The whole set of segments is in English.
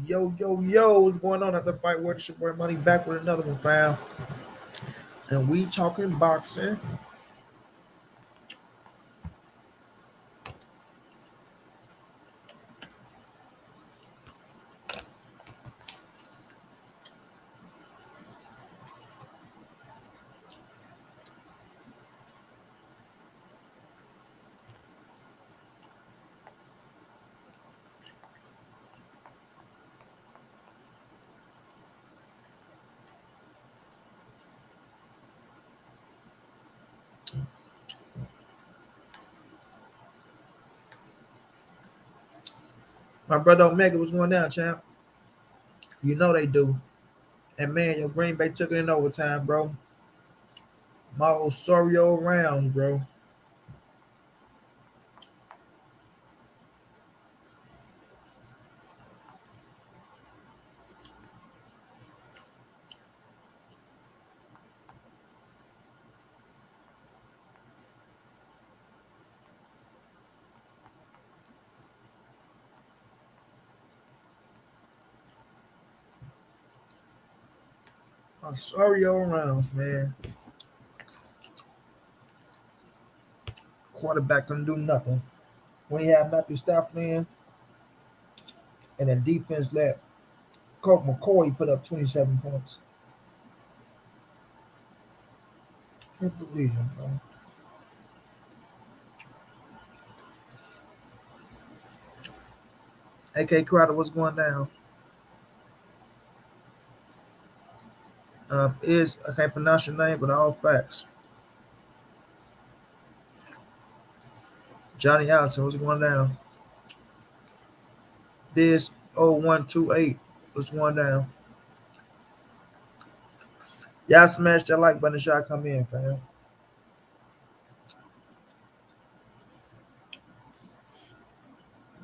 Yo, yo, yo, what's going on at the fight? Where's your boy Money back with another one, fam? And we talking boxing. My brother Omega, what's going down, champ? You know they do. And man, your Green Bay took it in overtime, bro. My Osorio rounds, bro. Osorio rounds, man. Quarterback couldn't do nothing. When he had Matthew Stafford in, and then defense let Colt McCoy put up 27 points. Can't believe him, bro. AK Crowder, what's going down? Is I can't pronounce your name, but all facts. Johnny Allison, what's going down? This 0128 what's going down? Y'all smash that like button, shot come in, fam.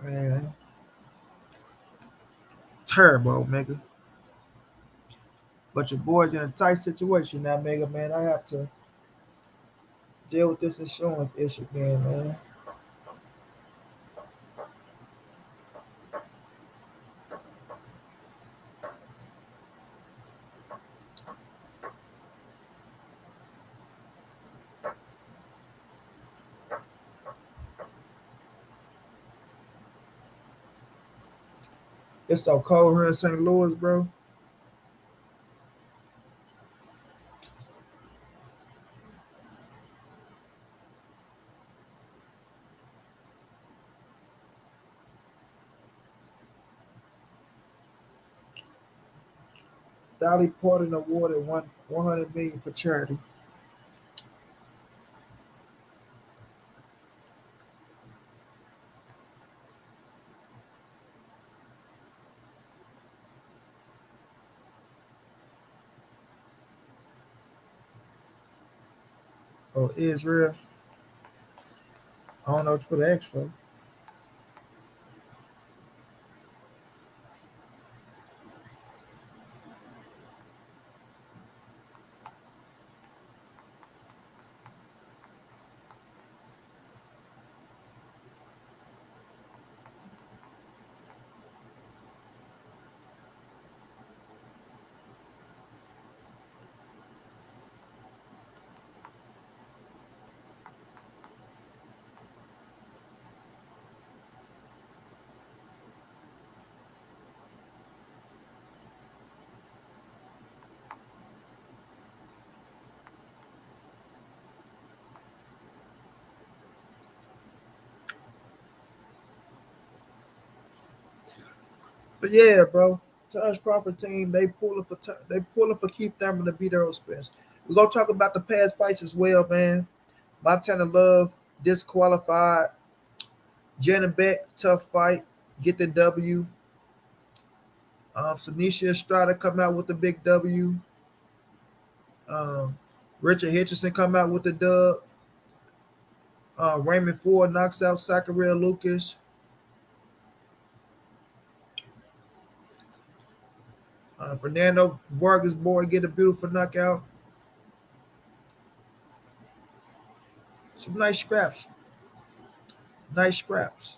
Man, terrible, Mega. But your boy's in a tight situation now, Mega, man. I have to deal with this insurance issue again, man. It's so cold here in St. Louis, bro. Dolly Parton awarded 100 million for charity. Oh, Israel. I don't know what to put an X for. But yeah, bro. Terence Crawford team, they pulling for Keith Thurman to beat Errol Spence. We're gonna talk about the past fights as well, man. Montana Love disqualified. Jenna Beck, tough fight, get the W. Sanisha Estrada come out with the big W. Um, Richard Hitchison come out with the dub. Raymond Ford knocks out Zachariah Lucas. Fernando Vargas boy get a beautiful knockout. Some nice scraps. Nice scraps.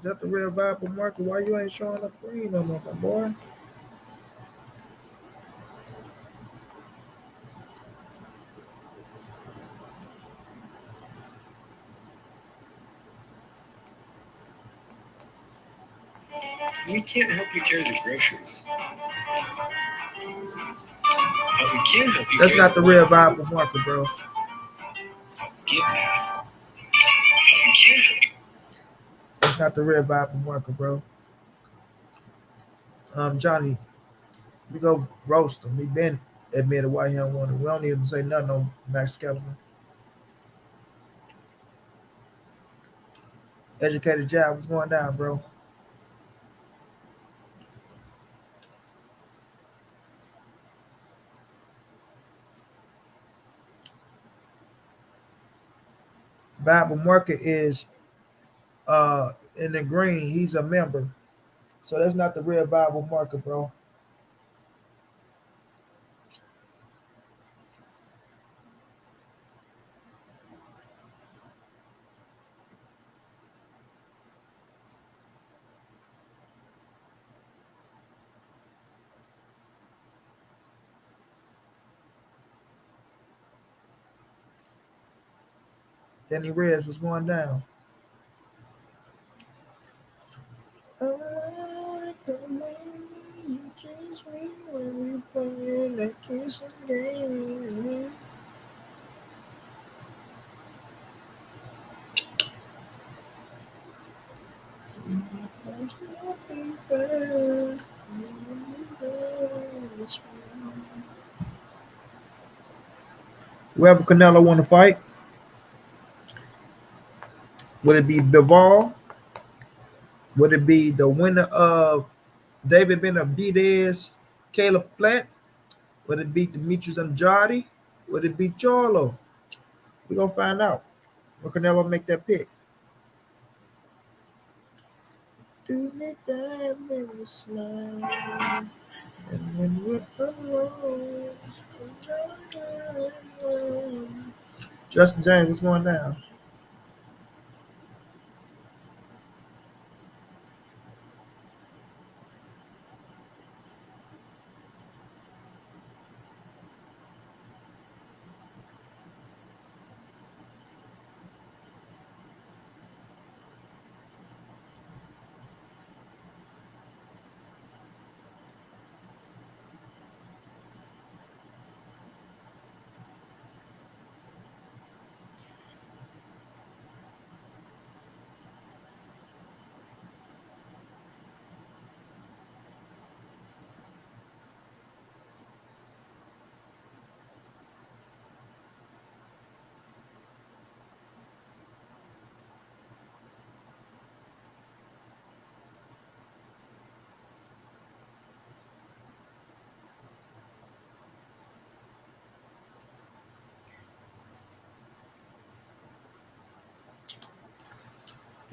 Is that the real viable market? Why you ain't showing up green no more, my boy? We can't help you carry the groceries, but we can help you. That's not the real viable market, bro. Get math. We can help you. That's not the real viable market, bro. Johnny, we go roast him. He been admitted why he don't want it. We don't need him to say nothing on Max Kellerman. Educated job. What's going down, bro? Viable market is in the green. He's a member. So that's not the real viable market, bro. Danny Reyes, what's going down? I like the way you kiss me when we playing that kissing game. Whoever Canelo want to fight, would it be Bivol? Would it be the winner of David Benavidez, Caleb Plant? Would it be Demetrius Andrade? Would it be Charlo? We're gonna find out. Will Canelo make that pick? Do me that when you smile, and when we're alone. Justin James, what's going down?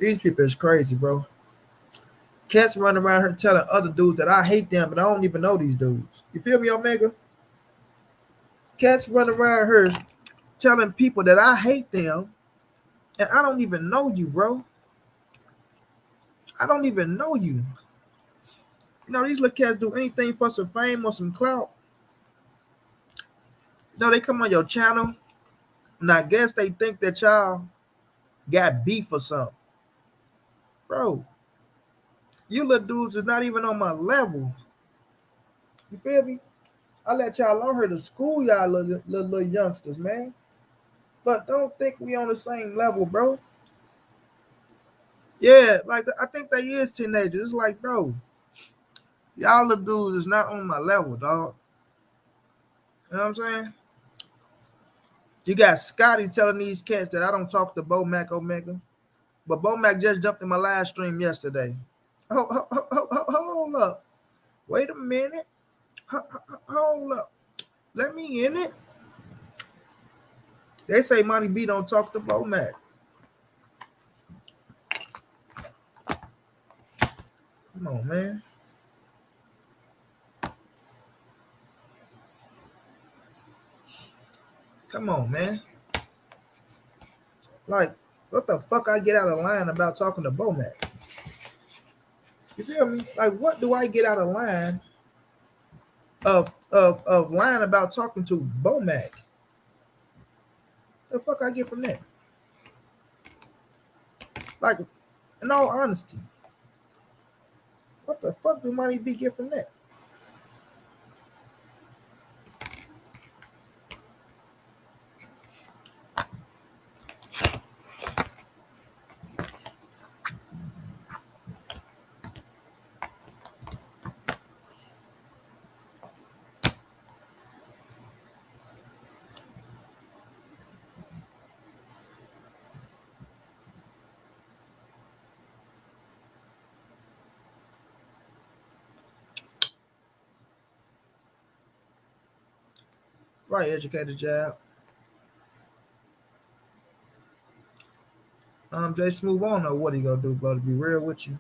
These people is crazy, bro. Cats running around here telling other dudes that I hate them, but I don't even know these dudes. You feel me, Omega? Cats running around here telling people that I hate them, and I don't even know you, bro. I don't even know you. You know, these little cats do anything for some fame or some clout. You know, they come on your channel, and I guess they think that y'all got beef or something. Bro, you little dudes is not even on my level. You feel me? I let y'all learn her to school y'all little youngsters, man. But don't think we on the same level, bro. Yeah, like I think they is teenagers. It's like, bro, y'all little dudes is not on my level, dog. You know what I'm saying? You got Scotty telling these cats that I don't talk to Bo Mac Omega, but Bo Mac just jumped in my live stream yesterday. Hold up. Wait a minute. Hold up. Let me in it. They say Monty B don't talk to Bo Mac. Come on, man. Come on, man. Like, what the fuck I get out of line about talking to Bo Mac? You feel me? Like, what do I get out of line of lying about talking to Bomac? The fuck I get from that? Like, in all honesty, what the fuck do Money B get from that? Right, educated jab. Jay Smooth, I don't know what he gonna do, bro. To be real with you,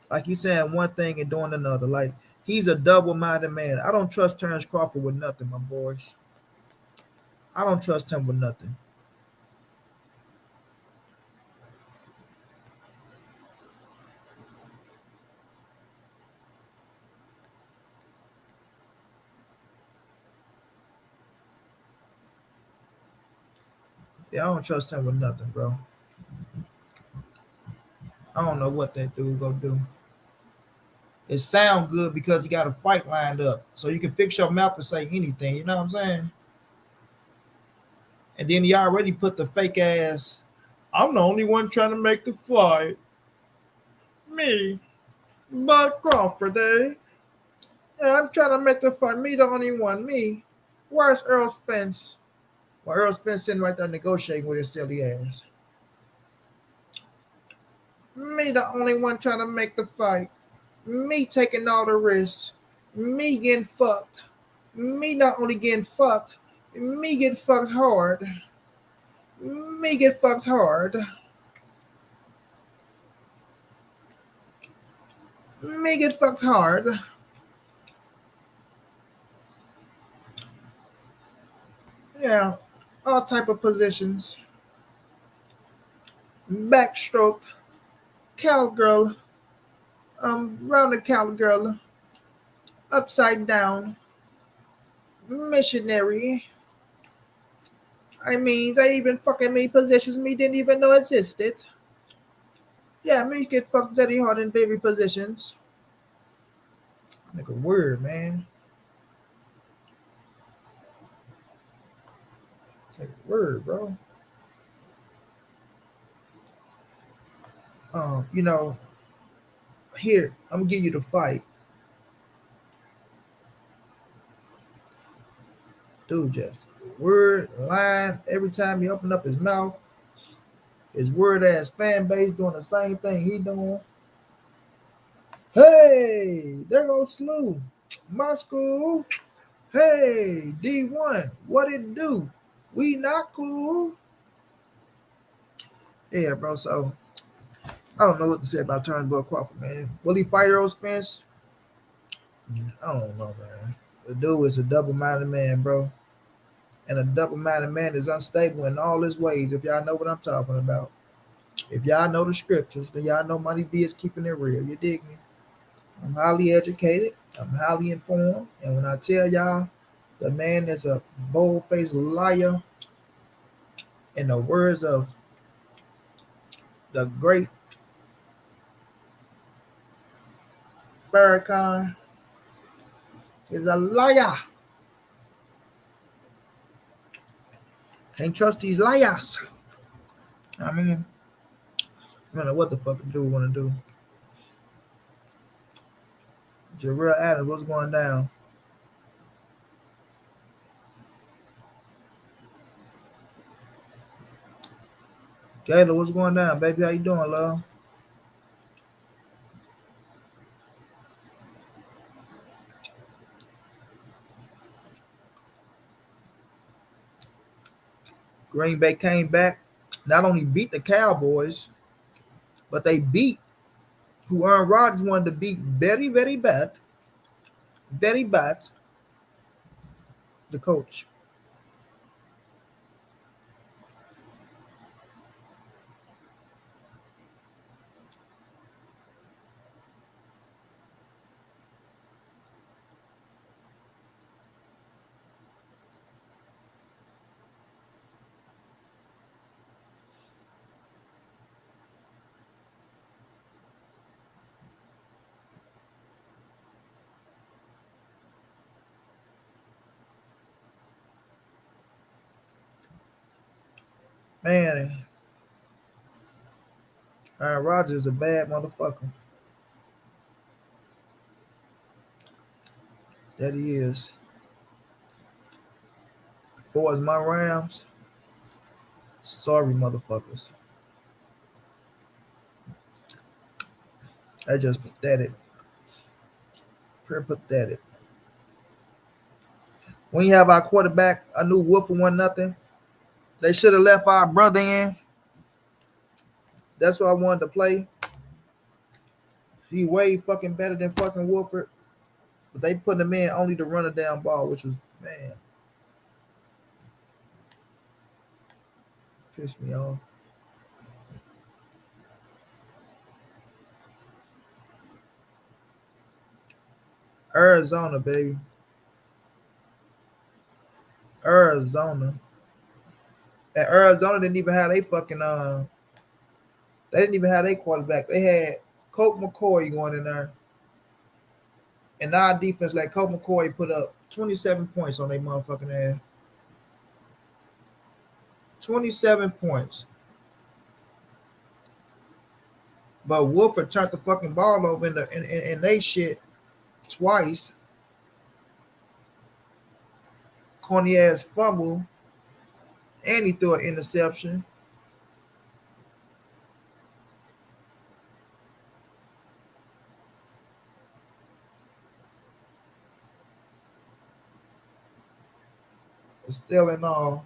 like you saying one thing and doing another. Like he's a double-minded man. I don't trust Terence Crawford with nothing, my boys. I don't trust him with nothing. Yeah, I don't trust him with nothing, bro. I don't know what that dude gonna do. It sound good because he got a fight lined up, so you can fix your mouth to say anything. You know what I'm saying? And then he already put the fake ass. I'm the only one trying to make the fight. Me, Bud Crawford, eh? Yeah, I'm trying to make the fight. Me, the only one. Me. Where's Errol Spence? Well, Errol Spence sitting right there negotiating with his silly ass. Me, the only one trying to make the fight. Me taking all the risks. Me getting fucked. Me not only getting fucked, me get fucked hard. Me get fucked hard. Me get fucked hard. Yeah, all type of positions. Backstroke, cowgirl, round the cowgirl, upside down, missionary. I mean, they even fucking me positions me didn't even know existed. Yeah, me get fucked very hard in very positions. Like a word, man. Like a word, bro. You know, here, I'm gonna give you the fight. Dude just word line every time he opened up his mouth. His word ass fan base doing the same thing he doing. Hey, there goes Slew. My school. Hey, D1, what it do? We not cool. Yeah, bro. So I don't know what to say about Turnbull Crawford, man. Will he fight Errol Spence? I don't know, man. The dude is a double-minded man, bro. And a double-minded man is unstable in all his ways. If y'all know what I'm talking about. If y'all know the scriptures, then y'all know Money B is keeping it real. You dig me? I'm highly educated. I'm highly informed. And when I tell y'all the man is a bold-faced liar, in the words of the great Farrakhan, is a liar. Can't trust these liars. I mean, I don't know what the fuck the dude want to do. Jarrell Adams, what's going down? Gayla, what's going down, baby? How you doing, love? Green Bay came back, not only beat the Cowboys, but they beat who Aaron Rodgers wanted to beat very bad, the coach. Man, Aaron Rodgers is a bad motherfucker. That he is. For as my Rams, sorry motherfuckers. That just pathetic. Pure pathetic. When you have our quarterback, I knew Wolf for 1-0. They should have left our brother in. That's what I wanted to play. He way fucking better than fucking Wolford. But they put him in only to run a down ball, which was, man, pissed me off. Arizona, baby. Arizona. And Arizona didn't even have a fucking they didn't even have a quarterback. They had Colt McCoy going in there. And our defense, like Colt McCoy, put up 27 points on their motherfucking ass. 27 points. But Wolford turned the fucking ball over in they shit twice. Corny ass fumble. And he threw an interception. But still in all,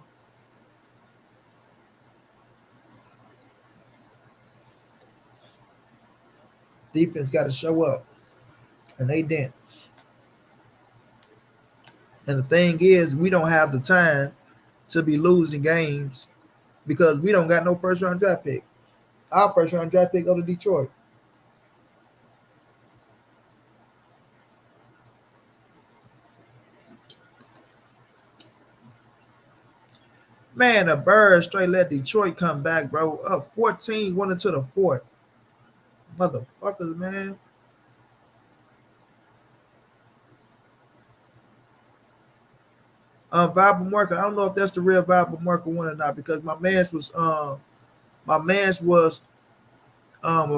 defense got to show up. And they didn't. And the thing is, we don't have the time to be losing games because we don't got no first round draft pick. Our first round draft pick go to Detroit. Man, the Birds straight let Detroit come back, bro. Up 14, went into the fourth. Motherfuckers, man. Viable marker. I don't know if that's the real viable marker one or not because my man's was a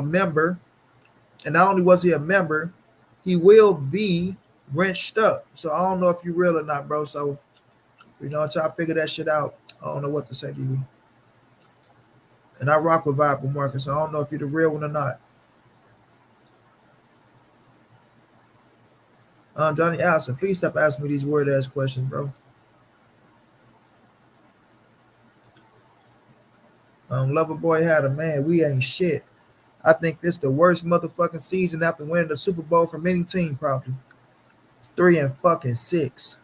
member, and not only was he a member, he will be wrenched up. So I don't know if you're real or not, bro. So if you know, try to figure that shit out. I don't know what to say to you. And I rock with viable marker, so I don't know if you're the real one or not. Johnny Allison, please stop asking me these weird ass questions, bro. Loverboy had a man. We ain't shit. I think this the worst motherfucking season after winning the Super Bowl from any team, probably. 3-6.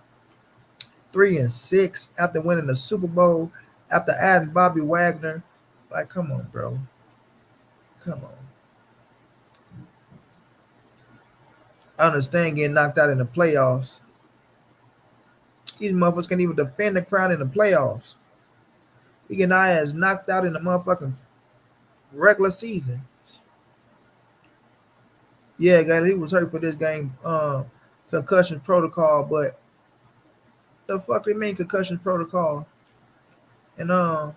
3-6 after winning the Super Bowl, after adding Bobby Wagner. Like, come on, bro. Come on. I understand getting knocked out in the playoffs. These motherfuckers can't even defend the crown in the playoffs. We getting our ass knocked out in the motherfucking regular season. Yeah, guys, he was hurt for this game. Concussion protocol, but the fuck they mean concussion protocol? And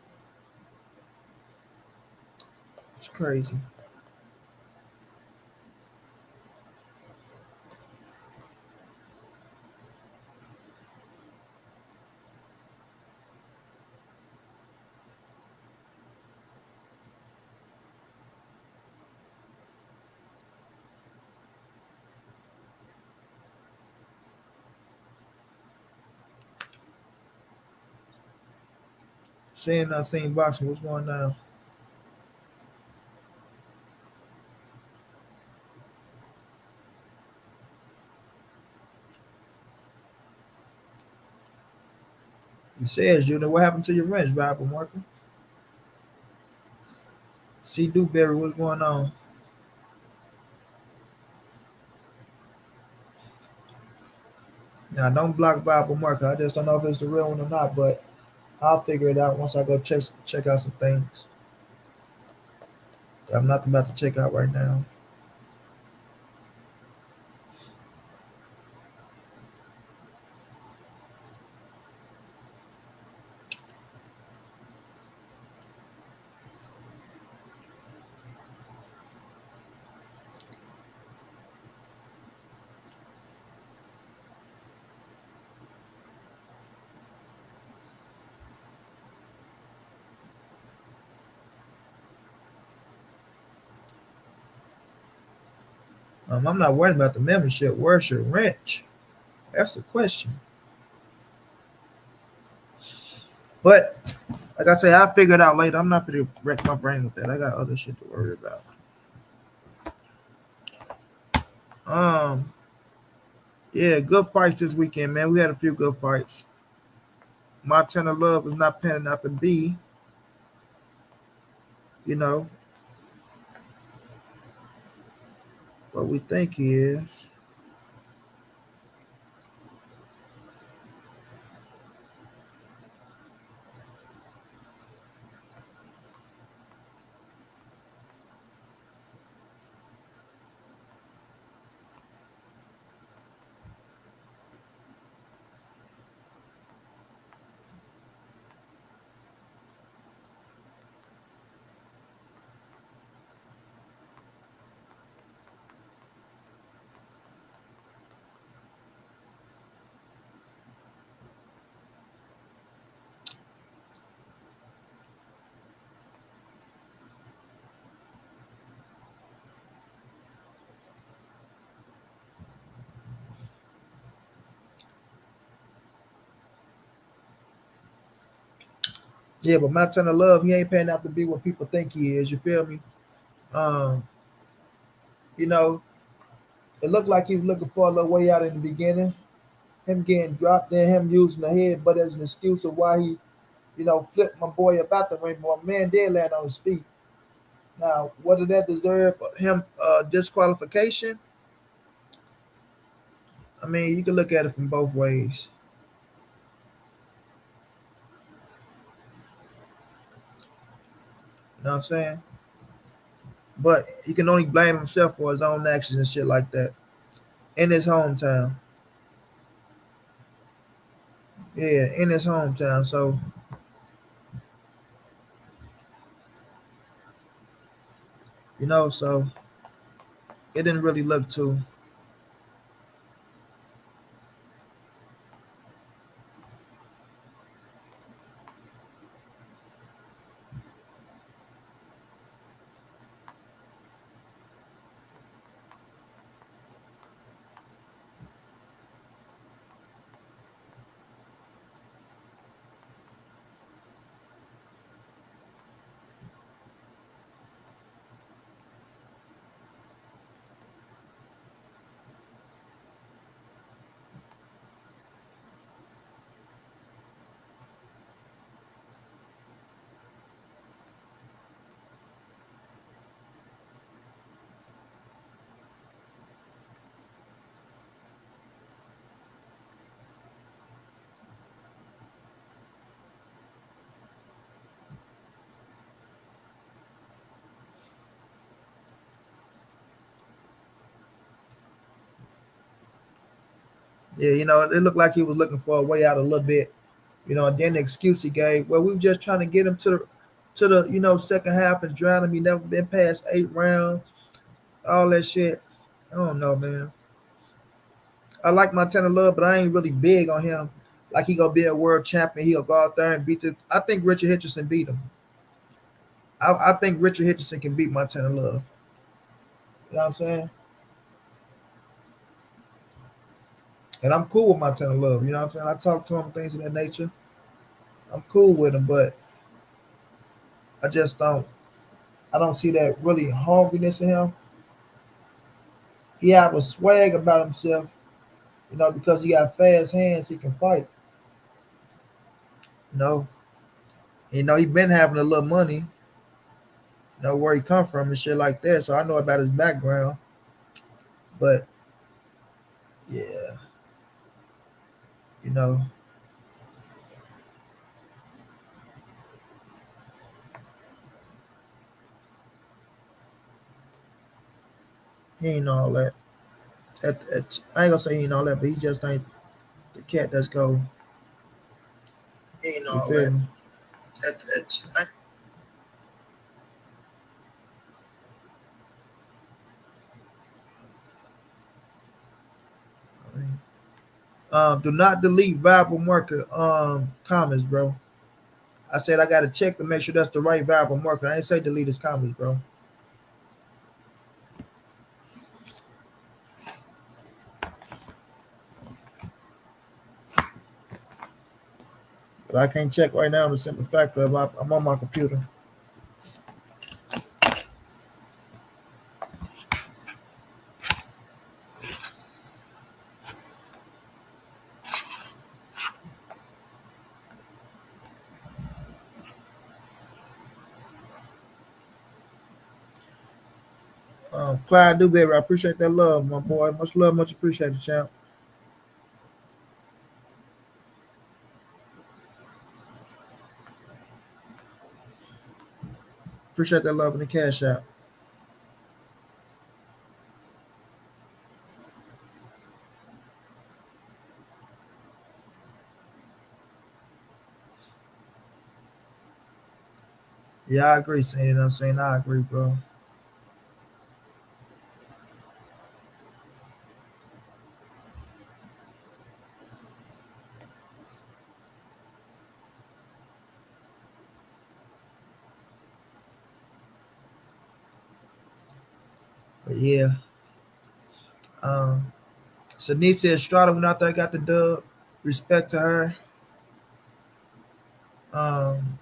it's crazy. Saying not seeing boxing, what's going on? You said, Junior, what happened to your wrench, Bible Marker? See Dewberry, what's going on? Now, don't block Bible Marker. I just don't know if it's the real one or not, but I'll figure it out once I go check out some things. I'm not about to check out right now. I'm not worried about the membership. Where's your wrench? That's the question. But like I say, I'll figure it out later. I'm not gonna wreck my brain with that. I got other shit to worry about. Um, yeah, good fights this weekend, man. We had a few good fights. Montana Love is not panning out to be, you know, what we think he is. Yeah, but Montana Love, he ain't panning out to be what people think he is. You feel me? Um, you know, it looked like he was looking for a little way out in the beginning. Him getting dropped, then him using the head, but as an excuse of why he, flipped my boy about the ring. My man did land on his feet. Now, what did that deserve? Him disqualification? I mean, you can look at it from both ways. You know what I'm saying? But he can only blame himself for his own actions and shit like that in his hometown. Yeah, in his hometown. So, so it didn't really look too. Yeah, it looked like he was looking for a way out a little bit. And then the excuse he gave, well, we were just trying to get him to the second half and drown him. He never been past 8 rounds, all that shit. I don't know, man. I like Montana Love, but I ain't really big on him. Like he gonna be a world champion. He'll go out there and beat the. I think Richard Hitcherson beat him. I think Richard Hitcherson can beat Montana Love. You know what I'm saying? And I'm cool with Montana Love. You know what I'm saying? I talk to him, things of that nature. I'm cool with him, but I just don't. I don't see that really hungriness in him. He have a swag about himself, because he got fast hands. He can fight. You know, he been having a little money. Where he come from and shit like that. So I know about his background. But yeah, you know, he ain't all that. I ain't gonna say he ain't all that, but he just ain't the cat that's go. He ain't all feel that. Me? Do not delete viable marker comments, bro. I said I gotta check to make sure that's the right viable marker. I ain't say delete his comments, bro. But I can't check right now the simple fact of I'm on my computer. Clyde Dewberry, I appreciate that love, my boy. Much love, much appreciated, champ. Appreciate that love in the cash app. Yeah, I agree, saying it. I'm saying I agree, bro. But yeah. Um Sanisa Estrada went out there, got the dub. Respect to her. Um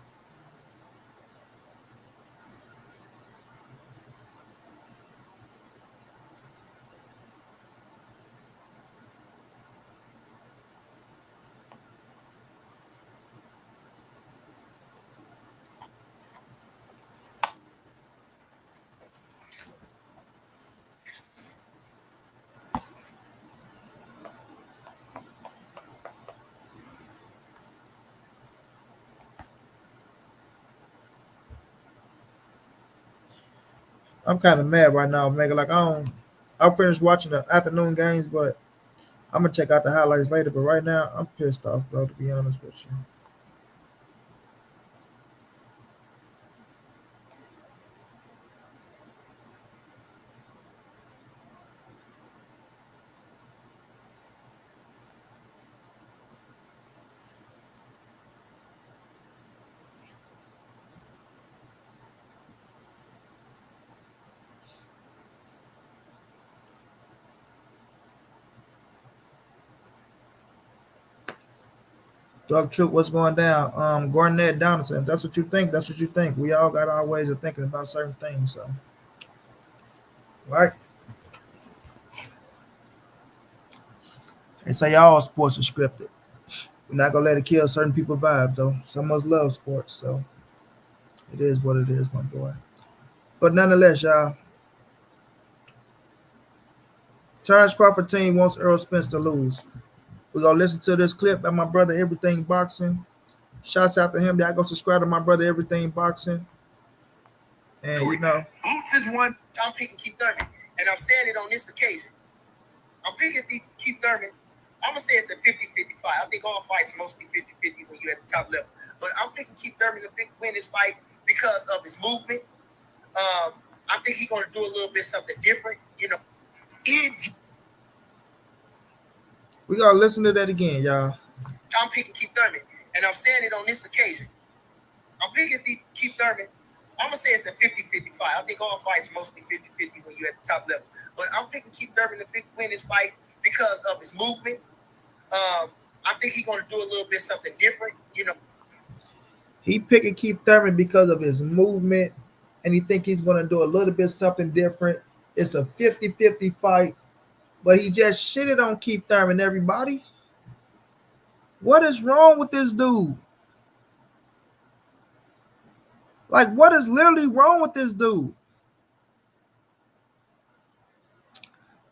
I'm kind of mad right now, Mega. Like I finished watching the afternoon games, but I'm gonna check out the highlights later. But right now, I'm pissed off, bro. To be honest with you. Doug Troop, what's going down? Garnett Donaldson. If that's what you think. That's what you think. We all got our ways of thinking about certain things. So, right? They say all sports are scripted. We're not gonna let it kill certain people's vibes, though. Some of us love sports, so it is what it is, my boy. But nonetheless, y'all, Terence Crawford team wants Errol Spence to lose. We're gonna listen to this clip by my brother Everything Boxing. Shouts out to him. Y'all go subscribe to my brother Everything Boxing. And you know, Boots is one. I'm picking Keith Thurman, and I'm saying it on this occasion. I'm picking Keith Thurman. I'm gonna say it's a 50-55. I think all fights mostly 50-50 when you're at the top level. But I'm picking Keith Thurman to win this fight because of his movement. I think he's gonna do a little bit something different. You know, we gotta listen to that again, y'all. I'm picking Keith Thurman, and I'm saying it on this occasion. I'm picking Keith Thurman. I'm gonna say it's a 50-55. I think all fights mostly 50-50 when you're at the top level. But I'm picking Keith Thurman to win this fight because of his movement. I think he's gonna do a little bit something different. You know, he picking Keith Thurman because of his movement, and he think he's gonna do a little bit something different. It's a 50-50 fight, but he just shitted on Keith Thurman. Everybody, what is wrong with this dude? Like, what is literally wrong with this dude?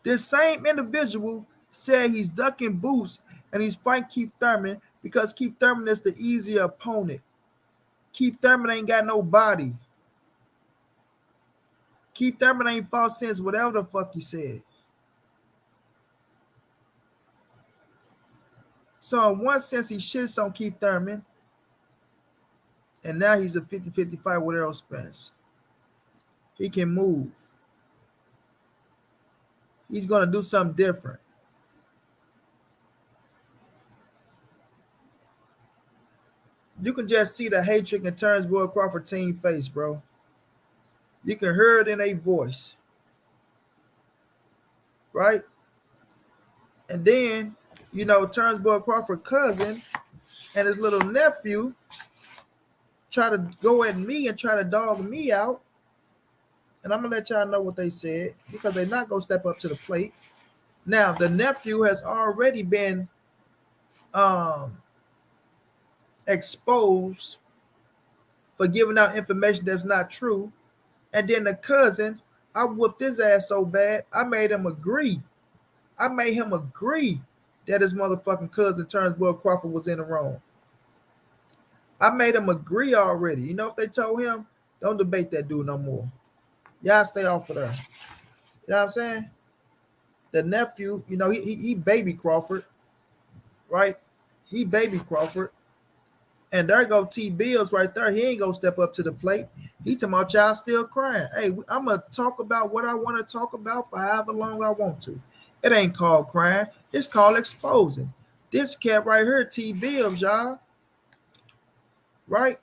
This same individual said he's ducking Boots and he's fighting Keith Thurman because Keith Thurman is the easier opponent. Keith Thurman ain't got no body. Keith Thurman ain't fought since whatever the fuck he said. So in one sense, he shits on Keith Thurman, and now he's a 50-50 fight with Errol Spence. He can move. He's going to do something different. You can just see the hatred in Terence Crawford team face, bro. You can hear it in a voice. Right? And then, you know, Terence Crawford cousin and his little nephew try to go at me and try to dog me out. And I'm gonna let y'all know what they said because they're not gonna step up to the plate. Now the nephew has already been um, exposed for giving out information that's not true. And then the cousin, I whooped his ass so bad, I made him agree. I made him agree that his motherfucking cousin Terence Crawford was in the wrong. I made him agree already. You know if they told him, don't debate that dude no more. Y'all stay off of there. You know what I'm saying? The nephew, you know, he baby Crawford, right? He baby Crawford. And there go T Bills right there. He ain't gonna step up to the plate. He talking about y'all still crying. Hey, I'm gonna talk about what I want to talk about for however long I want to. It ain't called crying. It's called exposing. This cat right here, T Bills, y'all. Right?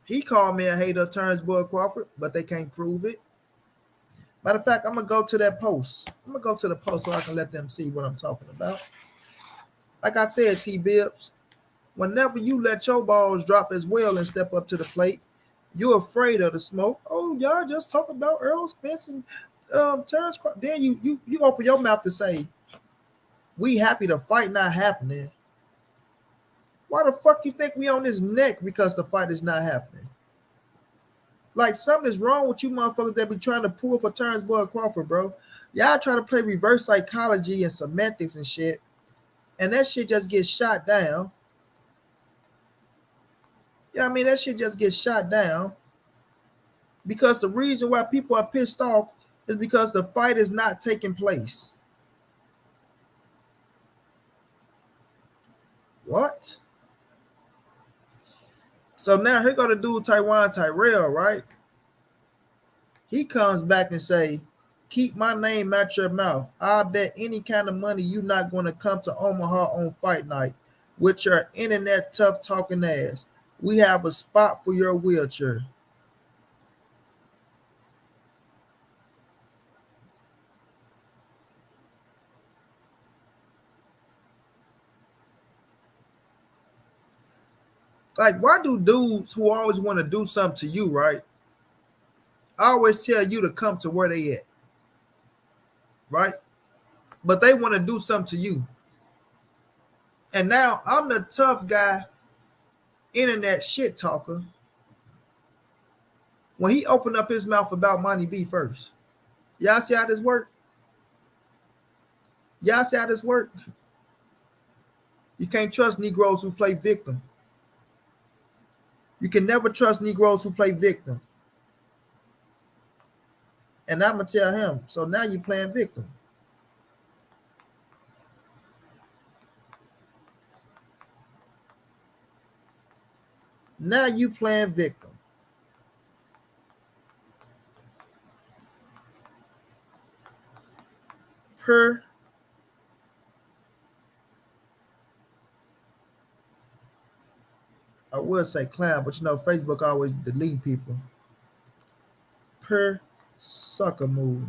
He called me a hater of Terence Crawford, but they can't prove it. Matter of fact, I'm gonna go to that post. I'm gonna go to the post so I can let them see what I'm talking about. Like I said, T Bibbs, whenever you let your balls drop as well and step up to the plate, you're afraid of the smoke. Oh, y'all just talk about Errol, Spence, and Terence. Then you open your mouth to say, we happy the fight not happening. Why the fuck you think we on this neck because the fight is not happening? Like something is wrong with you motherfuckers that be trying to pull for Terence Crawford, bro. Y'all trying to play reverse psychology and semantics and shit, and that shit just gets shot down. Yeah, I mean that shit just gets shot down because the reason why people are pissed off is because the fight is not taking place. What? So now here go the dude Tyrell, right? He comes back and say, keep my name out your mouth. I bet any kind of money you're not going to come to Omaha on fight night with your internet tough talking ass. We have a spot for your wheelchair. Like, why do dudes who always want to do something to you, right? I always tell you to come to where they at, right? But they want to do something to you. And now I'm the tough guy, internet shit talker. When he opened up his mouth about Monty B first. Y'all see how this work? Y'all see how this work? You can't trust Negroes who play victim. You can never trust Negroes who play victim. And I'm going to tell him, so now you're playing victim. Now you playing victim. I would say clown, but you know, Facebook always deleting people. Per sucker move.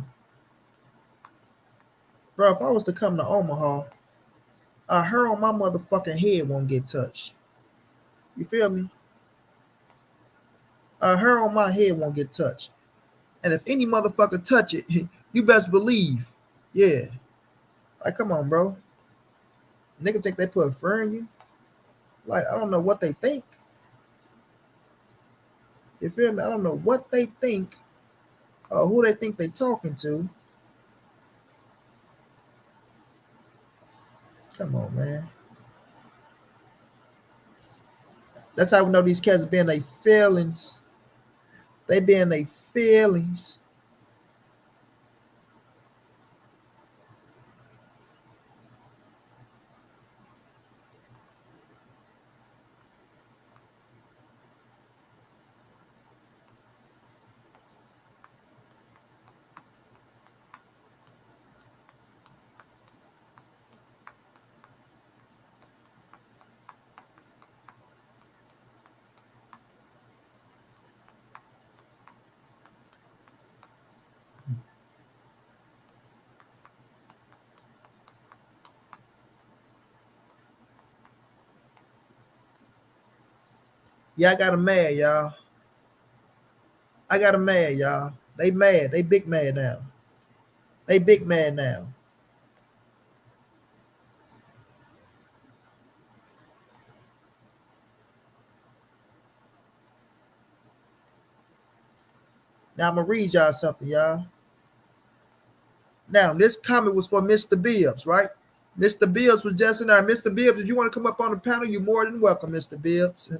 Bro, if I was to come to Omaha, a hair on my motherfucking head won't get touched. You feel me? A hair on my head won't get touched. And if any motherfucker touch it, you best believe. Yeah. Like, come on, bro. Niggas think they put fur in you. Like, I don't know what they think. You feel me? I don't know what they think or who they think they talking to. Come on, man. That's how we know these cats be in their feelings. They be in their feelings. Yeah, I got them mad, y'all. I got them mad, y'all. They mad. They big mad now. They big mad now. Now I'm gonna read y'all something, y'all. Now this comment was for Mr. Bibbs, right? Mr. Bibbs was just in there. Mr. Bibbs, if you want to come up on the panel, you're more than welcome, Mr. Bibbs.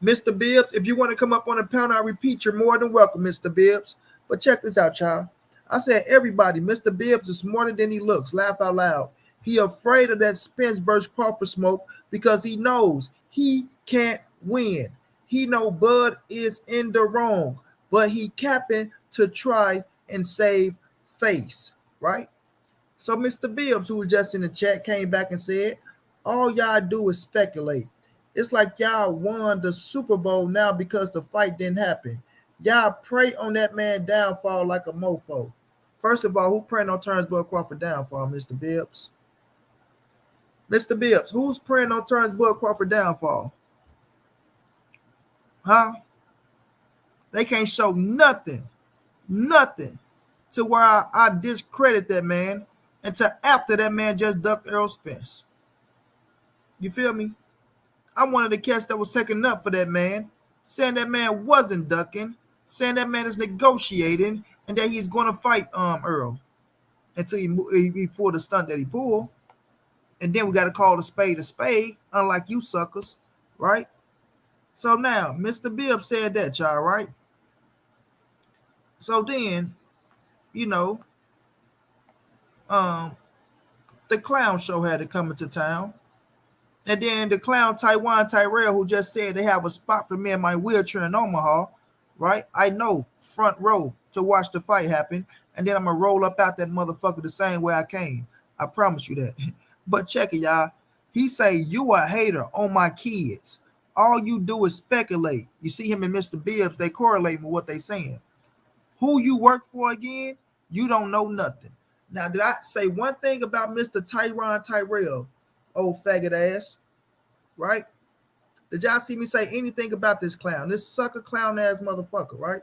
Mr. Bibbs, if you want to come up on the panel, I repeat, you're more than welcome, Mr. Bibbs. But check this out, y'all. I said, everybody, Mr. Bibbs is smarter than he looks. Laugh out loud. He afraid of that Spence versus Crawford smoke because he knows he can't win. He know Bud is in the wrong, but he capping to try and save face, right? So Mr. Bibbs, who was just in the chat, came back and said, all y'all do is speculate. It's like y'all won the Super Bowl now because the fight didn't happen. Y'all pray on that man downfall like a mofo. First of all, who praying on Terence Bud Crawford downfall, Mr. Bibbs? Mr. Bibbs, who's praying on Terence Bud Crawford downfall? Huh? They can't show nothing to where I discredit that man until after that man just ducked Errol Spence. You feel me? I'm one of the cats that was taking up for that man, saying that man wasn't ducking, saying that man is negotiating, and that he's going to fight Errol until he pulled the stunt that he pulled. And then we got to call a spade, unlike you suckers, right? So now, Mr. Bibbs said that, y'all, right? So then, you know, the clown show had to come into town. And then the clown Tyrell, who just said they have a spot for me in my wheelchair in Omaha, right? I know, front row to watch the fight happen. And then I'm going to roll up out that motherfucker the same way I came. I promise you that. But check it, y'all. He say, you a hater on my kids. All you do is speculate. You see him and Mr. Bibbs, they correlate with what they saying. Who you work for again, you don't know nothing. Now, did I say one thing about Mr. Tyrell, old faggot ass, right? Did y'all see me say anything about this clown, this sucker clown ass motherfucker, right?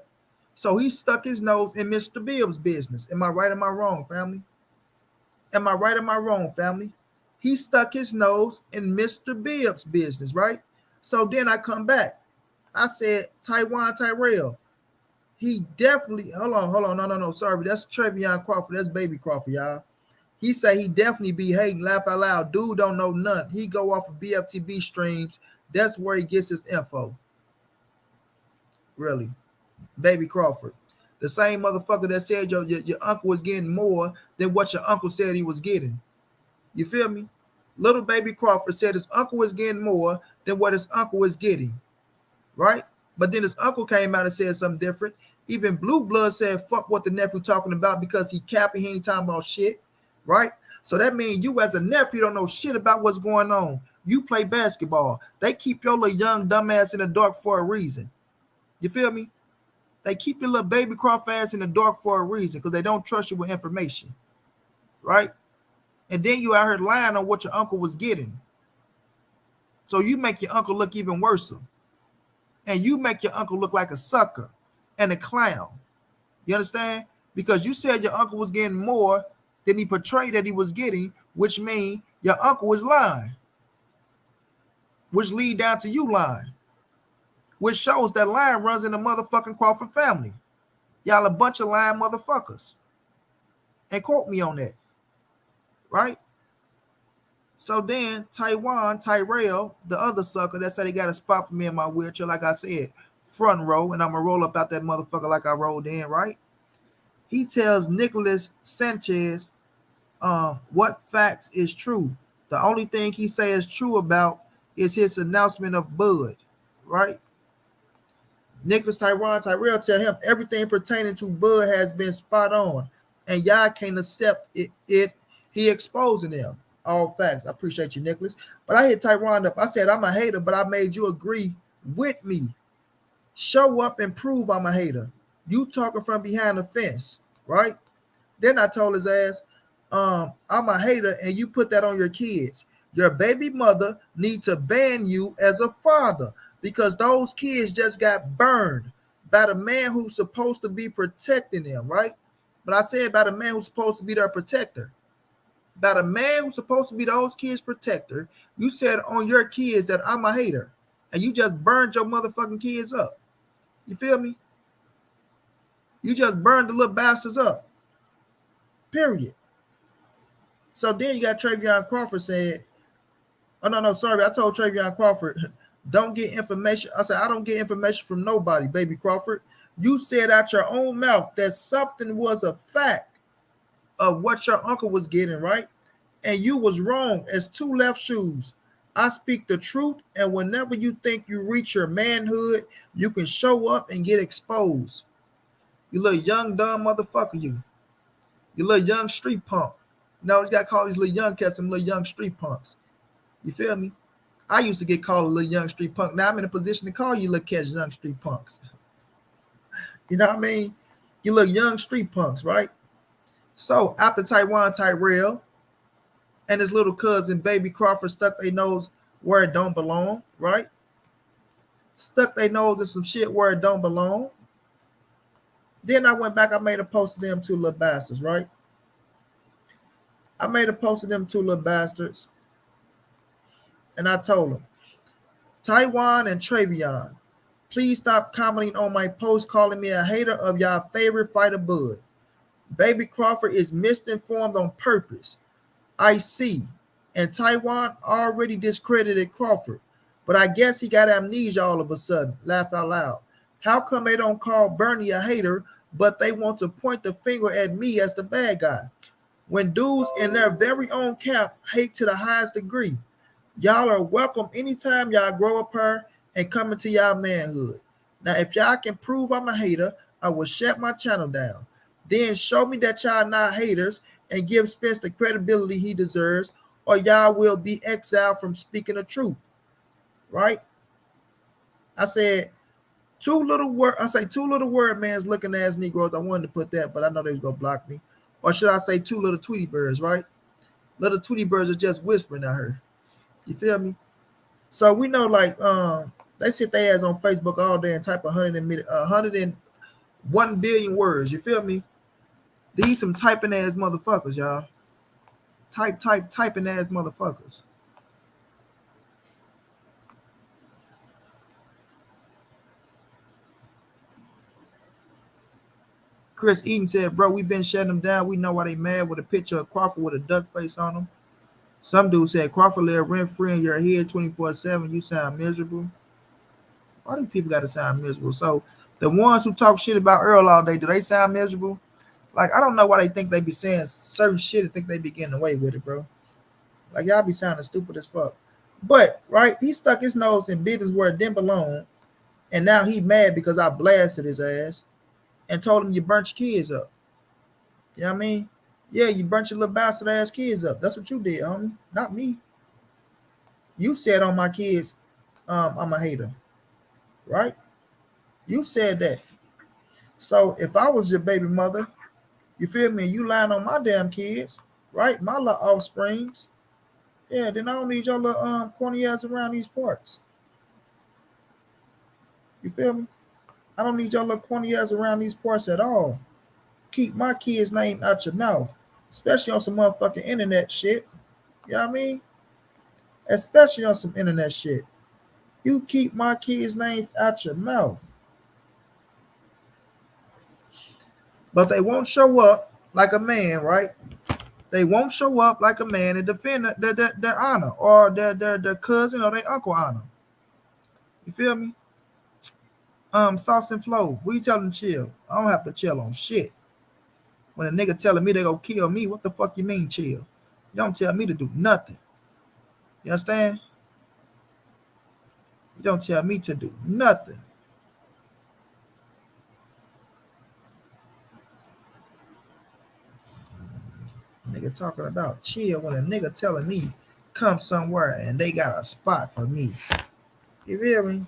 So he stuck his nose in Mr. Bibbs' business. Am I right or am I wrong, family? Am I right or am I wrong, family? He stuck his nose in Mr. Bibbs' business, right? So then I come back. I said, Tyrell, he definitely, hold on, no, sorry, that's Trevion Crawford, that's baby Crawford, y'all. He say he definitely be hating, laugh out loud. Dude don't know nothing. He go off of BFTB streams. That's where he gets his info. Really. Baby Crawford. The same motherfucker that said your uncle was getting more than what your uncle said he was getting. You feel me? Little baby Crawford said his uncle was getting more than what his uncle was getting. Right? But then his uncle came out and said something different. Even Blue Blood said, fuck what the nephew talking about because he capping, he ain't talking about shit. Right? So that means you as a nephew don't know shit about what's going on. You play basketball. They keep your little young dumbass in the dark for a reason. You feel me? They keep your little baby Crawford ass in the dark for a reason because they don't trust you with information. Right? And then you out here lying on what your uncle was getting. So you make your uncle look even worse. And you make your uncle look like a sucker and a clown. You understand? Because you said your uncle was getting more than he portrayed that he was getting, which means your uncle is lying. Which lead down to you lying. Which shows that lying runs in the motherfucking Crawford family. Y'all a bunch of lying motherfuckers. And quote me on that. Right? So then Tyrell, the other sucker that said he got a spot for me in my wheelchair, like I said, front row, and I'm going to roll up out that motherfucker like I rolled in, right? He tells Nicholas Sanchez what facts is true. The only thing he say is true about is his announcement of Bud, right? Nicholas Tyrell tell him everything pertaining to Bud has been spot on, and y'all can't accept it. He exposing them. All facts. I appreciate you, Nicholas. But I hit Tyron up. I said, I'm a hater, but I made you agree with me. Show up and prove I'm a hater. You talking from behind the fence, right? Then I told his ass, I'm a hater, and you put that on your kids. Your baby mother need to ban you as a father because those kids just got burned by the man who's supposed to be protecting them, right? But I said by the man who's supposed to be their protector. By the man who's supposed to be those kids' protector, you said on your kids that I'm a hater. And you just burned your motherfucking kids up. You feel me? You just burned the little bastards up. Period. So then you got Travion Crawford said, oh, no, sorry. I told Travion Crawford, don't get information. I said, I don't get information from nobody, baby Crawford. You said out your own mouth that something was a fact of what your uncle was getting, right? And you was wrong as two left shoes. I speak the truth, and whenever you think you reach your manhood, you can show up and get exposed. You little young, dumb motherfucker, you. You little young street punk. You know, you got to call these little young cats some little young street punks. You feel me? I used to get called a little young street punk. Now I'm in a position to call you little cats young street punks. You know what I mean? You little young street punks, right? So after Tyrell and his little cousin, baby Crawford, stuck their nose where it don't belong, right? Stuck their nose in some shit where it don't belong. Then I went back, I made a post of them two little bastards, right? I made a post of them two little bastards. And I told them, Taiwan and Travion, please stop commenting on my post calling me a hater of y'all favorite fighter bud. Baby Crawford is misinformed on purpose. I see. And Taiwan already discredited Crawford. But I guess he got amnesia all of a sudden. Laugh out loud. How come they don't call Bernie a hater, but they want to point the finger at me as the bad guy? When dudes in their very own camp hate to the highest degree. Y'all are welcome anytime y'all grow up here and come into y'all manhood. Now, if y'all can prove I'm a hater, I will shut my channel down. Then show me that y'all not haters and give Spence the credibility he deserves, or y'all will be exiled from speaking the truth. Right? I said two little word man's looking ass Negroes. I wanted to put that, but I know they was gonna block me. Or should I say two little Tweety birds, right? Little Tweety birds are just whispering out here. You feel me? So we know, like, they sit their ass on Facebook all day and type 101 billion words. You feel me? These some typing ass motherfuckers, y'all. Typing ass motherfuckers. Chris Eaton said, bro, we been shutting them down. We know why they mad with a picture of Crawford with a duck face on them. Some dude said, Crawford live rent free in your head 24/7. You sound miserable. Why do people got to sound miserable? So the ones who talk shit about Errol all day, do they sound miserable? Like, I don't know why they think they be saying certain shit and think they be getting away with it, bro. Like, y'all be sounding stupid as fuck. But, right, he stuck his nose in business where it didn't belong, and now he mad because I blasted his ass and told him you burnt your kids up. You know what I mean? Yeah, you burnt your little bastard ass kids up. That's what you did, homie. Not me. You said on my kids, I'm a hater. Right? You said that. So if I was your baby mother, you feel me? You lying on my damn kids, right? My little offsprings. Yeah, then I don't need your little corny ass around these parts. You feel me? I don't need your little corny ass around these parts at all. Keep my kids' name out your mouth, especially on some motherfucking internet shit. You know what I mean? Especially on some internet shit. You keep my kids' names out your mouth. But they won't show up like a man, right? They won't show up like a man and defend their honor or their cousin or their uncle honor. You feel me? Sauce and Flow, we tell them chill. I don't have to chill on shit. When a nigga telling me they gonna kill me, what the fuck you mean chill? You don't tell me to do nothing. You understand? You don't tell me to do nothing. Nigga talking about chill when a nigga telling me come somewhere and they got a spot for me. You feel me?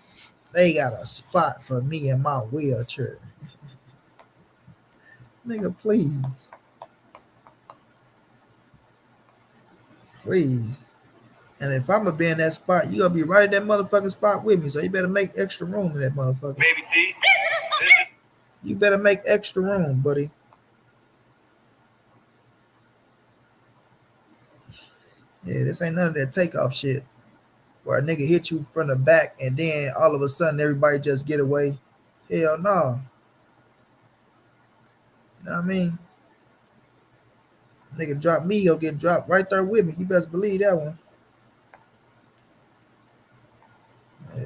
They got a spot for me in my wheelchair. Nigga, please. Please. And if I'm gonna be in that spot, you gonna be right in that motherfucking spot with me. So you better make extra room in that motherfucker. Baby T. You better make extra room, buddy. Yeah, this ain't none of that takeoff shit where a nigga hit you from the back and then all of a sudden everybody just get away. Hell no. You know what I mean? Nigga drop me, he'll get dropped right there with me. You best believe that one. Yeah.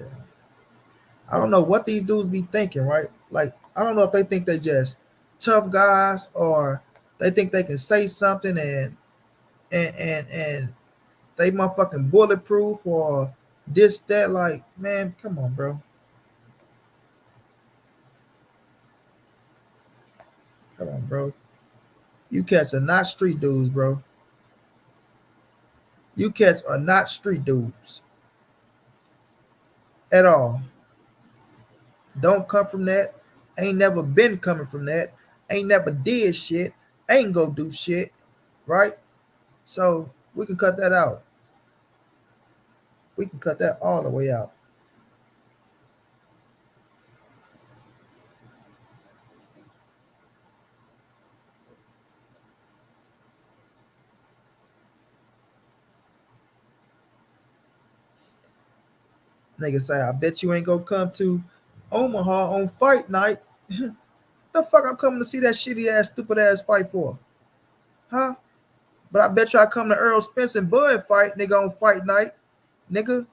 I don't know what these dudes be thinking, right? Like, I don't know if they think they just tough guys or they think they can say something and they motherfucking bulletproof or this, that. Like, man, come on, bro. Come on, bro. You cats are not street dudes, bro. You cats are not street dudes at all. Don't come from that. Ain't never been coming from that. Ain't never did shit. Ain't go do shit. Right? So we can cut that out. We can cut that all the way out. Nigga say, I bet you ain't gonna come to Omaha on fight night. The fuck I'm coming to see that shitty ass, stupid ass fight for? Huh? But I bet you I come to Errol Spence and Bud fight, nigga, on fight night. Nigga.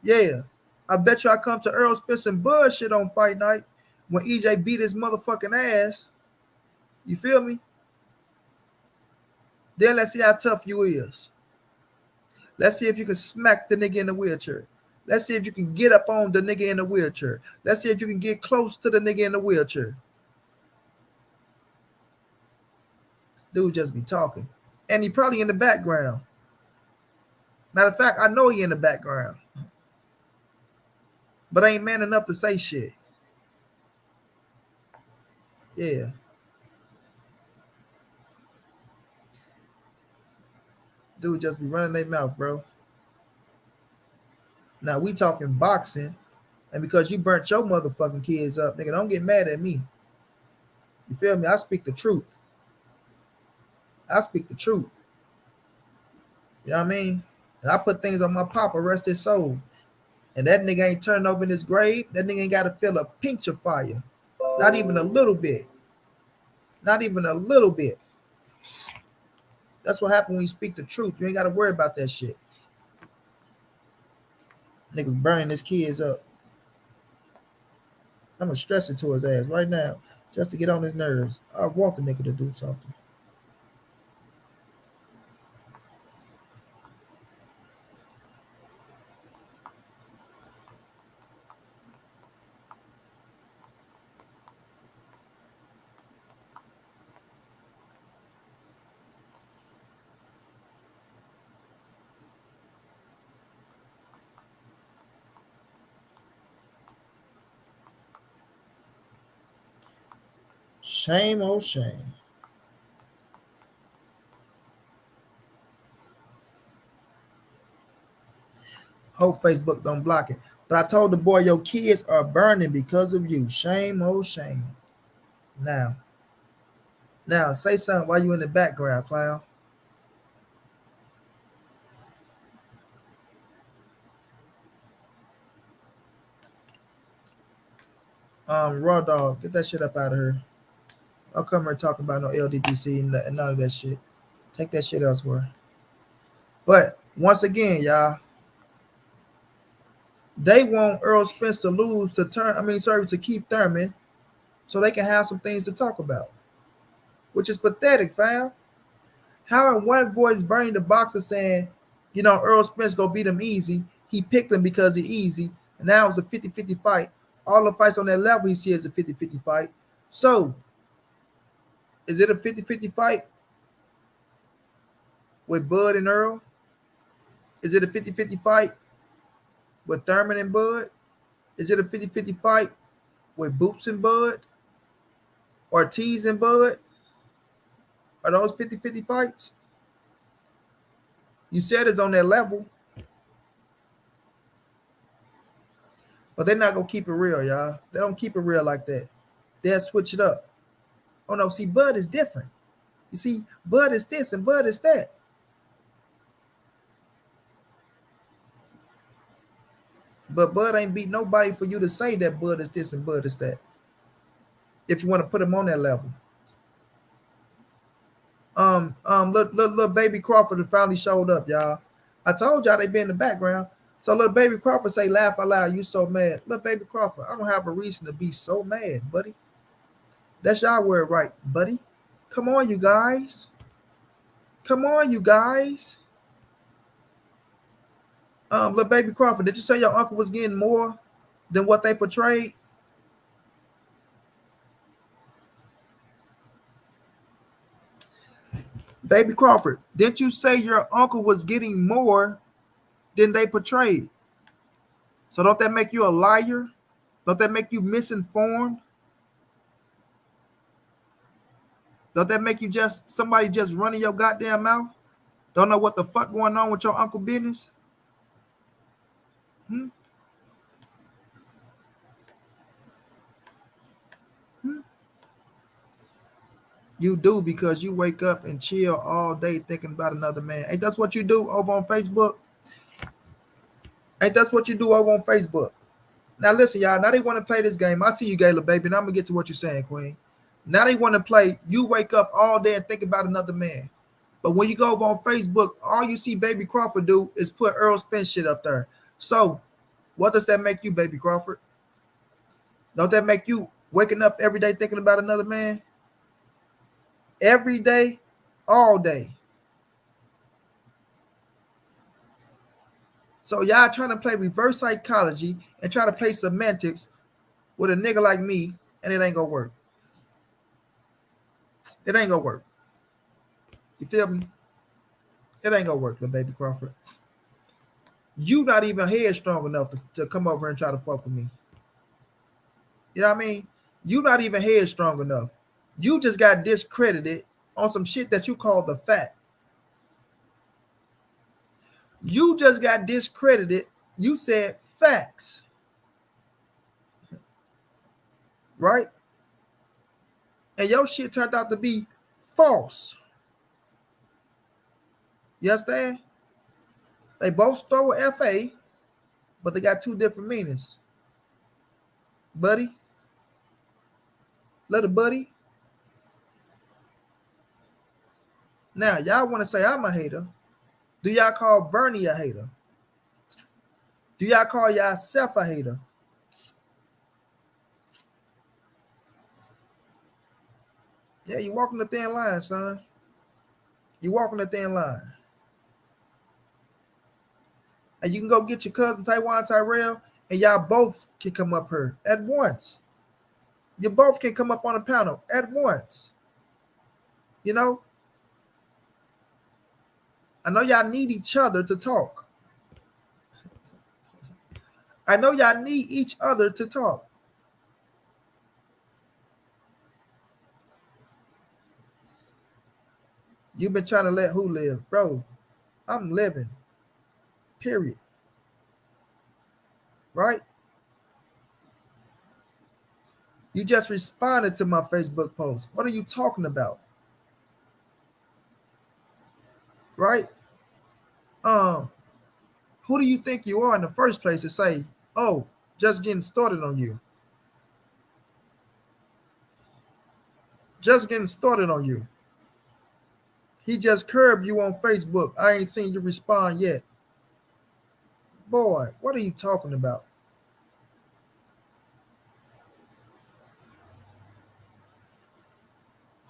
Yeah. I bet you I come to Errol Spence and Bud shit on fight night when EJ beat his motherfucking ass. You feel me? Then let's see how tough you is. Let's see if you can smack the nigga in the wheelchair. Let's see if you can get up on the nigga in the wheelchair. Let's see if you can get close to the nigga in the wheelchair. Dude just be talking. And he probably in the background. Matter of fact, I know he in the background. But I ain't man enough to say shit. Yeah. Dude just be running their mouth, bro. Now we talking boxing. And because you burnt your motherfucking kids up, nigga, don't get mad at me. You feel me? I speak the truth. I speak the truth. You know what I mean? And I put things on my papa, rest his soul. And that nigga ain't turning over in his grave. That nigga ain't got to feel a pinch of fire. Not even a little bit. Not even a little bit. That's what happens when you speak the truth. You ain't got to worry about that shit. Niggas burning his kids up. I'm going to stress it to his ass right now just to get on his nerves. I want the nigga to do something. Shame, oh shame. Hope Facebook don't block it. But I told the boy, your kids are burning because of you. Shame, oh shame. Now, say something while you in the background, clown. Raw dog, get that shit up out of here. I'll come here talking about no LDPC and none of that shit. Take that shit elsewhere. But once again, y'all, they want Errol Spence to lose to keep Thurman so they can have some things to talk about. Which is pathetic, fam. How in one voice Bernie the boxer saying, Errol Spence gonna beat him easy. He picked him because he's easy. And now it's a 50-50 fight. All the fights on that level he sees a 50-50 fight. So, is it a 50-50 fight with Bud and Errol? Is it a 50-50 fight with Thurman and Bud? Is it a 50-50 fight with Boots and Bud? Ortiz and Bud? Are those 50-50 fights? You said it's on that level. But they're not gonna keep it real, y'all. They don't keep it real like that. They'll switch it up. Oh no, see, Bud is different. You see, Bud is this and Bud is that. But Bud ain't beat nobody for you to say that Bud is this and Bud is that. If you want to put him on that level. Little baby Crawford finally showed up, y'all. I told y'all they be in the background. So little baby Crawford say, laugh out loud, you so mad. Little baby Crawford, I don't have a reason to be so mad, buddy. That's y'all word right, buddy. Come on, you guys. Come on, you guys. Little baby Crawford, did you say your uncle was getting more than what they portrayed? Baby Crawford, didn't you say your uncle was getting more than they portrayed? So don't that make you a liar? Don't that make you misinformed? Don't that make you just somebody just running your goddamn mouth? Don't know what the fuck going on with your uncle business? Hmm? Hmm? You do, because you wake up and chill all day thinking about another man. Ain't that's what you do over on Facebook? Ain't that's what you do over on Facebook? Now listen, y'all. Now they want to play this game. I see you, Gayla, baby, and I'm gonna get to what you're saying, Queen. Now they want to play. You wake up all day and think about another man, but when you go over on Facebook, all you see Baby Crawford do is put Errol Spence shit up there. So, what does that make you, Baby Crawford? Don't that make you waking up every day thinking about another man? Every day, all day. So y'all trying to play reverse psychology and try to play semantics with a nigga like me, and it ain't gonna work. It ain't gonna work. You feel me? It ain't gonna work, little Baby Crawford. You not even headstrong enough to come over and try to fuck with me. You know what I mean? You not even headstrong enough. You just got discredited on some shit that you call the fact. You just got discredited. You said facts. Right? And your shit turned out to be false. You understand? They both start with FA, but they got two different meanings. Buddy. Little buddy. Now, y'all want to say I'm a hater. Do y'all call Bernie a hater? Do y'all call yourself a hater? Yeah, you walking the thin line, son. You walking the thin line. And you can go get your cousin Tyrell, and y'all both can come up here at once. You both can come up on a panel at once. You know? I know y'all need each other to talk. I know y'all need each other to talk. You've been trying to let who live? Bro, I'm living. Period. Right? You just responded to my Facebook post. What are you talking about? Right? Who do you think you are in the first place to say, oh, just getting started on you? Just getting started on you. He just curbed you on Facebook. I ain't seen you respond yet. Boy, what are you talking about?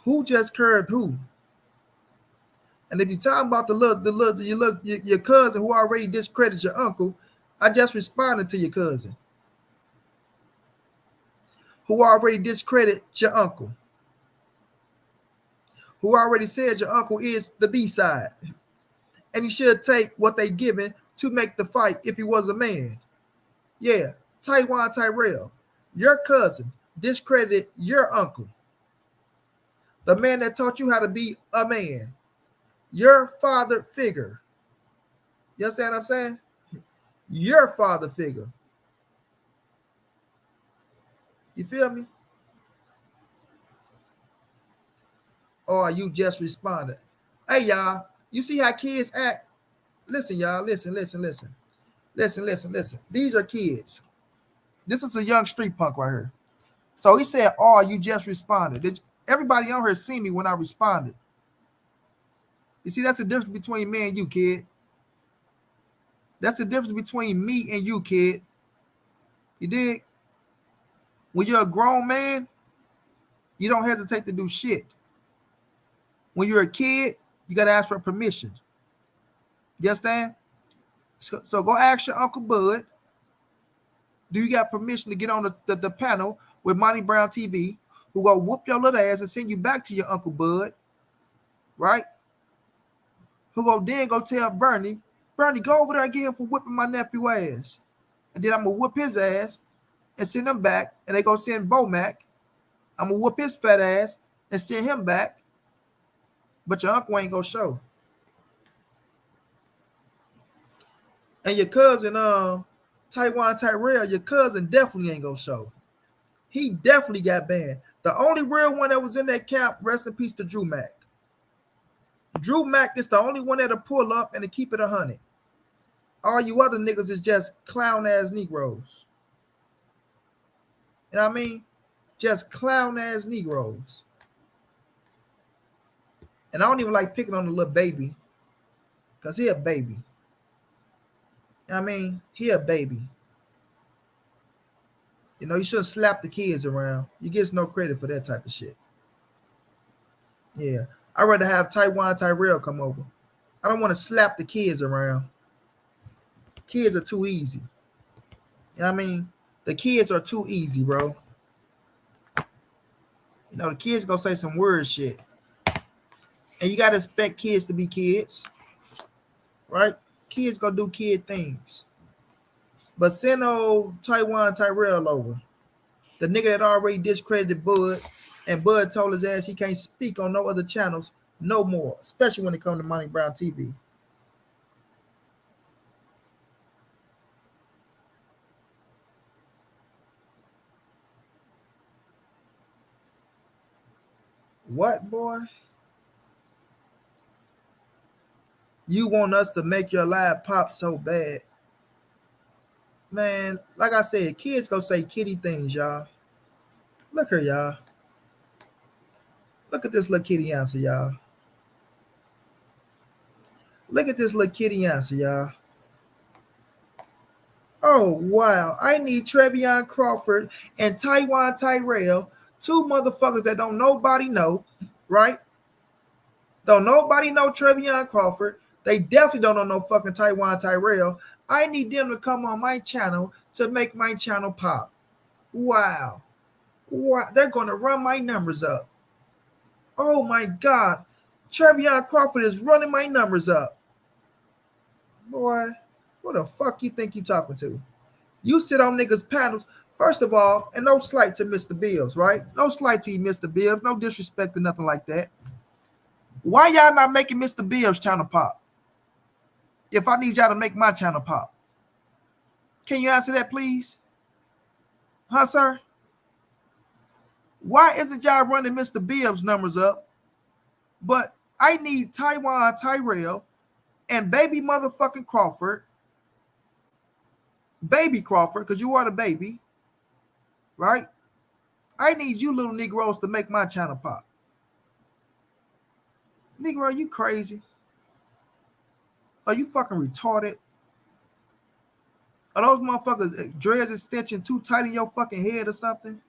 Who just curbed who? And if you're talking about your cousin who already discredited your uncle, I just responded to your cousin who already discredited your uncle, who already said your uncle is the B-side, and he should take what they given to make the fight if he was a man. Yeah, Tyrell, your cousin discredited your uncle, the man that taught you how to be a man, your father figure. You understand what I'm saying? Your father figure. You feel me? Or you just responded. Hey y'all, you see how kids act? Listen, y'all, listen. These are kids. This is a young street punk right here. So he said, "Oh, you just responded." Everybody on here see me when I responded? You see, that's the difference between me and you, kid. That's the difference between me and you, kid. You dig? When you're a grown man, you don't hesitate to do shit. When you're a kid, you gotta ask for permission. You understand? So go ask your Uncle Bud. Do you got permission to get on the panel with montray-brown TV, who go whoop your little ass and send you back to your Uncle Bud, right? Who go then go tell Bernie, go over there again for whipping my nephew ass. And then I'm gonna whoop his ass and send him back. And they go send Bomac. I'm gonna whoop his fat ass and send him back. But your uncle ain't gonna show. And your cousin, Tyrell, your cousin definitely ain't gonna show. He definitely got banned. The only real one that was in that camp, rest in peace to Drew Mack. Drew Mack is the only one that'll pull up and to keep it 100. All you other niggas is just clown ass Negroes. You know what I mean? Just clown ass Negroes. And I don't even like picking on the little baby, because he a baby. You know what I mean? He a baby. You know, you shouldn't slap the kids around. You get no credit for that type of shit. Yeah. I'd rather have Tyrell come over. I don't want to slap the kids around. Kids are too easy. You know what I mean? The kids are too easy, bro. You know, the kids gonna say some weird shit. And you gotta expect kids to be kids. Right? Kids gonna do kid things. But send old Tyrell over. The nigga that already discredited Bud, and Bud told his ass he can't speak on no other channels no more, especially when it comes to montray-brown TV. What, boy? You want us to make your live pop so bad? Man, like I said, kids go say kitty things, y'all. Look here, y'all. Look at this little kitty answer, y'all. Look at this little kitty answer, y'all. Oh, wow. I need Trevion Crawford and Tyrell, two motherfuckers that don't nobody know, right? Don't nobody know Trevion Crawford. They definitely don't know no fucking Tyrell. I need them to come on my channel to make my channel pop. Wow. Wow. They're going to run my numbers up. Oh, my God. Trevion Crawford is running my numbers up. Boy, who the fuck you think you talking to? You sit on niggas' panels. First of all, and no slight to Mr. Bills, right? No slight to you, Mr. Bills. No disrespect or nothing like that. Why y'all not making Mr. Bills' channel pop? If I need y'all to make my channel pop. Can you answer that, please? Huh, sir? Why isn't y'all running Mr. Bills' numbers up? But I need Tyrell and baby motherfucking Crawford. Baby Crawford, because you are the baby. Right? I need you little Negroes to make my channel pop. Negro, you crazy? Are you fucking retarded? Are those motherfuckers dreads extension too tight in your fucking head or something?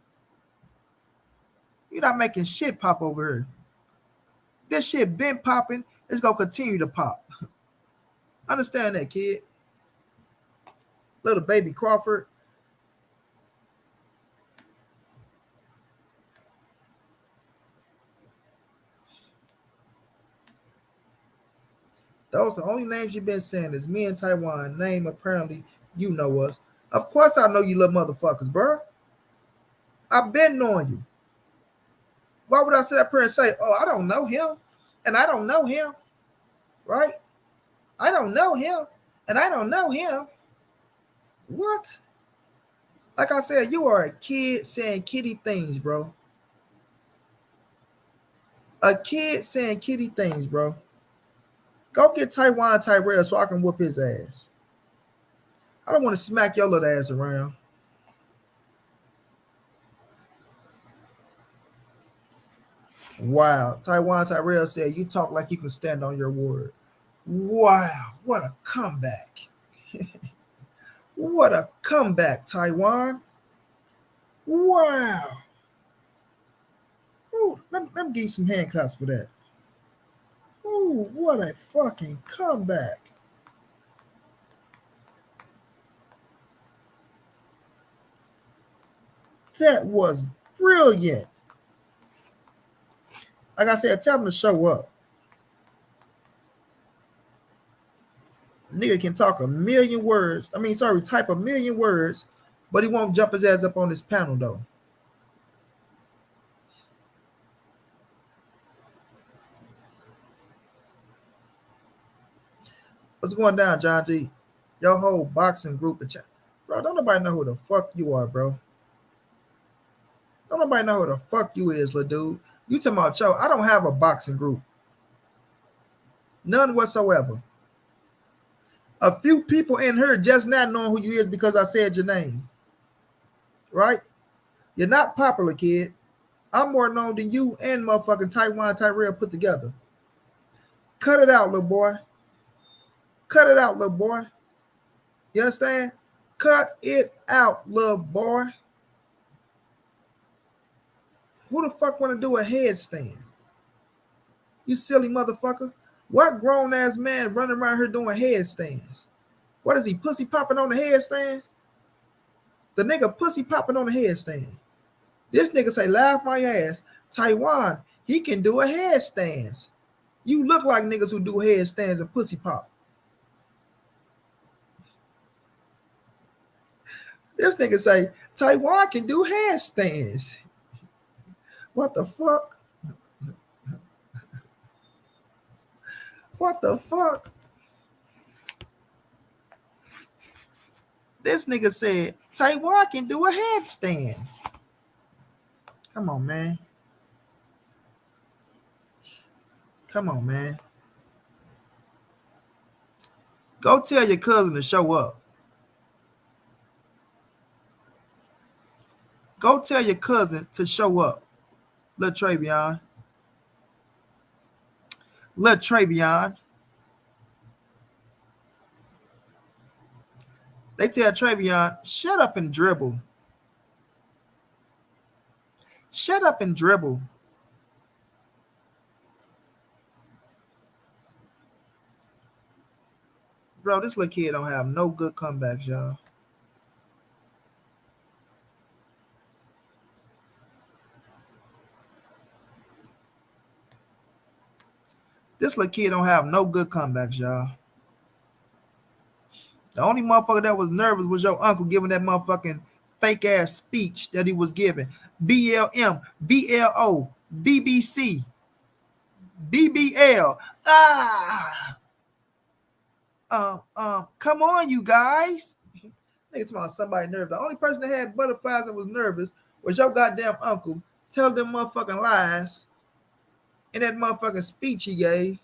You're not making shit pop over here. This shit been popping. It's gonna continue to pop. Understand that, kid. Little baby Crawford. Those are the only names you've been saying is me and Taiwan. Name apparently you know us. Of course I know you little motherfuckers, bro. I've been knowing you. Why would I sit up here and say, oh, I don't know him, and I don't know him, right? I don't know him, and I don't know him. What? Like I said, you are a kid saying kitty things, bro. A kid saying kitty things, bro. Go get Taiwan Tyrell so I can whoop his ass. I don't want to smack your little ass around. Wow. Taiwan Tyrell said, you talk like you can stand on your word. Wow. What a comeback. What a comeback, Taiwan. Wow. Ooh, let me give you some hand claps for that. Ooh, what a fucking comeback. That was brilliant. Like I said, tell him to show up. Nigga can talk a million words. Type a million words, but he won't jump his ass up on this panel though. What's going down, John G? Your whole boxing group of bro, don't nobody know who the fuck you are, bro. Don't nobody know who the fuck you is, little dude. You talking about Joe? I don't have a boxing group. None whatsoever. A few people in here just not knowing who you is because I said your name. Right? You're not popular, kid. I'm more known than you and motherfucking Taiwan Tyrell put together. Cut it out, little boy. Cut it out, little boy. You understand? Cut it out, little boy. Who the fuck want to do a headstand? You silly motherfucker. What grown ass man running around here doing headstands? What is he, pussy popping on the headstand? The nigga pussy popping on the headstand. This nigga say, laugh my ass. Taiwan, he can do a headstands. You look like niggas who do headstands and pussy pop. This nigga say, Taiwan can do headstands. What the fuck? What the fuck? This nigga said, Taiwan can do a headstand. Come on, man. Come on, man. Go tell your cousin to show up. Go tell your cousin to show up. Little Travion. Little Travion. They tell Travion, shut up and dribble. Shut up and dribble. Bro, this little kid don't have no good comebacks, y'all. This little kid don't have no good comebacks, y'all. The only motherfucker that was nervous was your uncle giving that motherfucking fake ass speech that he was giving. BLM, BLO, BBC, BBL. Come on, you guys. Niggas about somebody nervous. The only person that had butterflies and was nervous was your goddamn uncle telling them motherfucking lies in that motherfucking speech he gave.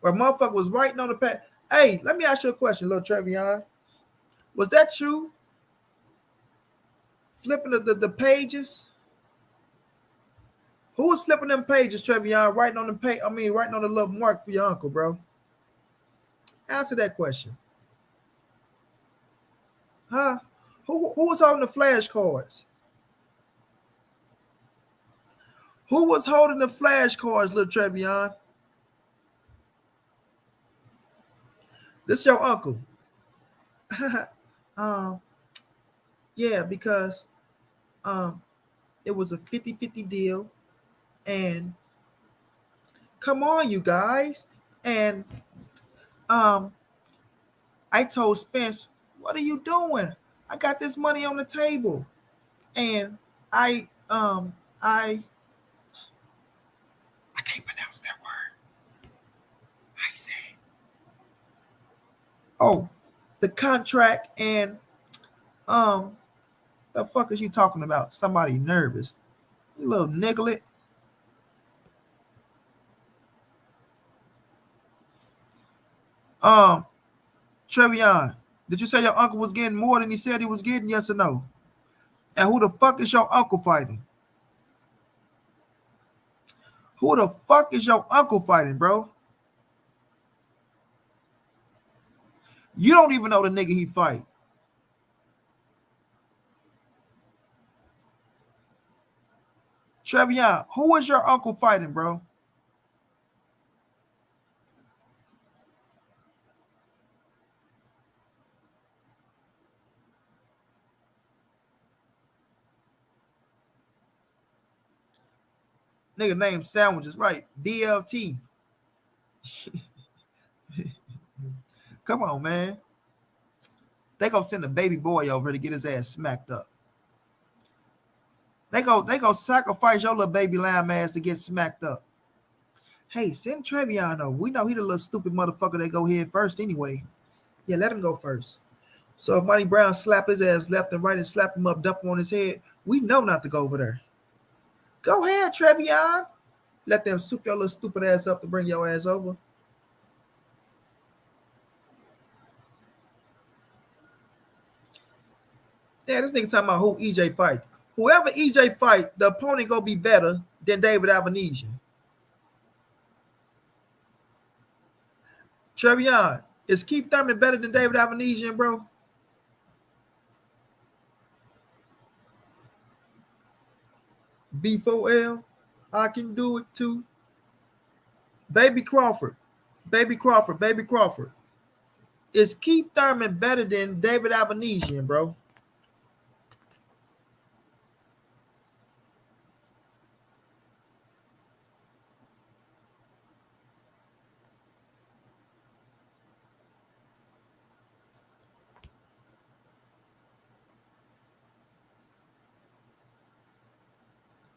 Where motherfucker was writing on the pad. Hey, let me ask you a question, little Trevion. Was that you flipping the pages? Who was flipping them pages, Trevion, writing on the page? Writing on the little mark for your uncle, bro. Answer that question. Huh? Who was holding the flashcards? Who was holding the flashcards, little Trevion? This your uncle. Yeah, because it was a 50-50 deal. And come on, you guys. And I told Spence, what are you doing? I got this money on the table. And I can't pronounce that word. I say, oh, the contract and The fuck is you talking about? Somebody nervous. You little nigglet. Trevion, did you say your uncle was getting more than he said he was getting? Yes or no? And who the fuck is your uncle fighting? Who the fuck is your uncle fighting, bro? You don't even know the nigga he fight. Trevion, who is your uncle fighting, bro? Nigga named Sandwiches, right? BLT. Come on, man. They gonna send a baby boy over to get his ass smacked up. They go sacrifice your little baby lamb ass to get smacked up. Hey, send Trevion over. We know he the little stupid motherfucker that go here first anyway. Yeah, let him go first. So if Monty Brown slap his ass left and right and slap him up, dump him on his head, we know not to go over there. Go ahead, Trevion. Let them soup your little stupid ass up to bring your ass over. Yeah, this nigga talking about who EJ fight. Whoever EJ fight, the opponent gonna be better than David Avanesian. Trevion, is Keith Thurman better than David Avanesian, bro? B4L, I can do it too. Baby Crawford. Is Keith Thurman better than David Avanesian, bro?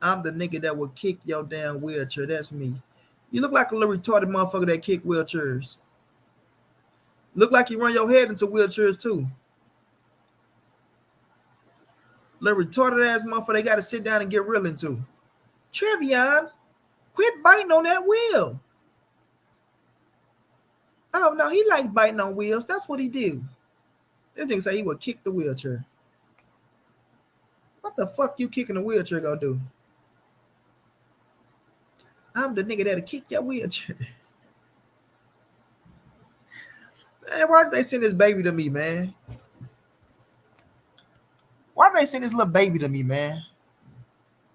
I'm the nigga that will kick your damn wheelchair. That's me. You look like a little retarded motherfucker that kick wheelchairs. Look like you run your head into wheelchairs too. Little retarded ass motherfucker they got to sit down and get real into. Trevion, quit biting on that wheel. Oh no, he like biting on wheels. That's what he do. This nigga say he would kick the wheelchair. What the fuck you kicking the wheelchair gonna do? I'm the nigga that'll kick your wheelchair. Man, why did they send this baby to me, man? Why did they send this little baby to me, man?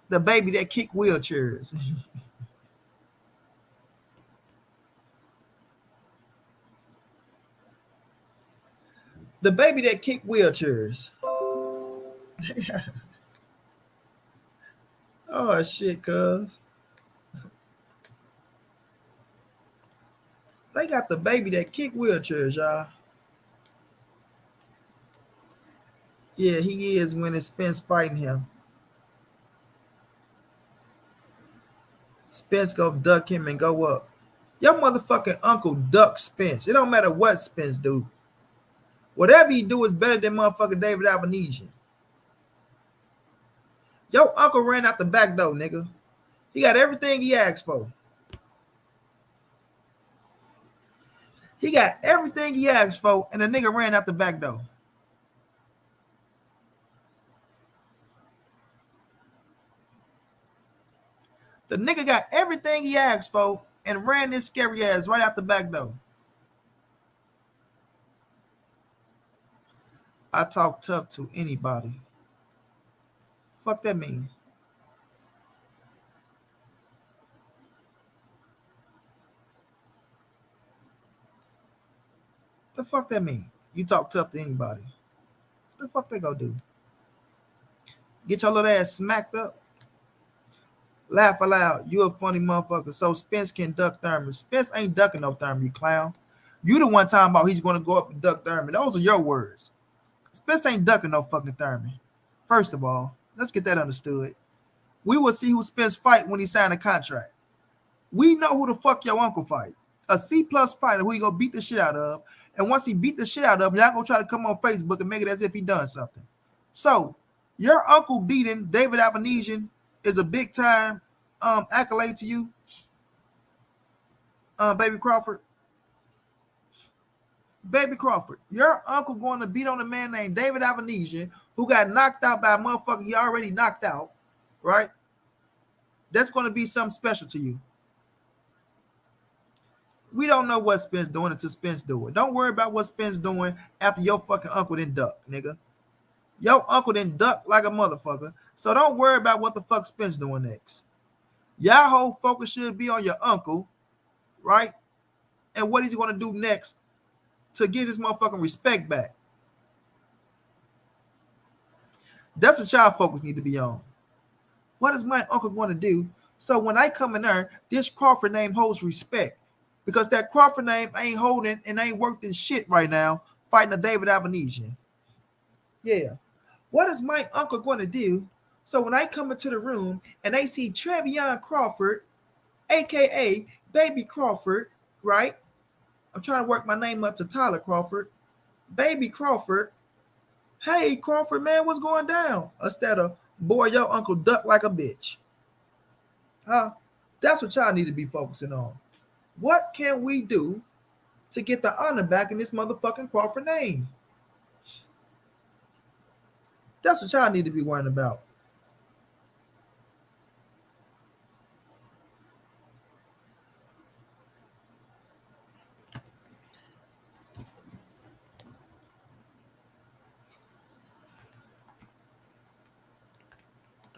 The baby that kick wheelchairs. The baby that kick wheelchairs. Oh shit, cuz. They got the baby that kick wheelchairs, y'all. Yeah, he is when it's Spence fighting him. Spence go duck him and go up. Your motherfucking uncle duck Spence. It don't matter what Spence do. Whatever he do is better than motherfucking David Avanesian. Your uncle ran out the back door, nigga. He got everything he asked for. He got everything he asked for, and the nigga ran out the back door. The nigga got everything he asked for and ran this scary ass right out the back door. I talk tough to anybody. Fuck that mean? The fuck that mean? You talk tough to anybody. What the fuck they gonna do? Get your little ass smacked up? Laugh aloud. You a funny motherfucker. So Spence can duck Thurman. Spence ain't ducking no Thurman, you clown. You the one talking about he's gonna go up and duck Thurman. Those are your words. Spence ain't ducking no fucking Thurman. First of all, let's get that understood. We will see who Spence fight when he sign a contract. We know who the fuck your uncle fight. A C-plus fighter who he gonna beat the shit out of. And once he beat the shit out of him, y'all gonna try to come on Facebook and make it as if he done something. So your uncle beating David Avenesian is a big time accolade to you, baby Crawford. Baby Crawford, your uncle going to beat on a man named David Avenesian who got knocked out by a motherfucker he already knocked out, right? That's going to be something special to you. We don't know what Spence doing until Spence do it. Don't worry about what Spence doing after your fucking uncle done duck, nigga. Your uncle done duck like a motherfucker. So don't worry about what the fuck Spence doing next. Y'all whole focus should be on your uncle, right? And what he's going to do next to get his motherfucking respect back. That's what y'all focus need to be on. What is my uncle going to do? So when I come in there, this Crawford name holds respect. Because that Crawford name ain't holding and ain't worked in shit right now fighting a David Avenesian. Yeah. What is my uncle going to do? So when I come into the room and they see Trevion Crawford, a.k.a. Baby Crawford, right? I'm trying to work my name up to Tyler Crawford. Baby Crawford. Hey, Crawford, man, what's going down? Instead of, boy, your uncle ducked like a bitch. Huh? That's what y'all need to be focusing on. What can we do to get the honor back in this motherfucking Crawford name? That's what y'all need to be worrying about.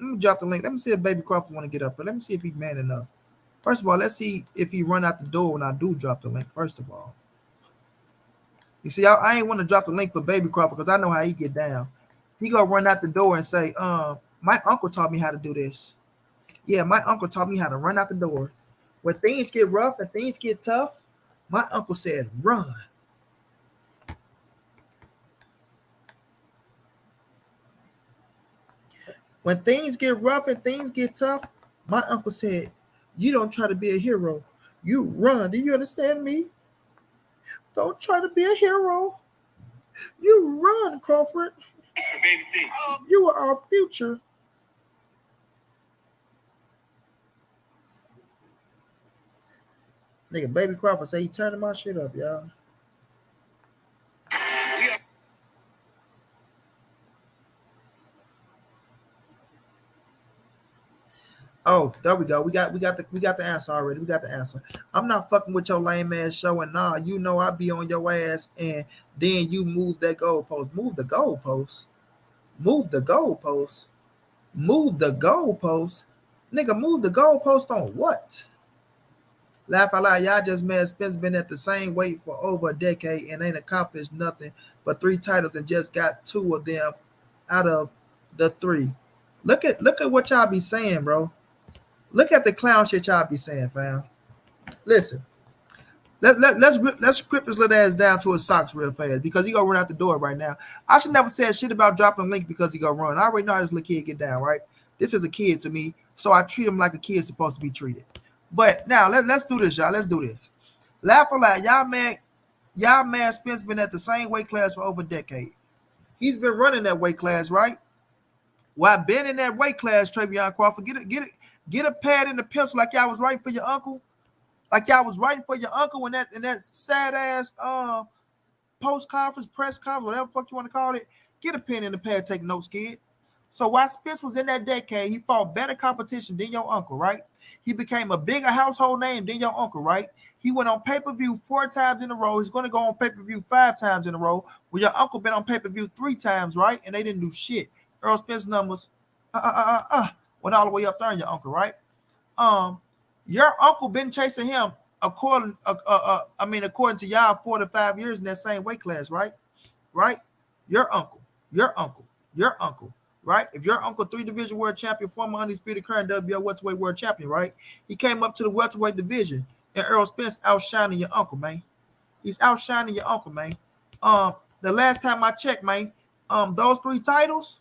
Let me drop the link. Let me see if Baby Crawford want to get up here. Let me see if he's man enough. First of all, let's see if he run out the door when I do drop the link, first of all. You see, I ain't want to drop the link for Baby Crawford because I know how he get down. He gonna run out the door and say, my uncle taught me how to do this. Yeah, my uncle taught me how to run out the door. When things get rough and things get tough, my uncle said, run. When things get rough and things get tough, my uncle said, you don't try to be a hero. You run. Do you understand me? Don't try to be a hero. You run, Crawford. Baby T. You are our future. Nigga, Baby Crawford say he turning my shit up, y'all. Oh, there we go. We got the answer already. We got the answer. I'm not fucking with your lame ass show, and nah, you know I be on your ass, and then you move that goalpost. Move the goalpost. Move the goalpost. Move the goalpost. Nigga, move the goalpost on what? Laugh out loud. Y'all just mad. Spence been at the same weight for over a decade and ain't accomplished nothing but 3 titles and just got 2 of them out of the 3. Look at what y'all be saying, bro. Look at the clown shit y'all be saying, fam. Listen, let's script this little ass down to his socks real fast because he gonna run out the door right now. I should never say shit about dropping a link because he gonna run. I already know how this little kid get down, right? This is a kid to me, so I treat him like a kid's supposed to be treated. But now let's do this, y'all. Let's do this. Laugh a lot. Y'all mad Spence been at the same weight class for over a decade. He's been running that weight class, right? While being in that weight class, Trevion Crawford, get a pad and a pencil like y'all was writing for your uncle. Like y'all was writing for your uncle in that sad ass post-conference, press conference, whatever the fuck you want to call it. Get a pen and a pad, take notes, kid. So while Spence was in that decade, he fought better competition than your uncle, right? He became a bigger household name than your uncle, right? He went on pay-per-view 4 times in a row. He's going to go on pay-per-view 5 times in a row. Well, your uncle been on pay-per-view 3 times, right? And they didn't do shit. Errol Spence numbers went all the way up there in your uncle, right? Your uncle been chasing him according to y'all 4 to 5 years in that same weight class, right? Right? Your uncle, right? If your uncle 3-division world champion, former undisputed current WBO welterweight world champion, right? He came up to the welterweight division, and Errol Spence outshining your uncle, man. He's outshining your uncle, man. The last time I checked, man, those three titles,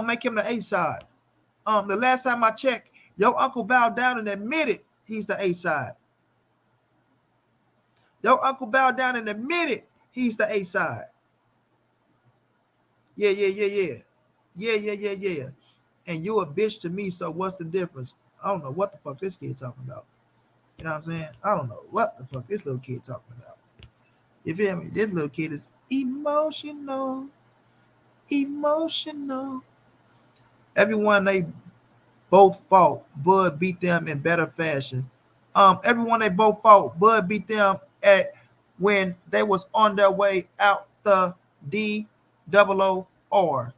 make him the A side. The last time I checked, your uncle bowed down and admitted he's the A side. Your uncle bowed down and admitted he's the A side. Yeah, yeah, yeah, yeah. Yeah, yeah, yeah, yeah. And you a bitch to me, so what's the difference? I don't know what the fuck this kid talking about. You know what I'm saying? I don't know what the fuck this little kid talking about. You feel me? This little kid is emotional, emotional. Everyone they both fought, Bud beat them in better fashion. Everyone they both fought, Bud beat them at when they was on their way out the D-double-O-R.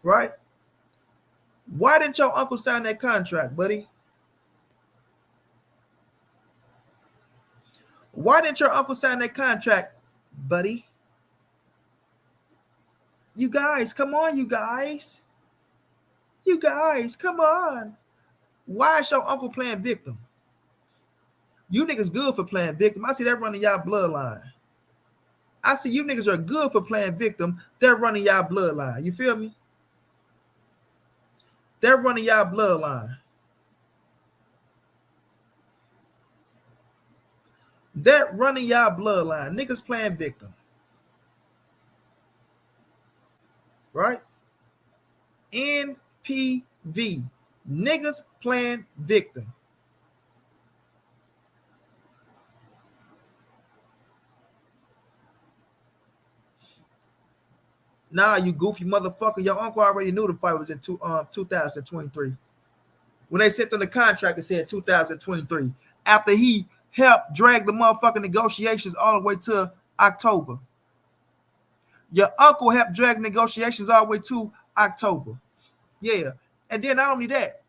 Right? Why didn't your uncle sign that contract, buddy? Why didn't your uncle sign that contract, buddy? You guys, come on, you guys. You guys, come on. Why is your uncle playing victim? You niggas good for playing victim. I see that running y'all bloodline. I see you niggas are good for playing victim. They're running y'all bloodline. You feel me? They're running y'all bloodline. They're running y'all bloodline. Niggas playing victim. Right? NPV. Niggas playing victim. Nah, you goofy motherfucker. Your uncle already knew the fight was in 2023. When they sent them the contract, it said 2023. After he helped drag the motherfucking negotiations all the way to October. Your uncle helped drag negotiations all the way to October. Yeah. And then not only that,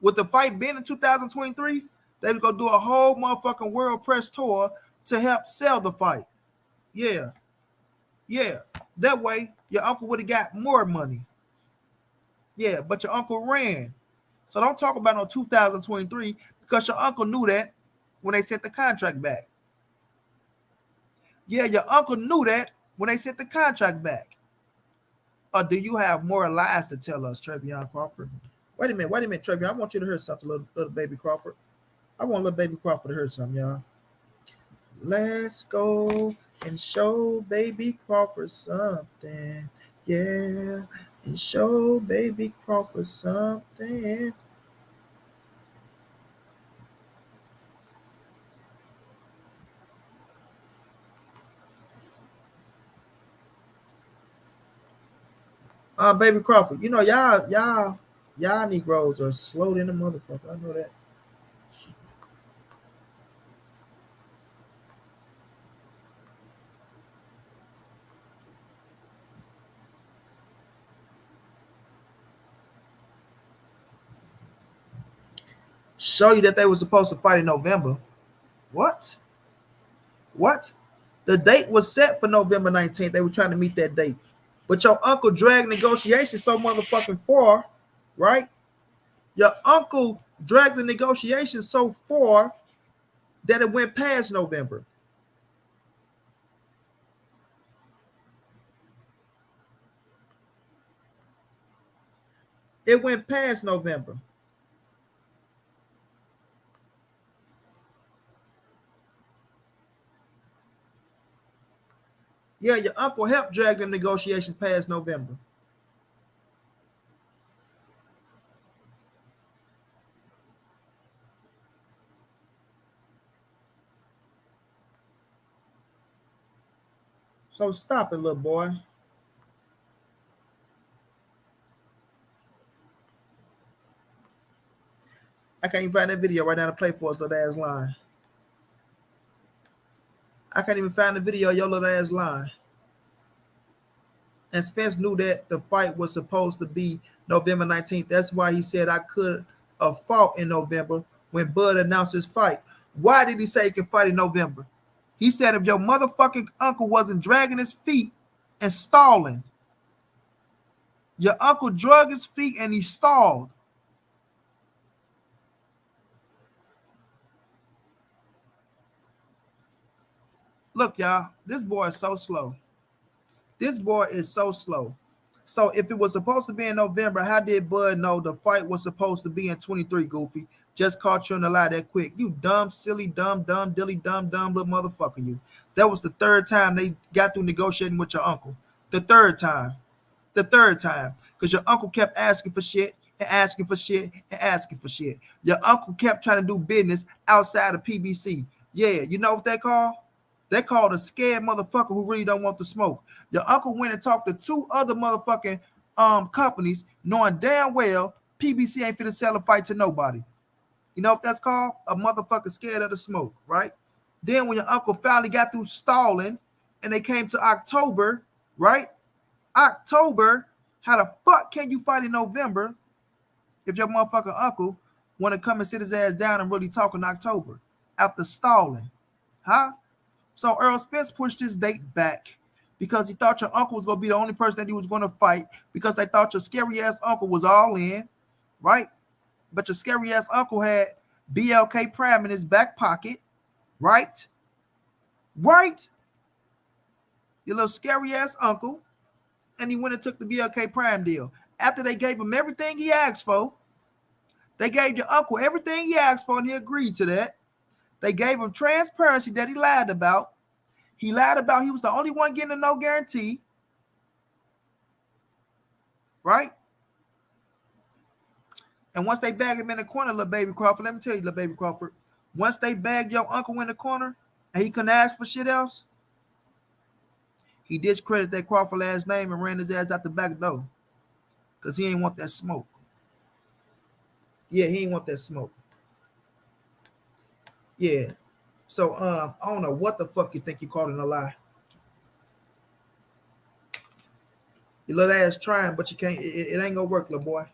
with the fight being in 2023, they was going to do a whole motherfucking world press tour to help sell the fight. Yeah. Yeah. That way, your uncle would have got more money. Yeah, but your uncle ran. So don't talk about no 2023 because your uncle knew that when they sent the contract back. Yeah, your uncle knew that when they sent the contract back. Or do you have more lies to tell us, Trevion Crawford? Wait a minute, Trevion. I want you to hear something, little baby Crawford. I want little baby Crawford to hear something, y'all. Let's go and show baby Crawford something. Yeah, and show baby Crawford something. Baby Crawford, you know y'all Negroes are slow than a motherfucker. I know that. Show you that they were supposed to fight in November. What? What? The date was set for November 19th. They were trying to meet that date. But your uncle dragged negotiations so motherfucking far, right? Your uncle dragged the negotiations so far that it went past November. It went past November. Yeah, your uncle helped drag the negotiations past November. So stop it, little boy. I can't even find that video right now to play for us, little ass line. I can't even find the video of your little ass line. And Spence knew that the fight was supposed to be November 19th. That's why he said I could have fought in November when Bud announced his fight. Why did he say he can fight in November? He said if your motherfucking uncle wasn't dragging his feet and stalling, your uncle drug his feet and he stalled. Look, y'all, this boy is so slow. This boy is so slow. So if it was supposed to be in November, how did Bud know the fight was supposed to be in 23, Goofy? Just caught you in the lie that quick. You dumb, silly, dilly, dumb little motherfucker. You. That was the third time they got through negotiating with your uncle. The third time. The third time. Because your uncle kept asking for shit and asking for shit and asking for shit. Your uncle kept trying to do business outside of PBC. Yeah, you know what they call? They called a scared motherfucker who really don't want the smoke. Your uncle went and talked to two other motherfucking companies, knowing damn well PBC ain't finna sell a fight to nobody. You know what that's called? A motherfucker scared of the smoke, right? Then when your uncle finally got through stalling and they came to October, right? October, how the fuck can you fight in November if your motherfucking uncle want to come and sit his ass down and really talk in October after stalling? Huh? So Errol Spence pushed his date back because he thought your uncle was going to be the only person that he was going to fight because they thought your scary ass uncle was all in, right? But your scary ass uncle had BLK Prime in his back pocket, right? Right? Your little scary ass uncle. And he went and took the BLK Prime deal. After they gave him everything he asked for, they gave your uncle everything he asked for, and he agreed to that. They gave him transparency that he lied about. He lied about he was the only one getting a no guarantee. Right? And once they bag him in the corner, little baby Crawford, let me tell you, little baby Crawford, once they bagged your uncle in the corner and he couldn't ask for shit else, he discredited that Crawford last name and ran his ass out the back door because he ain't want that smoke. Yeah, he ain't want that smoke. Yeah. So I don't know what the fuck you think you called in a lie. You little ass trying, but you can't. It ain't gonna work, little boy.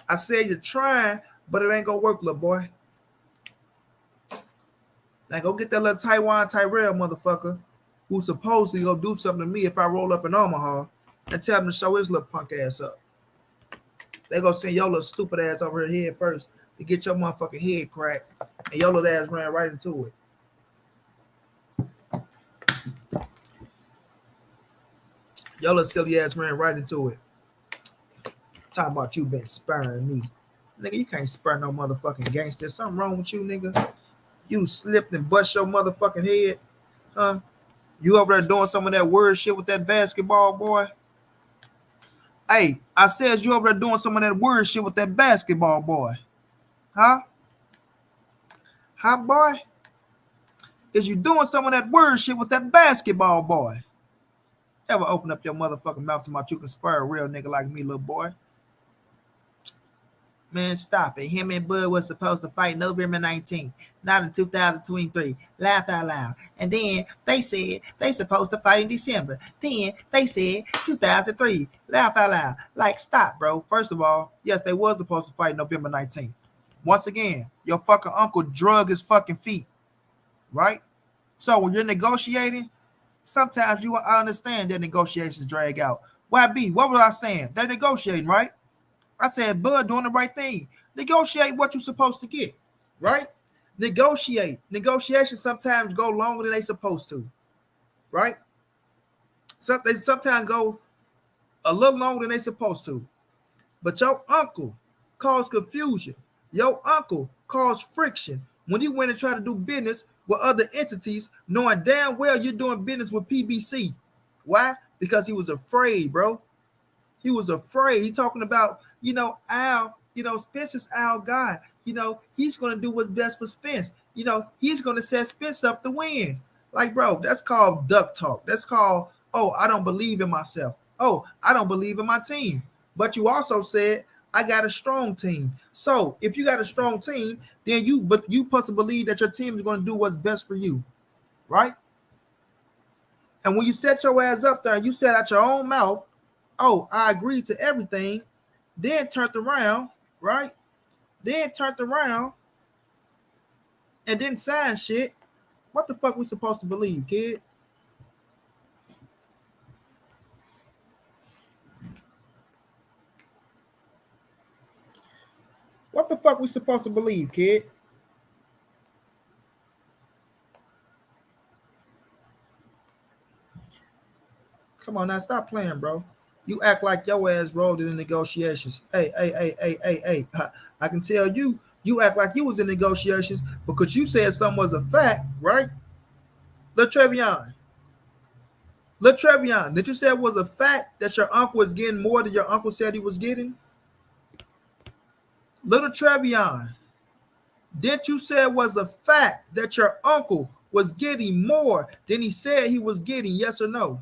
I said you're trying, but it ain't gonna work, little boy. Now go get that little Tyrell motherfucker who's supposedly gonna do something to me if I roll up in Omaha and tell him to show his little punk ass up. They gonna send your little stupid ass over her head first to get your motherfucking head cracked, and your little ass ran right into it. Your little silly ass ran right into it. Talking about you been spurring me. Nigga, you can't spur no motherfucking gangster. Something wrong with you, nigga. You slipped and bust your motherfucking head. Huh? You over there doing some of that word shit with that basketball, boy? Hey, I said you over there doing some of that word shit with that basketball, boy. Huh? Huh, boy? Is you doing some of that word shit with that basketball, boy? Ever open up your motherfucking mouth to my you can spur a real nigga like me, little boy? Man, stop it. Him and Bud was supposed to fight November 19th, not in 2023. Laugh out loud. And then they said they supposed to fight in December. Then they said 2003. Laugh out loud. Like, stop, bro. First of all, yes, they was supposed to fight November 19th. Once again, your fucking uncle drug his fucking feet, right? So when you're negotiating, sometimes I understand that negotiations drag out. Why be? What was I saying? They're negotiating, right? I said, Bud doing the right thing. Negotiate what you're supposed to get, right? Negotiate. Negotiations sometimes go longer than they supposed to, right? So they sometimes go a little longer than they supposed to. But your uncle caused confusion. Your uncle caused friction when you went and tried to do business with other entities, knowing damn well you're doing business with PBC. Why? Because he was afraid, bro. He was afraid. He talking about, Al, Spence is our guy. He's going to do what's best for Spence. He's going to set Spence up to win. Like, bro, that's called duck talk. That's called, oh, I don't believe in myself. Oh, I don't believe in my team. But you also said, I got a strong team. So if you got a strong team, then you supposed to believe that your team is going to do what's best for you. Right? And when you set your ass up there and you said out your own mouth, oh, I agreed to everything, then turned around, right? Then turned around and didn't sign shit. What the fuck we supposed to believe, kid? What the fuck we supposed to believe, kid? Come on now, stop playing, bro. You act like your ass rolled in the negotiations. Hey. I can tell you, you act like you was in negotiations because you said something was a fact, right? LaTrevion, LaTrevion, did you say it was a fact that your uncle was getting more than your uncle said he was getting? Little Trevion, did you say it was a fact that your uncle was getting more than he said he was getting? Yes or no?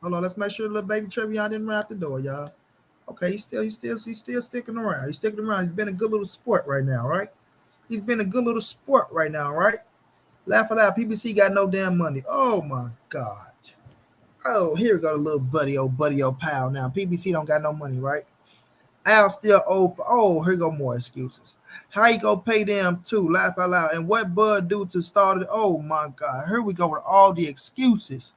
Hold on, let's make sure little baby Trevion didn't run out the door, y'all. Okay, he's still sticking around. He's sticking around. He's been a good little sport right now, right? He's been a good little sport right now, right? Laugh it out. PBC got no damn money. Oh my God. Oh, here we go, the little buddy, old pal. Now PBC don't got no money, right? Al still owe. Oh, here go more excuses. How you gonna pay them too? Laugh out loud. And what Bud do to start it? Oh my God. Here we go with all the excuses.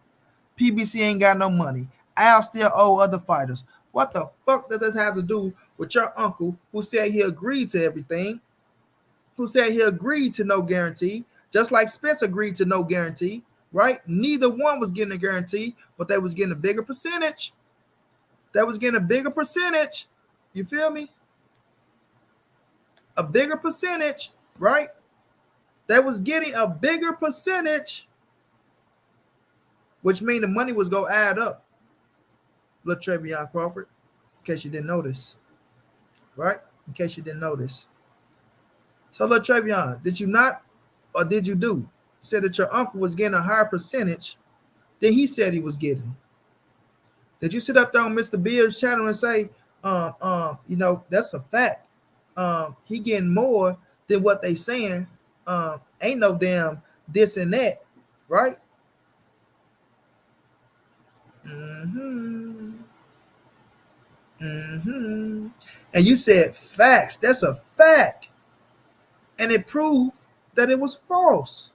PBC ain't got no money. Al still owe other fighters. What the fuck does this have to do with your uncle who said he agreed to everything? Who said he agreed to no guarantee? Just like Spence agreed to no guarantee, right? Neither one was getting a guarantee, but they was getting a bigger percentage. That was getting a bigger percentage. You feel me? A bigger percentage, right? That was getting a bigger percentage, which means the money was going to add up. LaTrevion Crawford, in case you didn't notice, right? In case you didn't notice. So, LaTrevion, did you not or did you do? Said that your uncle was getting a higher percentage than he said he was getting. Did you sit up there on Mr. Beard's channel and say, that's a fact. He getting more than what they saying. Ain't no damn this and that, right? Mm-hmm. Mm-hmm. And you said facts. That's a fact. And it proved that it was false.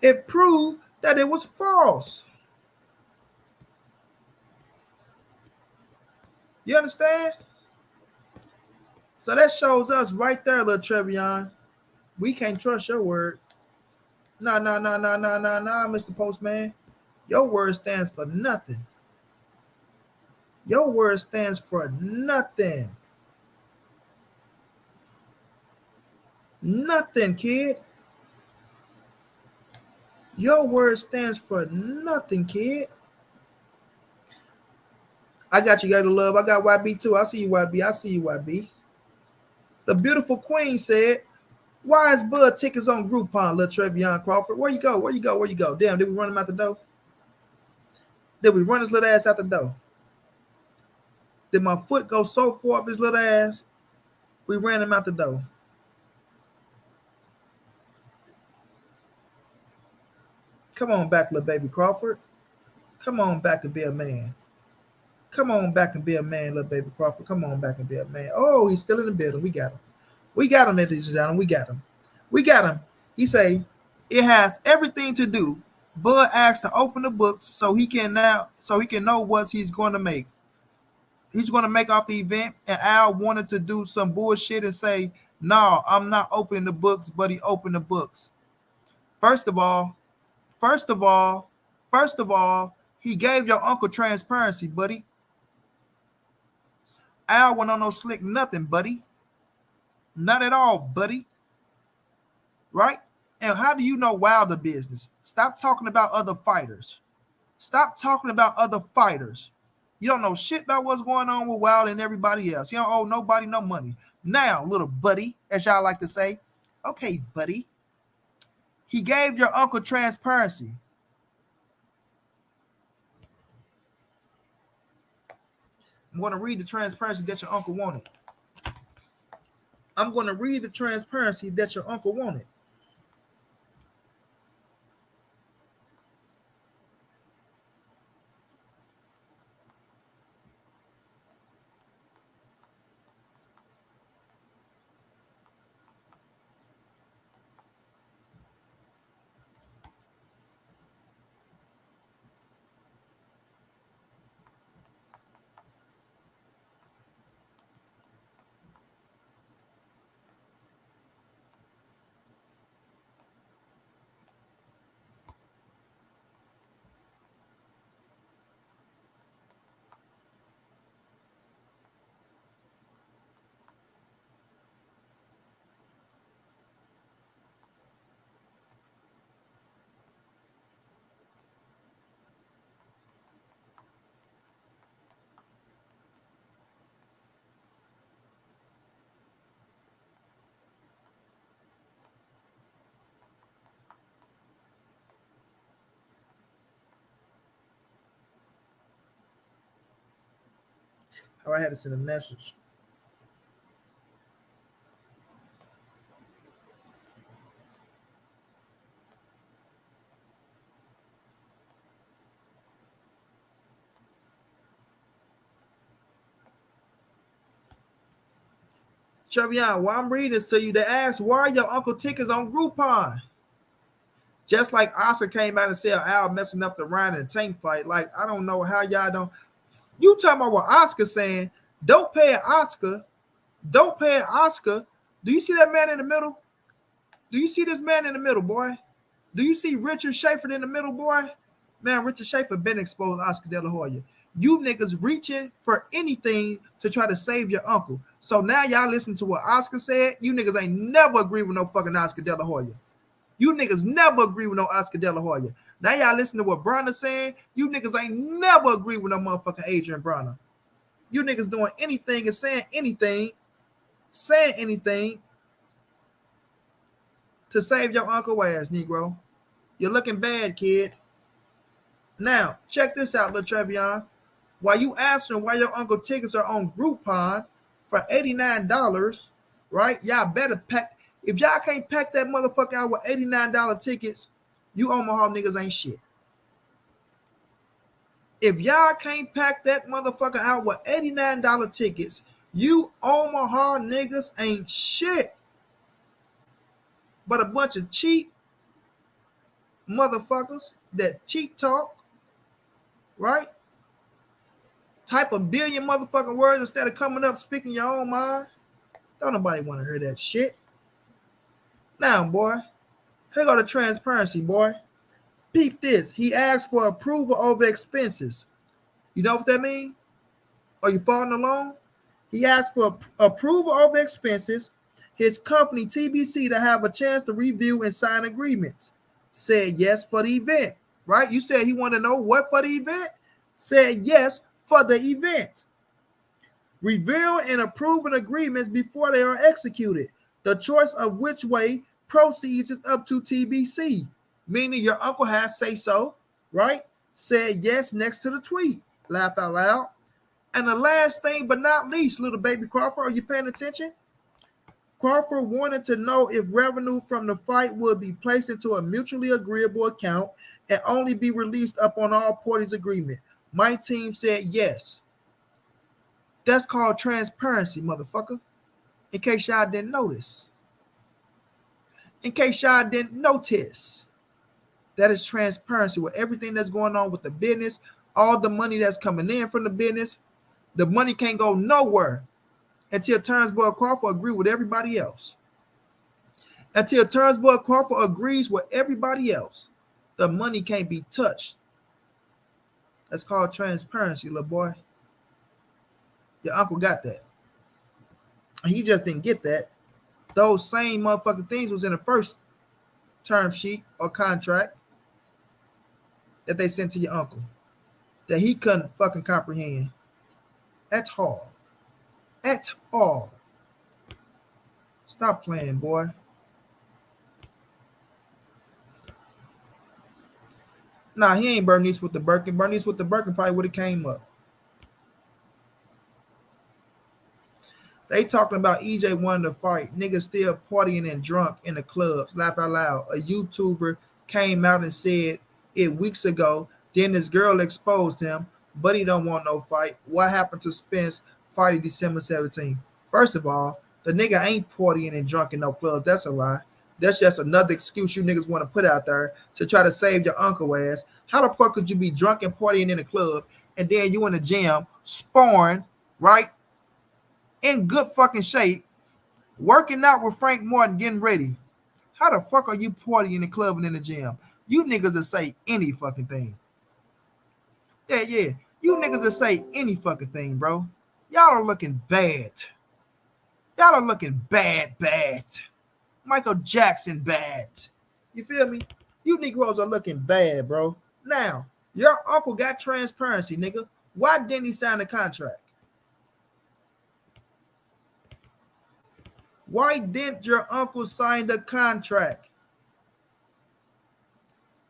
It proved that it was false. You understand? So that shows us right there, little Trevion. We can't trust your word. Nah, Mr. Postman. Your word stands for nothing. Your word stands for nothing. Nothing, kid. Your word stands for nothing, kid. I got you, Gator Love. I got YB too. I see you, YB. I see you, YB. The beautiful queen said, why is Bud tickets on Groupon, little Trevion Crawford? Where you go? Where you go? Where you go? Damn, did we run him out the door? Did we run his little ass out the door? Did my foot go so far up his little ass? We ran him out the door. Come on back, little baby Crawford. Come on back and be a man. Come on back and be a man, little baby Crawford. Come on back and be a man. Oh, he's still in the building. We got him. We got him, ladies and gentlemen. We got him. We got him. He say, it has everything to do. Bud asked to open the books so he can know what he's going to make. He's going to make off the event, and Al wanted to do some bullshit and say, no, I'm not opening the books, but he opened the books. First of all, he gave your uncle transparency, buddy. Al went on no slick nothing, buddy. Not at all, buddy. Right? And how do you know Wilder business? Stop talking about other fighters. Stop talking about other fighters. You don't know shit about what's going on with Wilder and everybody else. You don't owe nobody no money. Now, little buddy, as y'all like to say, okay, buddy, he gave your uncle transparency. I'm going to read the transparency that your uncle wanted. I'm going to read the transparency that your uncle wanted. Oh, I had to send a message. Trevion, while I'm reading this to you, they asked, why are your uncle tickets on Groupon? Just like Oscar came out and said Al messing up the Ryan and Tank fight. Like, I don't know how y'all don't. You talking about what Oscar saying? Don't pay an Oscar. Don't pay an Oscar. Do you see that man in the middle? Do you see this man in the middle, boy? Do you see Richard Schaefer in the middle, boy? Man, Richard Schaefer been exposed Oscar De La Hoya. You niggas reaching for anything to try to save your uncle. So now y'all listen to what Oscar said. You niggas ain't never agree with no fucking Oscar De La Hoya. You niggas never agree with no Oscar De La Hoya. Now y'all listen to what Bronner saying. You niggas ain't never agree with no motherfucking Adrian Bronner. You niggas doing anything and saying anything to save your uncle ass, Negro. You're looking bad, kid. Now, check this out, Lil Trevion. While you answering why your uncle tickets are on Groupon for $89, right? Y'all better pack. If y'all can't pack that motherfucker out with $89 tickets, you Omaha niggas ain't shit. If y'all can't pack that motherfucker out with $89 tickets, you Omaha niggas ain't shit. But a bunch of cheap motherfuckers that cheap talk, right? Type a billion motherfucking words instead of coming up speaking your own mind. Don't nobody want to hear that shit. Now, boy, here go the transparency, boy. Peep this. He asked for approval over expenses. You know what that means? Are you following along? He asked for approval over expenses. His company, TBC, to have a chance to review and sign agreements. Said yes for the event, right? You said he wanted to know what for the event? Said yes for the event. Review and approving agreements before they are executed. The choice of which way proceeds is up to TBC, meaning your uncle has say so, right? Said yes next to the tweet. Laugh out loud. And the last thing but not least, little baby Crawford, are you paying attention? Crawford wanted to know if revenue from the fight would be placed into a mutually agreeable account and only be released upon all parties' agreement. My team said yes. That's called transparency, motherfucker. In case y'all didn't notice. In case y'all didn't notice. That is transparency with everything that's going on with the business, all the money that's coming in from the business. The money can't go nowhere until Terence Crawford agrees with everybody else. Until Terence Crawford agrees with everybody else, the money can't be touched. That's called transparency, little boy. Your uncle got that. He just didn't get that. Those same motherfucking things was in the first term sheet or contract that they sent to your uncle that he couldn't fucking comprehend at all. At all. Stop playing, boy. Nah, he ain't Bernice with the Birkin. Bernice with the Birkin probably would have came up. They talking about EJ wanting to fight. Niggas still partying and drunk in the clubs. Laugh out loud. A YouTuber came out and said it weeks ago. Then this girl exposed him, but he don't want no fight. What happened to Spence fighting December 17th? First of all, the nigga ain't partying and drunk in no club. That's a lie. That's just another excuse you niggas want to put out there to try to save your uncle ass. How the fuck could you be drunk and partying in a club and then you in the gym sparring, right? In good fucking shape, working out with Frank Martin, getting ready. How the fuck are you partying in the club and in the gym? You niggas that say any fucking thing. Yeah. You niggas that say any fucking thing, bro. Y'all are looking bad. Y'all are looking bad. Michael Jackson bad. You feel me? You Negroes are looking bad, bro. Now, your uncle got transparency, nigga. Why didn't he sign the contract? Why didn't your uncle sign the contract?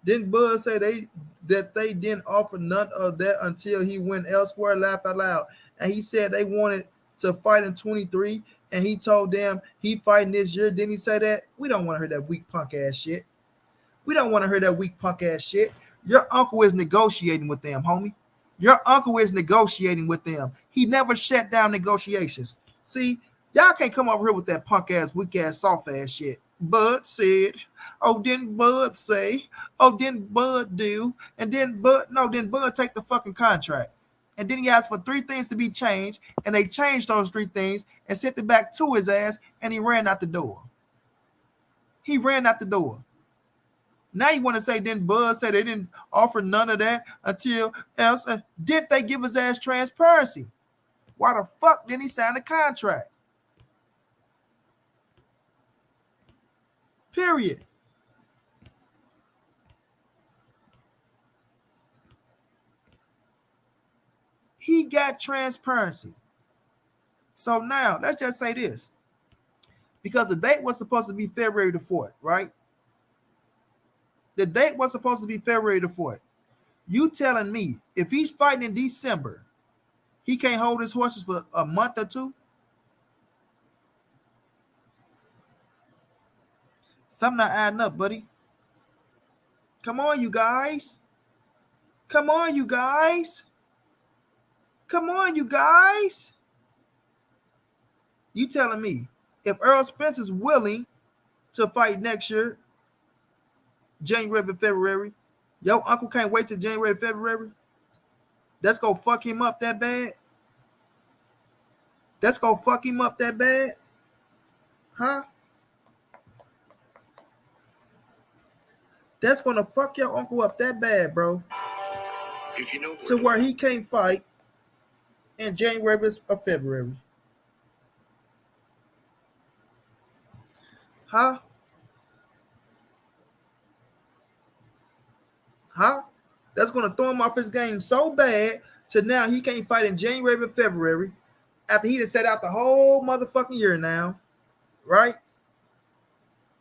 Didn't Bud say that they didn't offer none of that until he went elsewhere. Laugh out loud. And he said they wanted to fight in 23, and he told them he fighting this year. Didn't he say that? We don't want to hear that weak punk ass shit. We don't want to hear that weak punk ass shit. Your uncle is negotiating with them, homie. Your uncle is negotiating with them. He never shut down negotiations. See, y'all can't come over here with that punk ass, weak ass, soft ass shit. Bud said, oh, didn't Bud say, oh, didn't Bud do, and then Bud take the fucking contract. And then he asked for 3 things to be changed, and they changed those 3 things and sent it back to his ass, and he ran out the door. He ran out the door. Now you want to say, didn't Bud say they didn't offer none of that until else? Didn't they give his ass transparency? Why the fuck didn't he sign the contract? Period. He got transparency. So now, let's just say this. Because the date was supposed to be February the 4th, right? The date was supposed to be February the 4th. You telling me if he's fighting in December, he can't hold his horses for a month or 2? Something not adding up, buddy. Come on, you guys. Come on, you guys. Come on, you guys. You telling me if Errol Spence is willing to fight next year, January and February, your uncle can't wait till January and February? That's gonna fuck him up that bad? That's gonna fuck him up that bad? Huh? That's gonna fuck your uncle up that bad, bro. If you know To where he can't fight in January or February. Huh? Huh? That's gonna throw him off his game so bad to now he can't fight in January or February after he done set out the whole motherfucking year now, right?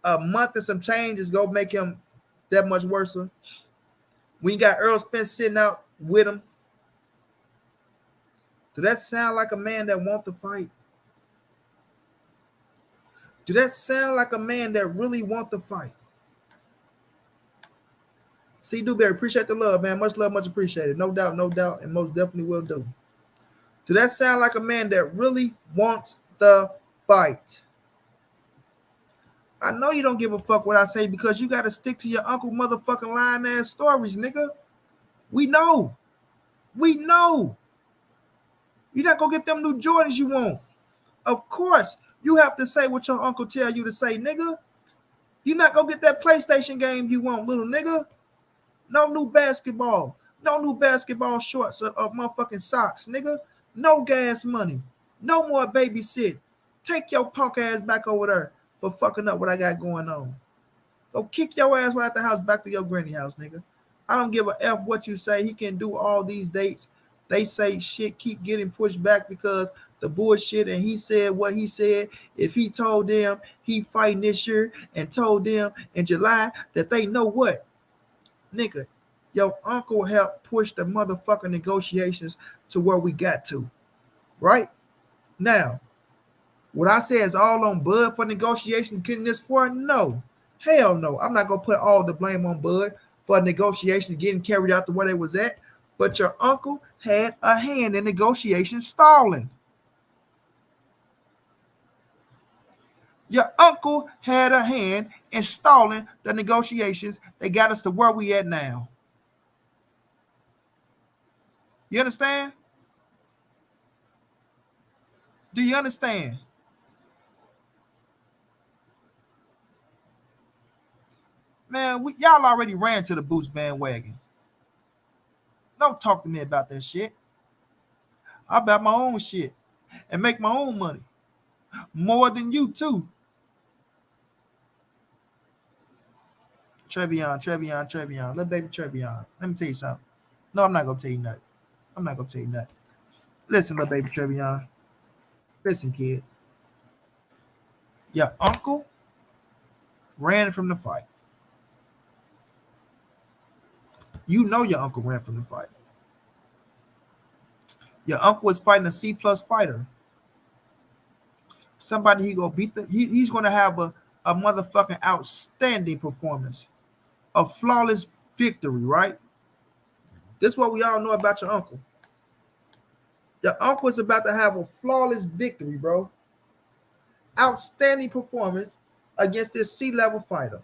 A month and some change is gonna make him that much worse. When you got Errol Spence sitting out with him, does that sound like a man that wants to fight? Does that sound like a man that really wants to fight? See, Dewberry, appreciate the love, man. Much love, much appreciated. No doubt, and most definitely will do. Does that sound like a man that really wants the fight? I know you don't give a fuck what I say because you got to stick to your uncle motherfucking lying ass stories, nigga. We know. We know. You're not going to get them new Jordans you want. Of course, you have to say what your uncle tell you to say, nigga. You're not going to get that PlayStation game you want, little nigga. No new basketball. No new basketball shorts or motherfucking socks, nigga. No gas money. No more babysit. Take your punk ass back over there for fucking up what I got going on. Go kick your ass right out the house back to your granny house, nigga. I don't give a F what you say. He can do all these dates. They say shit keep getting pushed back because the bullshit, and he said what he said. If he told them he fighting this year and told them in July that they know what, nigga, your uncle helped push the motherfucking negotiations to where we got to. Right? Now, what I say is all on Bud for negotiations getting this far? No. Hell no. I'm not going to put all the blame on Bud for negotiations getting carried out to where they was at. But your uncle had a hand in negotiations stalling. Your uncle had a hand in stalling the negotiations that got us to where we at now. You understand? Do you understand? Man, y'all already ran to the Boost bandwagon. Don't talk to me about that shit. I about my own shit and make my own money. More than you, too. Trevion. Little baby Trevion. Let me tell you something. No, I'm not going to tell you nothing. Listen, little baby Trevion. Listen, kid. Your uncle ran from the fight. You know your uncle ran from the fight. Your uncle is fighting a C+ fighter. Somebody he gonna beat he's gonna have a motherfucking outstanding performance. A flawless victory, right? This is what we all know about your uncle. Your uncle is about to have a flawless victory, bro. Outstanding performance against this C-level fighter.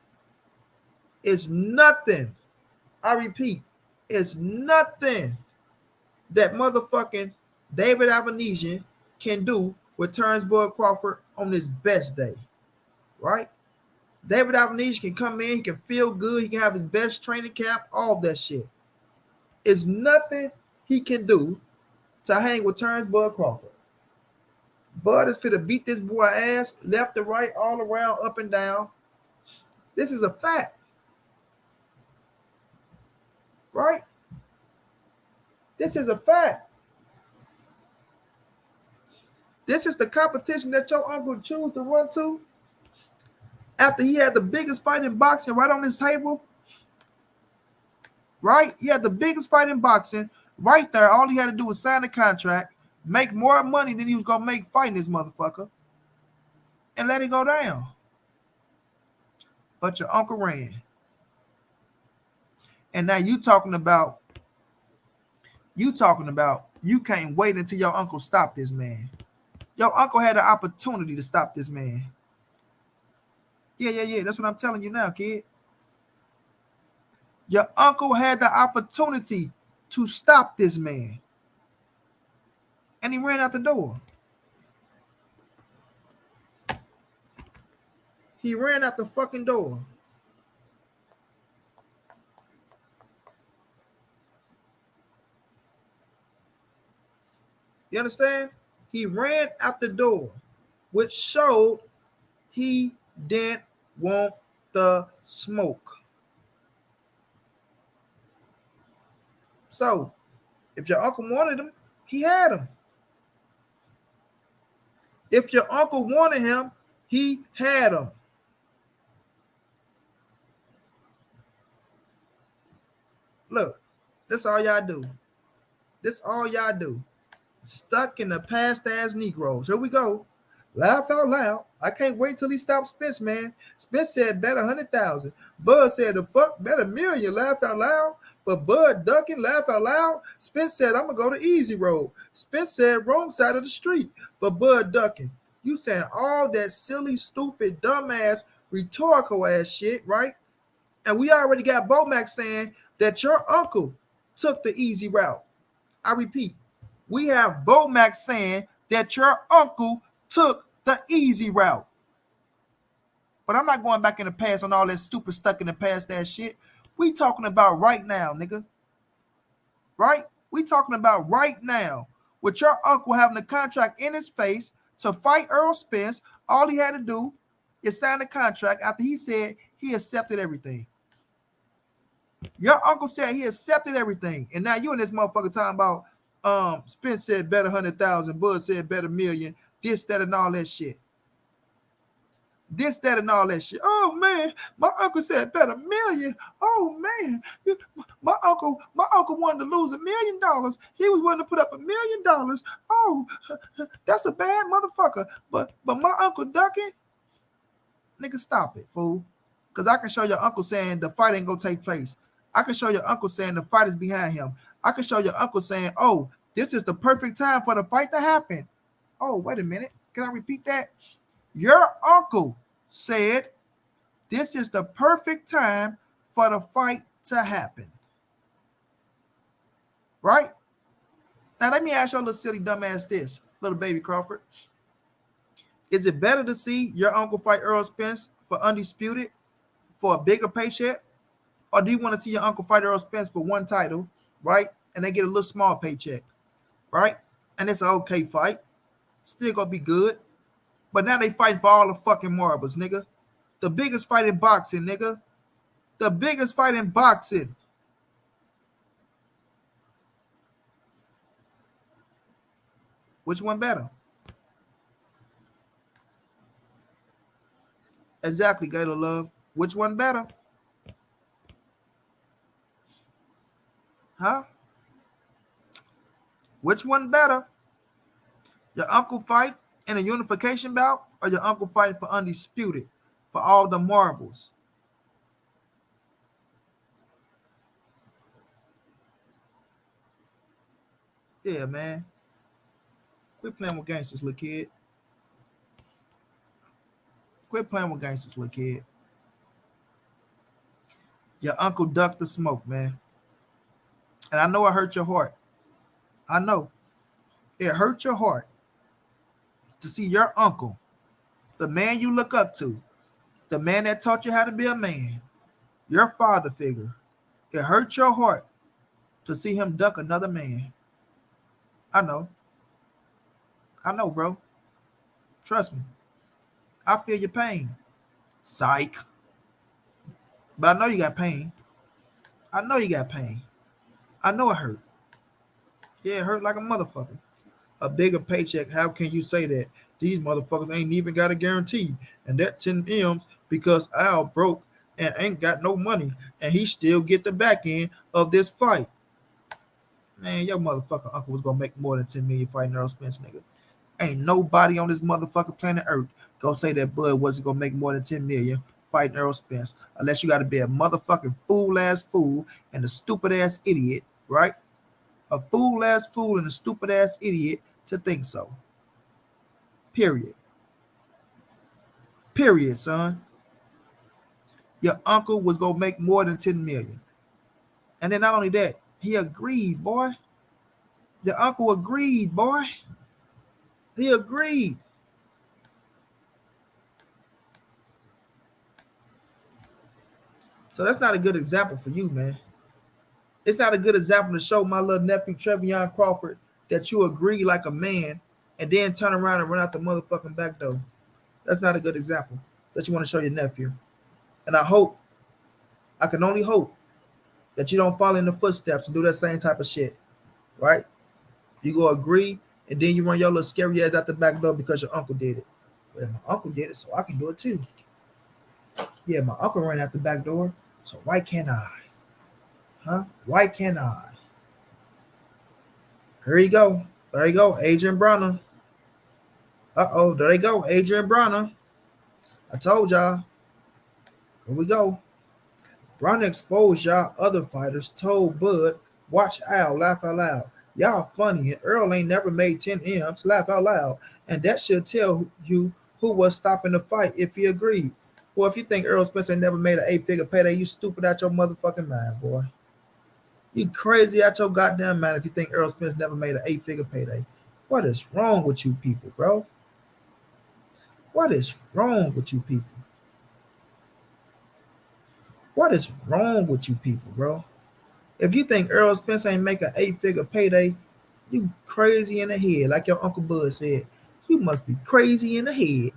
It's nothing. I repeat, it's nothing that motherfucking David Avanesian can do with Terence Crawford on his best day, right? David Avanesian can come in, he can feel good, he can have his best training camp, all that shit. It's nothing he can do to hang with Terence Crawford. Bud is fit to beat this boy ass left to right, all around, up and down. This is a fact. Right? This is a fact. This is the competition that your uncle chose to run to after he had the biggest fight in boxing right on his table. Right? He had the biggest fight in boxing right there. All he had to do was sign the contract, make more money than he was going to make fighting this motherfucker, and let it go down. But your uncle ran. And now you talking about you can't wait until your uncle stopped this man. Your uncle had the opportunity to stop this man. Yeah. That's what I'm telling you now, kid. Your uncle had the opportunity to stop this man. And he ran out the door. He ran out the fucking door. You understand? He ran out the door, which showed he didn't want the smoke. So, if your uncle wanted him, he had him. If your uncle wanted him, he had him. Look, that's all y'all do. This all y'all do. Stuck in the past ass Negroes. Here we go. Laugh out loud. I can't wait till he stops Spence, man. Spence said bet 100,000. Bud said the fuck bet $1 million. Laugh out loud. But Bud ducking, laugh out loud. Spence said I'm gonna go the easy road. Spence said wrong side of the street. But Bud ducking. You saying all that silly, stupid, dumbass, rhetorical ass shit, right? And we already got Bomac saying that your uncle took the easy route. I repeat, we have Bomac saying that your uncle took the easy route. But I'm not going back in the past on all that stupid stuck in the past ass shit. We talking about right now, nigga. Right? We talking about right now. With your uncle having a contract in his face to fight Errol Spence, all he had to do is sign the contract after he said he accepted everything. Your uncle said he accepted everything. And now you and this motherfucker talking about Spence said bet 100,000, Bud said bet $1 million, this, that, and all that shit. This, that, and all that shit. Oh man, my uncle said bet $1 million. Oh man, my uncle wanted to lose $1 million. He was willing to put up $1 million. Oh, that's a bad motherfucker. But my uncle ducking, nigga, stop it, fool. Because I can show your uncle saying the fight ain't gonna take place. I can show your uncle saying the fight is behind him. I can show your uncle saying, oh, this is the perfect time for the fight to happen. Oh, wait a minute. Can I repeat that? Your uncle said this is the perfect time for the fight to happen. Right? Now, let me ask your little silly dumbass this, little baby Crawford. Is it better to see your uncle fight Errol Spence for undisputed for a bigger paycheck? Or do you want to see your uncle fight Errol Spence for one title, right? And they get a little small paycheck, right? And it's an okay fight. Still gonna be good. But now they fighting for all the fucking marbles, nigga. The biggest fight in boxing, nigga. The biggest fight in boxing. Which one better? Exactly, Gayla Love. Which one better? Huh? Which one better? Your uncle fight in a unification bout, or your uncle fight for undisputed, for all the marbles? Yeah, man. Quit playing with gangsters, little kid. Quit playing with gangsters, little kid. Your uncle ducked the smoke, man. And I know it hurt your heart. I know. It hurt your heart to see your uncle, the man you look up to, the man that taught you how to be a man, your father figure. It hurt your heart to see him duck another man. I know. I know, bro. Trust me. I feel your pain. Psych. But I know you got pain. I know you got pain. I know it hurt. Yeah, it hurt like a motherfucker. A bigger paycheck. How can you say that? These motherfuckers ain't even got a guarantee. And that 10 M's because Al broke and ain't got no money. And he still get the back end of this fight. Man, your motherfucking uncle was gonna make more than 10 million fighting Errol Spence, nigga. Ain't nobody on this motherfucking planet Earth gonna say that Bud wasn't gonna make more than 10 million fighting Errol Spence. Unless you gotta be a motherfucking fool-ass fool and a stupid-ass idiot, right? A fool-ass fool and a stupid-ass idiot to think so. Period. Period, son. Your uncle was gonna make more than 10 million. And then not only that, he agreed, boy. Your uncle agreed, boy. He agreed. So that's not a good example for you, man. It's not a good example to show my little nephew Trevion Crawford that you agree like a man and then turn around and run out the motherfucking back door. That's not a good example that you want to show your nephew. And I can only hope that you don't follow in the footsteps and do that same type of shit, right? You go agree and then you run your little scary ass out the back door because your uncle did it. Well, my uncle did it, so I can do it too. Yeah, my uncle ran out the back door, so why can't I? Huh? Why can't I? Here you go. There you go, Adrian Bronner. Uh-oh, there they go, Adrian Bronner. I told y'all. Here we go. Bronner exposed y'all other fighters, told Bud, watch Al, laugh out loud. Y'all funny, and Errol ain't never made 10 M's, laugh out loud. And that should tell you who was stopping the fight if he agreed. Boy, if you think Errol Spence ain't never made an 8-figure payday, you stupid out your motherfucking mind, boy. You crazy out your goddamn mind if you think Errol Spence never made an 8-figure payday. What is wrong with you people, bro? What is wrong with you people? What is wrong with you people, bro? If you think Errol Spence ain't make an 8-figure payday, you crazy in the head. Like your Uncle Bud said, you must be crazy in the head.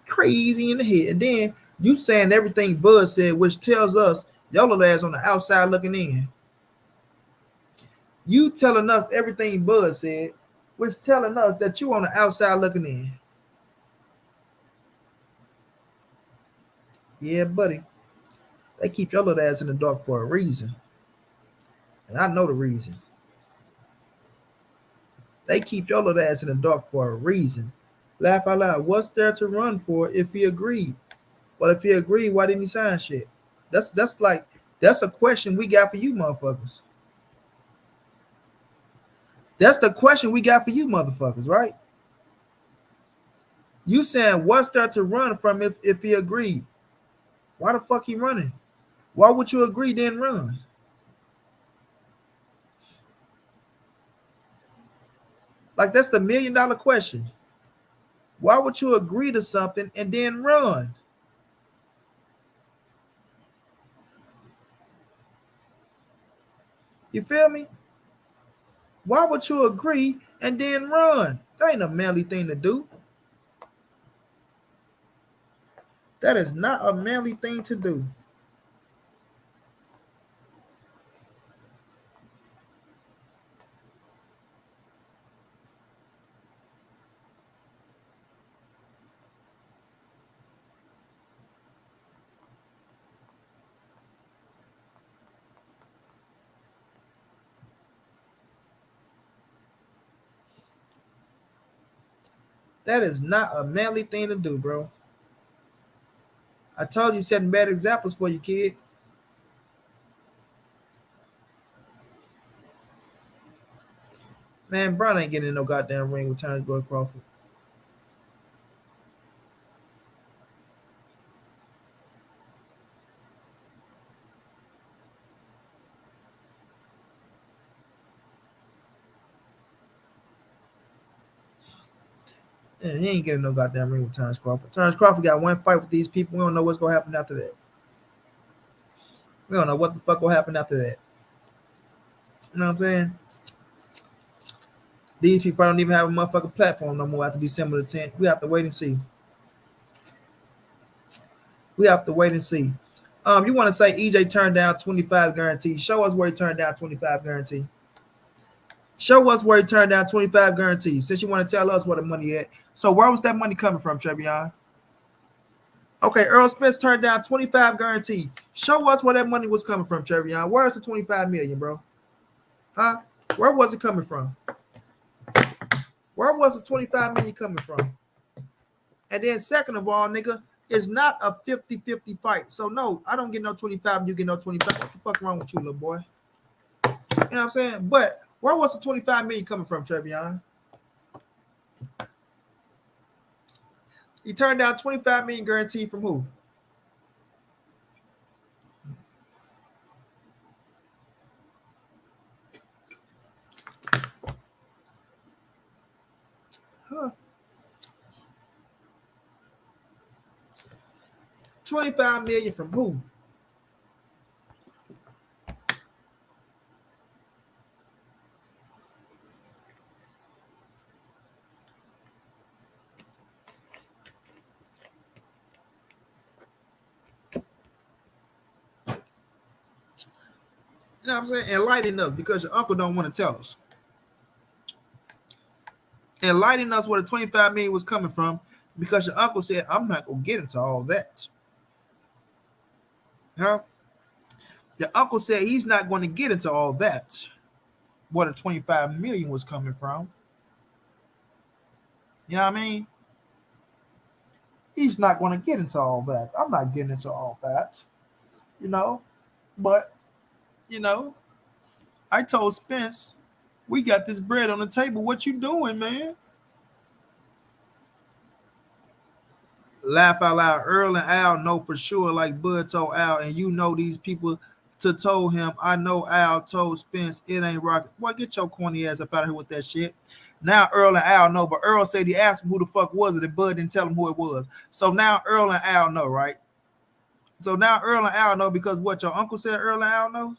Crazy in the head. And then you saying everything Bud said, which tells us y'all little ass on the outside looking in. You telling us everything Bud said, which telling us that you on the outside looking in. Yeah, buddy. They keep your little ass in the dark for a reason. And I know the reason. They keep your little ass in the dark for a reason. Laugh out loud. What's there to run for if he agreed? Well, if he agreed, why didn't he sign shit? That's a question we got for you motherfuckers. That's the question we got for you motherfuckers, right? You saying what's there to run from if he agreed? Why the fuck he running? Why would you agree then run? Like that's the $1 million question. Why would you agree to something and then run? You feel me? Why would you agree and then run? That ain't a manly thing to do. That is not a manly thing to do. That is not a manly thing to do, bro. I told you setting bad examples for you, kid. Man, Brown ain't getting in no goddamn ring with Terence Boy Crawford. Yeah, he ain't getting no goddamn ring with Terence Crawford. Terence Crawford got one fight with these people. We don't know what's gonna happen after that. We don't know what the fuck will happen after that. You know what I'm saying? These people don't even have a motherfucking platform no more after December the 10th. We have to wait and see. We have to wait and see. You want to say EJ turned down 25 guarantee? Show us where he turned down 25 guarantee. Show us where he turned down 25 guarantees. Since you want to tell us where the money at. So where was that money coming from, Trevion? Okay, Errol Spence turned down 25 guarantee. Show us where that money was coming from, Trevion. Where's the 25 million, bro? Huh? Where was it coming from? Where was the 25 million coming from? And then second of all, nigga, it's not a 50-50 fight. So no, I don't get no 25, you get no 25. What the fuck wrong with you, little boy? You know what I'm saying? But where was the 25 million coming from, Trevion? He turned down 25 million guarantee from who? Huh. 25 million from who? You know what I'm saying? Enlighten us because your uncle don't want to tell us. Enlighten us where the 25 million was coming from because your uncle said, I'm not going to get into all that. Huh? Your uncle said he's not going to get into all that. Where the 25 million was coming from. You know what I mean? He's not going to get into all that. I'm not getting into all that. You know? But, you know, I told Spence, we got this bread on the table. What you doing, man? Laugh out loud. Earl and Al know for sure, like Bud told Al, and you know these people to told him. I know Al told Spence it ain't rocket. Boy, get your corny ass up out of here with that shit. Now Earl and Al know, but Earl said he asked him who the fuck was it, and Bud didn't tell him who it was. So now Earl and Al know, right? So now Earl and Al know because what your uncle said Earl and Al know?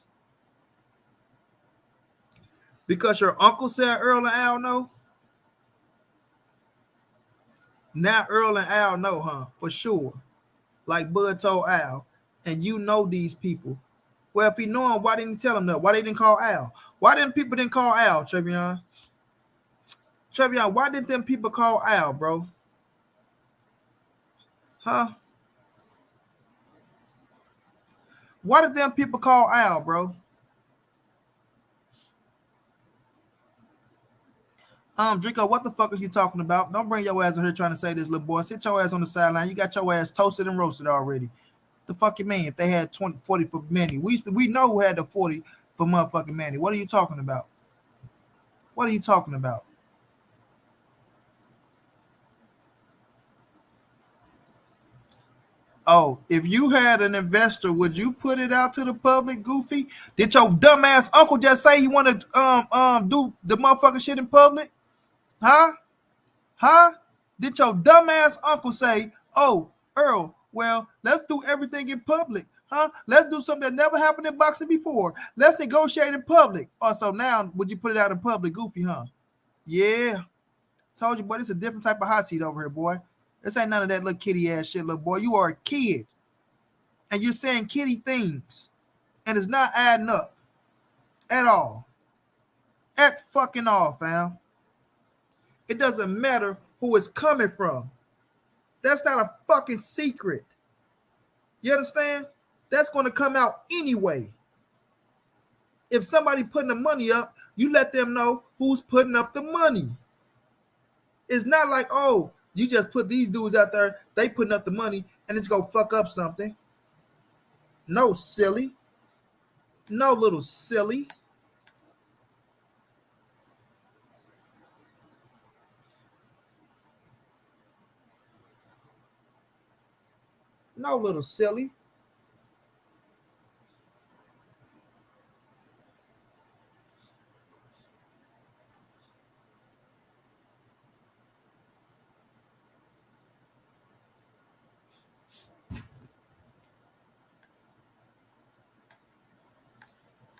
Because your uncle said Earl and Al know? Now Earl and Al know, huh? For sure. Like Bud told Al. And you know these people. Well, if he know him, why didn't he tell him that? Why they didn't call Al? Why didn't people didn't call Al, Trevion? Trevion, why didn't them people call Al, bro? Huh? Why did them people call Al, bro? Draco, what the fuck are you talking about? Don't bring your ass in here trying to say this, little boy. Sit your ass on the sideline. You got your ass toasted and roasted already. The fuck you mean? If they had 40 for Manny, we know who had the 40 for motherfucking Manny. What are you talking about? What are you talking about? Oh, if you had an investor, would you put it out to the public, Goofy? Did your dumbass uncle just say he want to do the motherfucking shit in public? Huh? Huh? Did your dumbass uncle say, oh, Earl, well, let's do everything in public. Huh? Let's do something that never happened in boxing before. Let's negotiate in public. Oh, so now would you put it out in public, Goofy, huh? Yeah. Told you, boy, this is a different type of hot seat over here, boy. This ain't none of that little kitty ass shit, little boy. You are a kid. And you're saying kitty things. And it's not adding up. At all. At fucking all, fam. It doesn't matter who it's coming from. That's not a fucking secret. You understand? That's going to come out anyway. If somebody putting the money up, you let them know who's putting up the money. It's not like, oh, you just put these dudes out there, they putting up the money, and it's gonna fuck up something. No, silly. No, little silly. No, little silly.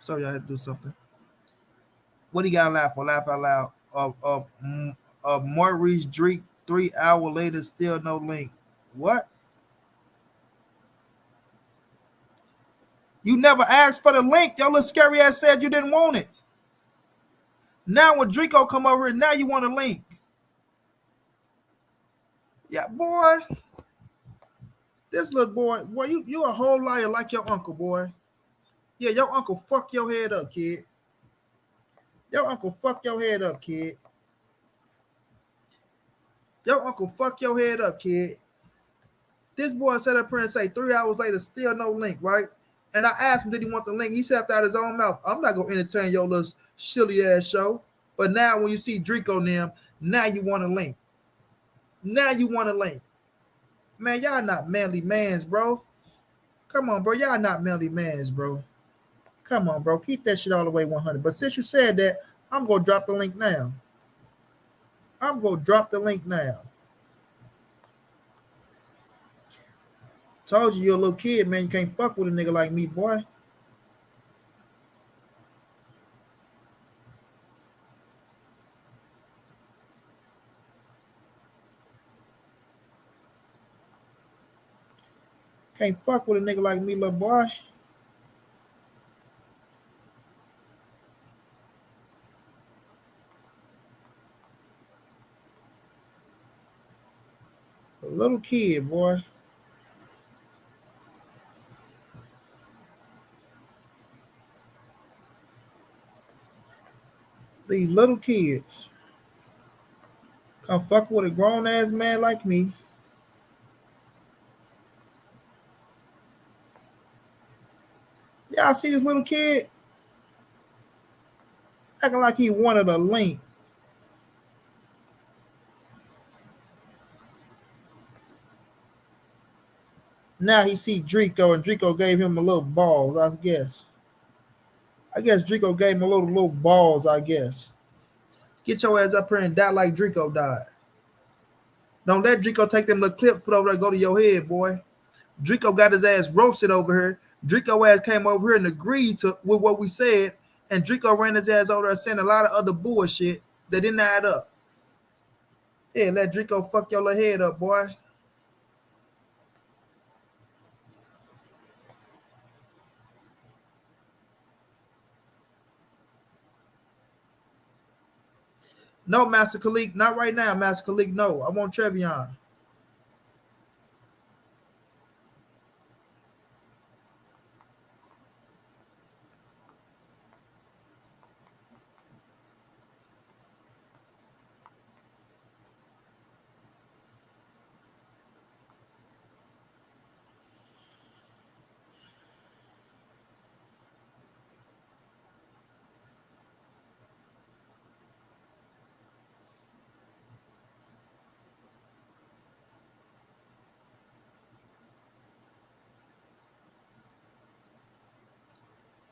Sorry, I had to do something. What do you got to laugh for? Laugh out loud. Maurice Drake 3 hour later, still no link. What? You never asked for the link. Your little scary ass said you didn't want it. Now when Draco come over here, now you want a link. Yeah, boy. This little boy, you a whole liar like your uncle, boy. Yeah, your uncle fuck your head up, kid. Your uncle fuck your head up, kid. Your uncle fuck your head up, kid. This boy said up here and say 3 hours later, still no link, right? And I asked him, did he want the link? He said out his own mouth, I'm not gonna entertain your little silly ass show. But now when you see Draco and them, now you want a link. Now you want a link. Man, y'all not manly mans, bro. Come on, bro. Y'all not manly mans, bro. Come on, bro. Keep that shit all the way 100. But since you said that, I'm gonna drop the link now. I'm gonna drop the link now. Told you you're a little kid, man. You can't fuck with a nigga like me, boy. Can't fuck with a nigga like me, little boy. A little kid, boy. These little kids come fuck with a grown ass man like me. Y'all see this little kid acting like he wanted a link. Now he see Draco, and Draco gave him a little balls, I guess. I guess Draco gave him a little balls, I guess. Get your ass up here and die like Draco died. Don't let Draco take them little clips, put over there, go to your head, boy. Draco got his ass roasted over here. Draco ass came over here and agreed with what we said, and Draco ran his ass over there saying a lot of other bullshit that didn't add up. Yeah, let Draco fuck your little head up, boy. No, Master Khalik, not right now, Master Khalik. No, I want Trevion.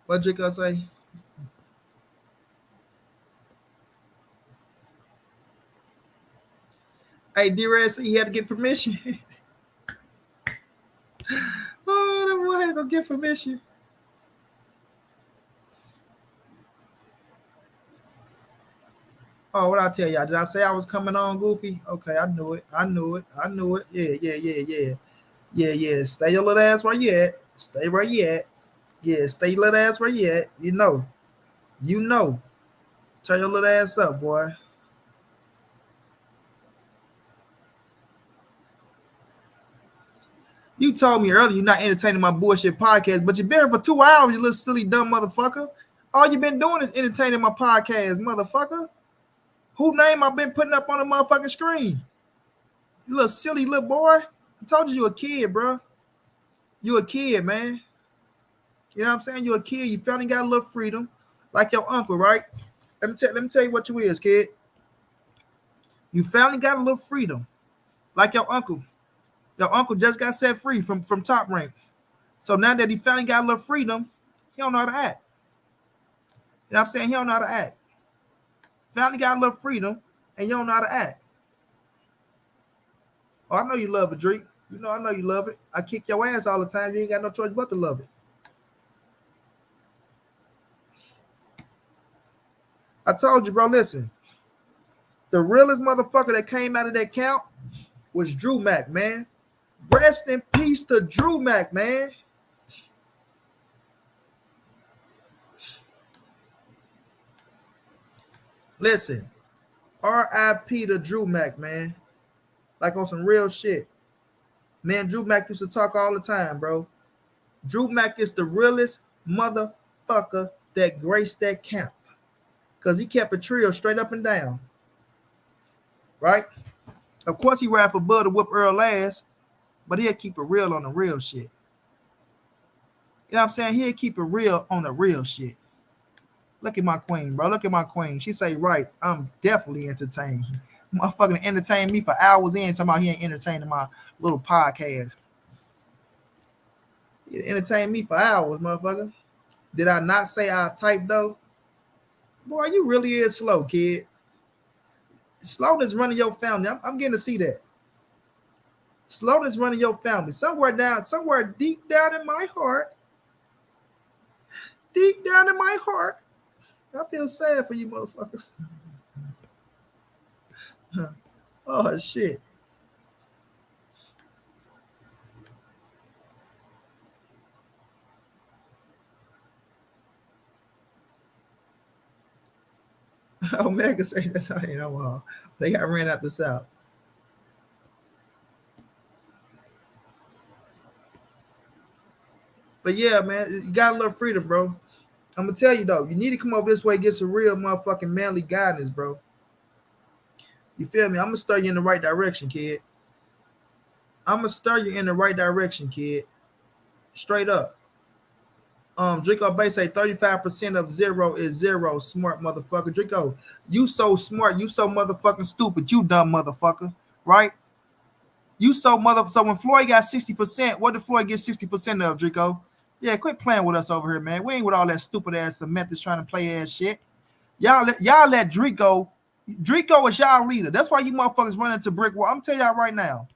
What Draco say? Hey, D-Red said he had to get permission. Oh, that boy had to go get permission. Oh, what I tell y'all? Did I say I was coming on, Goofy? Okay, I knew it. I knew it. I knew it. Yeah. Stay your little ass where you at. Stay where you at. Yeah, stay your little ass where you at. You know. Turn your little ass up, boy. You told me earlier you're not entertaining my bullshit podcast, but you've been here for 2 hours, you little silly dumb motherfucker. All you've been doing is entertaining my podcast, motherfucker. Who name I been putting up on the motherfucking screen? You little silly little boy. I told you a kid, bro. You a kid, man. You know what I'm saying? You a kid. You finally got a little freedom, like your uncle, right? Let me tell you what you is, kid. You finally got a little freedom, like your uncle. Your uncle just got set free from top rank. So now that he finally got a little freedom, he don't know how to act. You know what I'm saying? He don't know how to act. Finally got a little freedom, and you don't know how to act. Oh, I know you love it, Drake. You know I know you love it. I kick your ass all the time. You ain't got no choice but to love it. I told you, bro, listen. The realest motherfucker that came out of that count was Drew Mack, man. Rest in peace to Drew Mack, man. Listen, R.I.P. to Drew Mack, man. Like on some real shit. Man, Drew Mack used to talk all the time, bro. Drew Mack is the realest motherfucker that graced that camp. Because he kept a trio straight up and down. Right? Of course, he ran for Bud to whip Errol ass, but he'll keep it real on the real shit. You know what I'm saying? He'll keep it real on the real shit. Look at my queen, bro. Look at my queen. She say, right, I'm definitely entertained. Motherfucking entertain me for hours in, talking about he ain't entertaining my little podcast. He entertained me for hours, motherfucker. Did I not say I typed, though? Boy, you really is slow, kid. Slowness running your family. I'm getting to see that. Slowness running your family. Somewhere deep down in my heart, I feel sad for you motherfuckers. Oh, shit. Omega say that's how they know. They got ran out the south. But yeah, man, you got a little freedom, bro. I'm gonna tell you though, you need to come over this way, get some real motherfucking manly guidance, bro. You feel me? I'm gonna stir you in the right direction, kid. I'm gonna stir you in the right direction, kid. Straight up. Draco Bay say 35% of zero is zero. Smart motherfucker. Draco, you so smart, you so motherfucking stupid, you dumb motherfucker, right? You so when Floyd got 60%, what did Floyd get 60% of, Draco? Yeah, quit playing with us over here, man. We ain't with all that stupid ass cement that's trying to play ass shit. Y'all let Draco is y'all leader. That's why you motherfuckers run into brick wall. I'm telling y'all right now.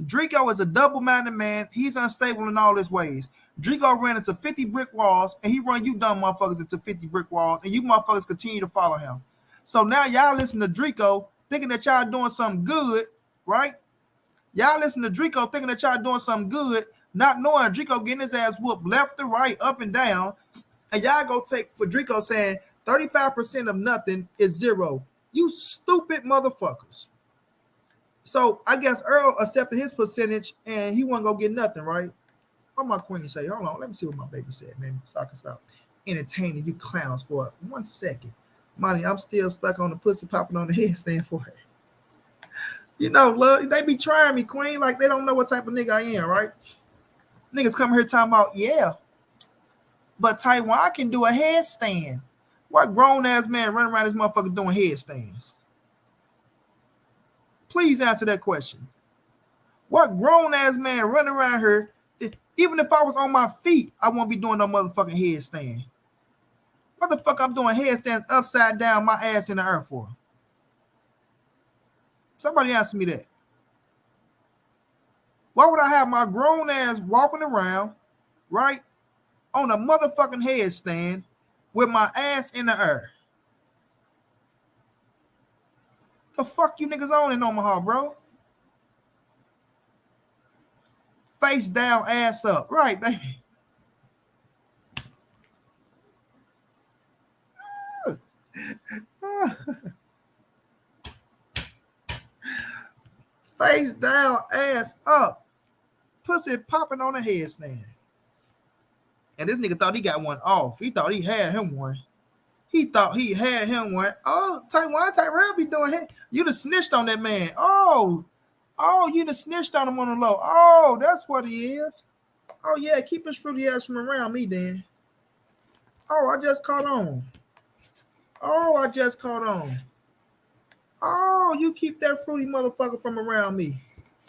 Draco is a double-minded man. He's unstable in all his ways. Draco ran into 50 brick walls, and he run you dumb motherfuckers into 50 brick walls, and you motherfuckers continue to follow him. So now y'all listen to Draco thinking that y'all doing something good, right? Y'all listen to Draco thinking that y'all doing something good, not knowing Draco getting his ass whooped left to right, up and down, and y'all go take for Draco saying 35% of nothing is zero. You stupid motherfuckers. So I guess Errol accepted his percentage and he wasn't gonna get nothing, right? What my queen say? Hold on, let me see what my baby said, man. So I can stop entertaining you clowns for 1 second. Money, I'm still stuck on the pussy popping on the headstand for her. You know, love, they be trying me, queen, like they don't know what type of nigga I am, right? Niggas come here talking about, yeah, but Taiwan can do a headstand. What grown ass man running around this motherfucker doing headstands? Please answer that question. What grown ass man running around here? Even if I was on my feet, I won't be doing no motherfucking headstand. What the fuck I'm doing headstands upside down, my ass in the earth for? Somebody answer me that. Why would I have my grown ass walking around, right, on a motherfucking headstand with my ass in the air? The fuck you niggas on in Omaha, bro? Face down, ass up. Right, baby. Face down, ass up. Pussy popping on a headstand. And this nigga thought he got one off. He thought he had him one. He thought he had him one. Oh, Tyrell be doing him. You done snitched on that man. Oh, you done snitched on him on the low. Oh, that's what he is. Oh, yeah, keep his fruity ass from around me then. Oh, I just caught on. Oh, you keep that fruity motherfucker from around me.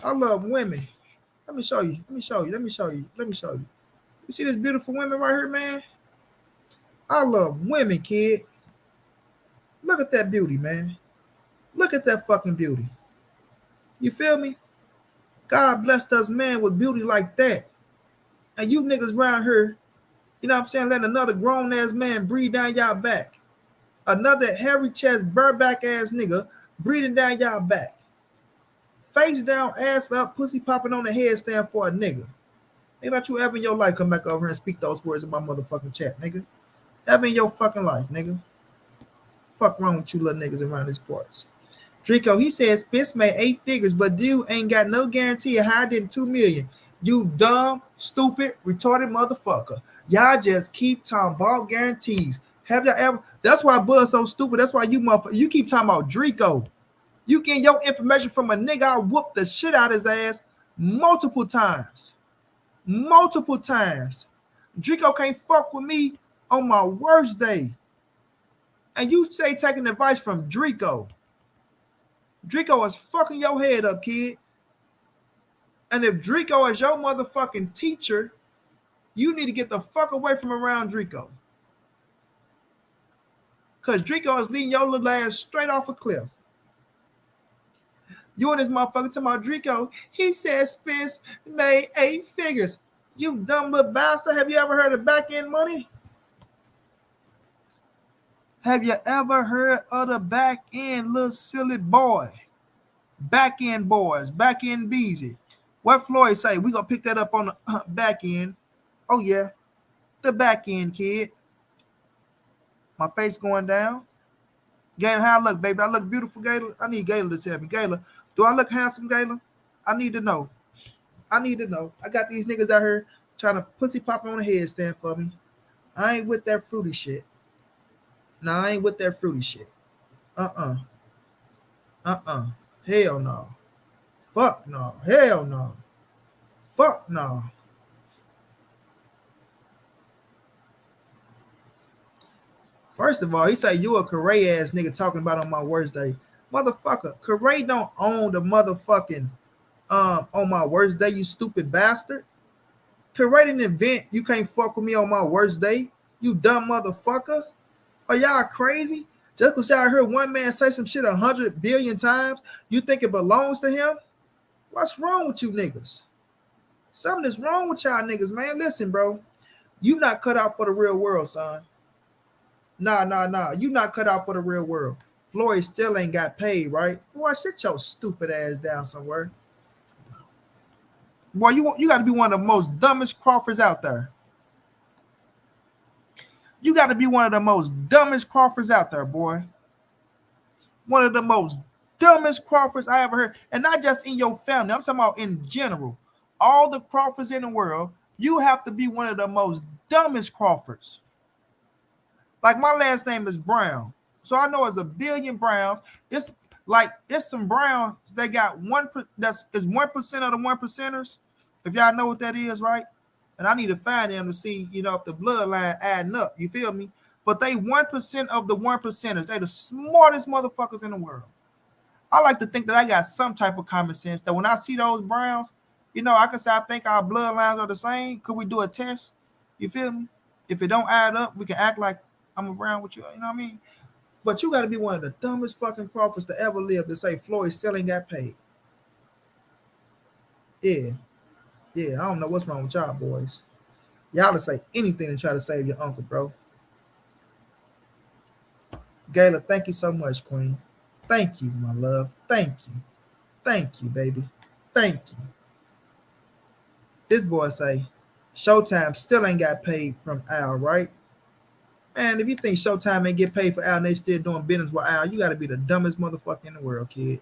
I love women. Let me show you. You see this beautiful women right here, man? I love women, kid. Look at that beauty, man. Look at that fucking beauty. You feel me? God blessed us, man, with beauty like that. And you niggas around here, you know what I'm saying, letting another grown-ass man breathe down y'all back. Another hairy chest, bareback ass nigga breathing down y'all back. Face down, ass up, pussy popping on the headstand for a nigga. Ain't about you ever in your life come back over here and speak those words in my motherfucking chat, nigga. Ever in your fucking life, nigga. Fuck wrong with you little niggas around these parts. Draco, he says Spence made 8 figures, but dude ain't got no guarantee of higher than 2 million. You dumb, stupid, retarded motherfucker. Y'all just keep talking about guarantees. Have y'all ever? That's why Buzz so stupid. That's why you keep talking about Draco. You getting your information from a nigga. I whooped the shit out his ass multiple times. Draco can't fuck with me on my worst day. And you say taking advice from Draco. Draco is fucking your head up, kid. And if Draco is your motherfucking teacher, you need to get the fuck away from around Draco. Because Draco is leading your little ass straight off a cliff. You and this motherfucker talking about Draco. He said Spence made 8 figures. You dumb little bastard. Have you ever heard of back-end money? Have you ever heard of the back-end little silly boy? Back-end boys, back-end beezy. What Floyd say? We gonna pick that up on the back end. Oh yeah, the back end, kid. My face going down. Gayla, how I look, baby? I look beautiful, Gayla. I need Gayla to tell me. Gayla, do I look handsome, Gayla? I need to know. I got these niggas out here trying to pussy pop on the headstand for me. I ain't with that fruity shit. No, I ain't with that fruity shit. Hell no. Fuck no. Hell no. Fuck no. First of all, he said you a Correa ass nigga talking about on my worst day. Motherfucker, Correa don't own the motherfucking on my worst day, you stupid bastard. Correa didn't invent you can't fuck with me on my worst day, you dumb motherfucker. Are y'all crazy? Just because y'all heard one man say some shit 100 billion times, you think it belongs to him? What's wrong with you niggas? Something is wrong with y'all niggas, man. Listen, bro. You not cut out for the real world, son. Nah. You not cut out for the real world. Floyd still ain't got paid, right? Boy, sit your stupid ass down somewhere. Boy, you got to be one of the most dumbest Crawfords out there. You got to be one of the most dumbest Crawfords out there, boy. One of the most dumbest Crawfords I ever heard. And not just in your family. I'm talking about in general. All the Crawfords in the world, you have to be one of the most dumbest Crawfords. Like my last name is Brown. So I know it's a billion Browns. It's like it's some Browns that got 1% of the 1%ers. If y'all know what that is, right? And I need to find them to see, you know, if the bloodline adding up. You feel me? But they 1% of the 1%ers. They the smartest motherfuckers in the world. I like to think that I got some type of common sense that when I see those Browns, you know, I can say I think our bloodlines are the same. Could we do a test? You feel me? If it don't add up, we can act like I'm around with you. You know what I mean? But you got to be one of the dumbest fucking Crawfords to ever live to say Floyd still ain't got paid. Yeah, I don't know what's wrong with y'all boys. Y'all to say anything to try to save your uncle, bro. Gayla, thank you so much, Queen. Thank you, my love. Thank you, baby. Thank you. This boy say, Showtime still ain't got paid from Al, right? Man, if you think Showtime ain't get paid for Al and they still doing business with Al, you got to be the dumbest motherfucker in the world, kid.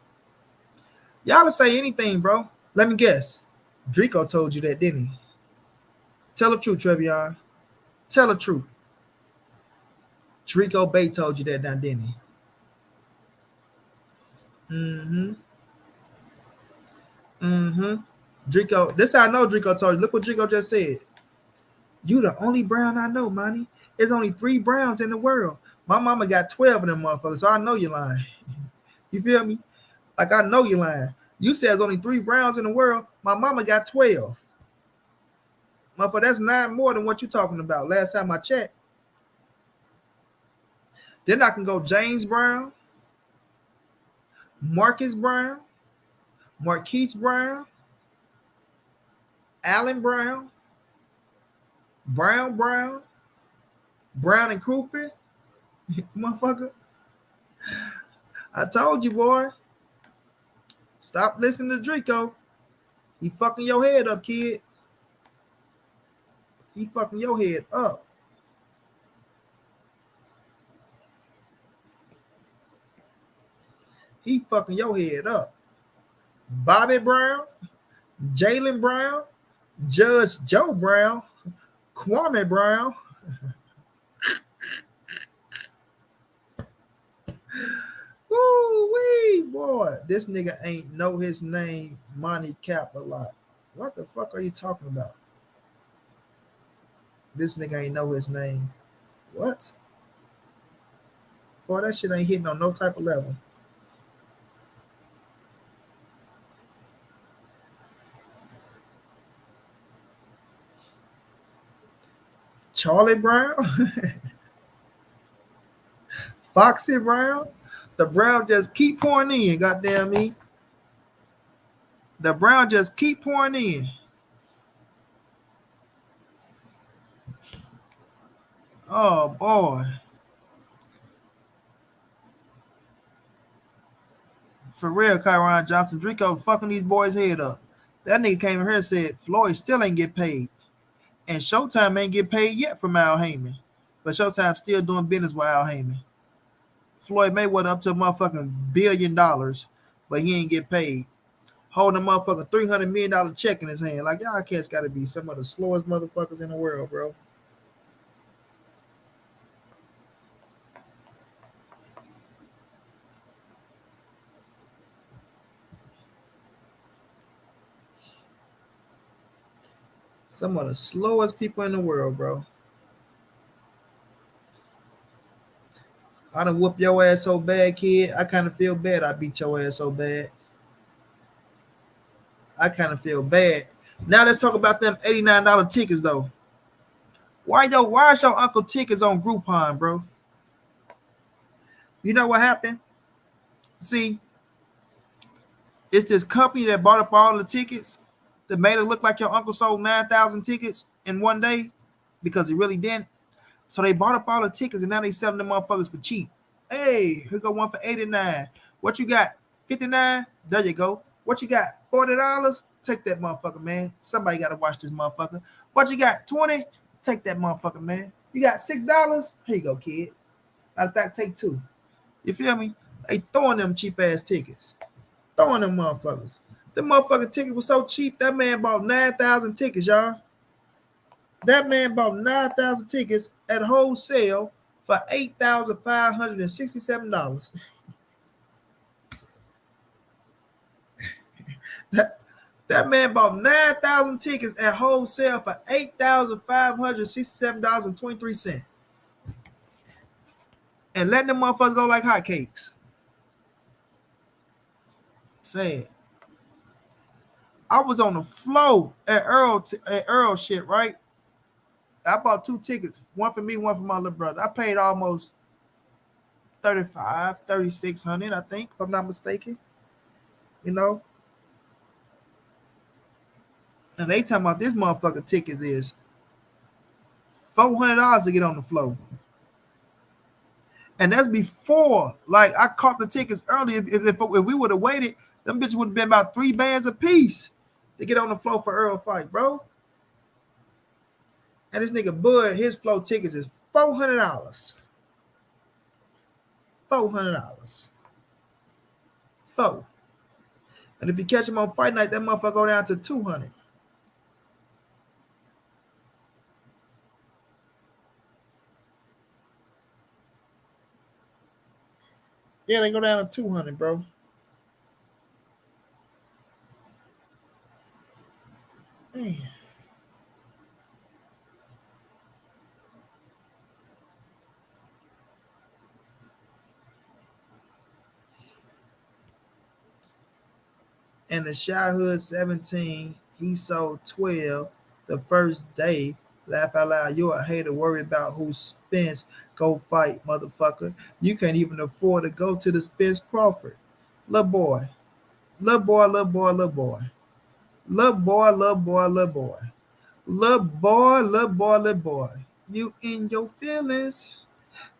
Y'all to say anything, bro. Let me guess. Draco told you that, didn't he? Tell the truth, Trevion. Tell the truth. Trico Bay told you that now, didn't he? Mm-hmm. Mm-hmm. Drico, this how I know Drico told you. Look what Drico just said. You the only brown I know, Monty. There's only 3 browns in the world. My mama got 12 of them motherfuckers, so I know you're lying. You feel me? Like I know you're lying. You said there's only 3 browns in the world. My mama got 12. Motherfucker, that's 9 more than what you talking about. Last time I checked. Then I can go James Brown, Marcus Brown, Marquise Brown, Allen Brown, Brown Brown, Brown and Cooper. Motherfucker. I told you, boy. Stop listening to Drico. He fucking your head up, kid. He fucking your head up. He fucking your head up. Bobby Brown, Jalen Brown, Judge Joe Brown, Kwame Brown. Woo-wee, boy. This nigga ain't know his name, Monty Cap a lot. What the fuck are you talking about? This nigga ain't know his name. What? Boy, that shit ain't hitting on no type of level. Charlie Brown, Foxy Brown. The Brown just keep pouring in, goddamn me. The Brown just keep pouring in. Oh boy. For real, Kyron Johnson, Drico fucking these boys' head up. That nigga came in here and said Floyd still ain't get paid. And Showtime ain't get paid yet from Al Heyman. But Showtime still doing business with Al Heyman. Floyd Mayweather up to a motherfucking $1 billion, but he ain't get paid. Holding a motherfucking $300 million check in his hand. Like, y'all cats got to be some of the slowest motherfuckers in the world, bro. Some of the slowest people in the world, bro. I done whoop your ass so bad, kid. I kind of feel bad I beat your ass so bad. I kind of feel bad. Now let's talk about them $89 tickets, though. Why is your uncle tickets on Groupon, bro? You know what happened? See, it's this company that bought up all the tickets that made it look like your uncle sold 9,000 tickets in one day because he really didn't. So they bought up all the tickets and now they selling them motherfuckers for cheap. Hey, here go one for 89. What you got? 59? There you go. What you got? $40? Take that motherfucker, man. Somebody got to watch this motherfucker. What you got? 20? Take that motherfucker, man. You got $6? Here you go, kid. Matter of fact, take 2. You feel me? They throwing them cheap ass tickets. Throwing them motherfuckers. The motherfucking ticket was so cheap, that man bought 9,000 tickets, y'all. That man bought 9,000 tickets at wholesale for $8,567. That man bought 9,000 tickets at wholesale for $8,567.23. And letting them motherfuckers go like hotcakes. Sad. I was on the floor at Errol shit, right? I bought 2 tickets, one for me, one for my little brother. I paid almost $3,600, I think, if I'm not mistaken. You know? And they talking about this motherfucking tickets is $400 to get on the floor. And that's before, like, I caught the tickets early. If we would have waited, them bitches would have been about 3 bands a piece to get on the floor for Errol fight, bro. And this nigga Bud, his flow tickets is $400. $400. So, and if you catch him on fight night, that motherfucker go down to $200. Yeah, they go down to 200, bro. Man. And the childhood 17, he sold 12 the first day. Laugh out loud. You're a hater, worry about who Spence go fight, motherfucker. You can't even afford to go to the Spence Crawford. Little boy. Little boy, little boy, little boy. Little boy, little boy, little boy. Little boy, little boy, little boy. You in your feelings.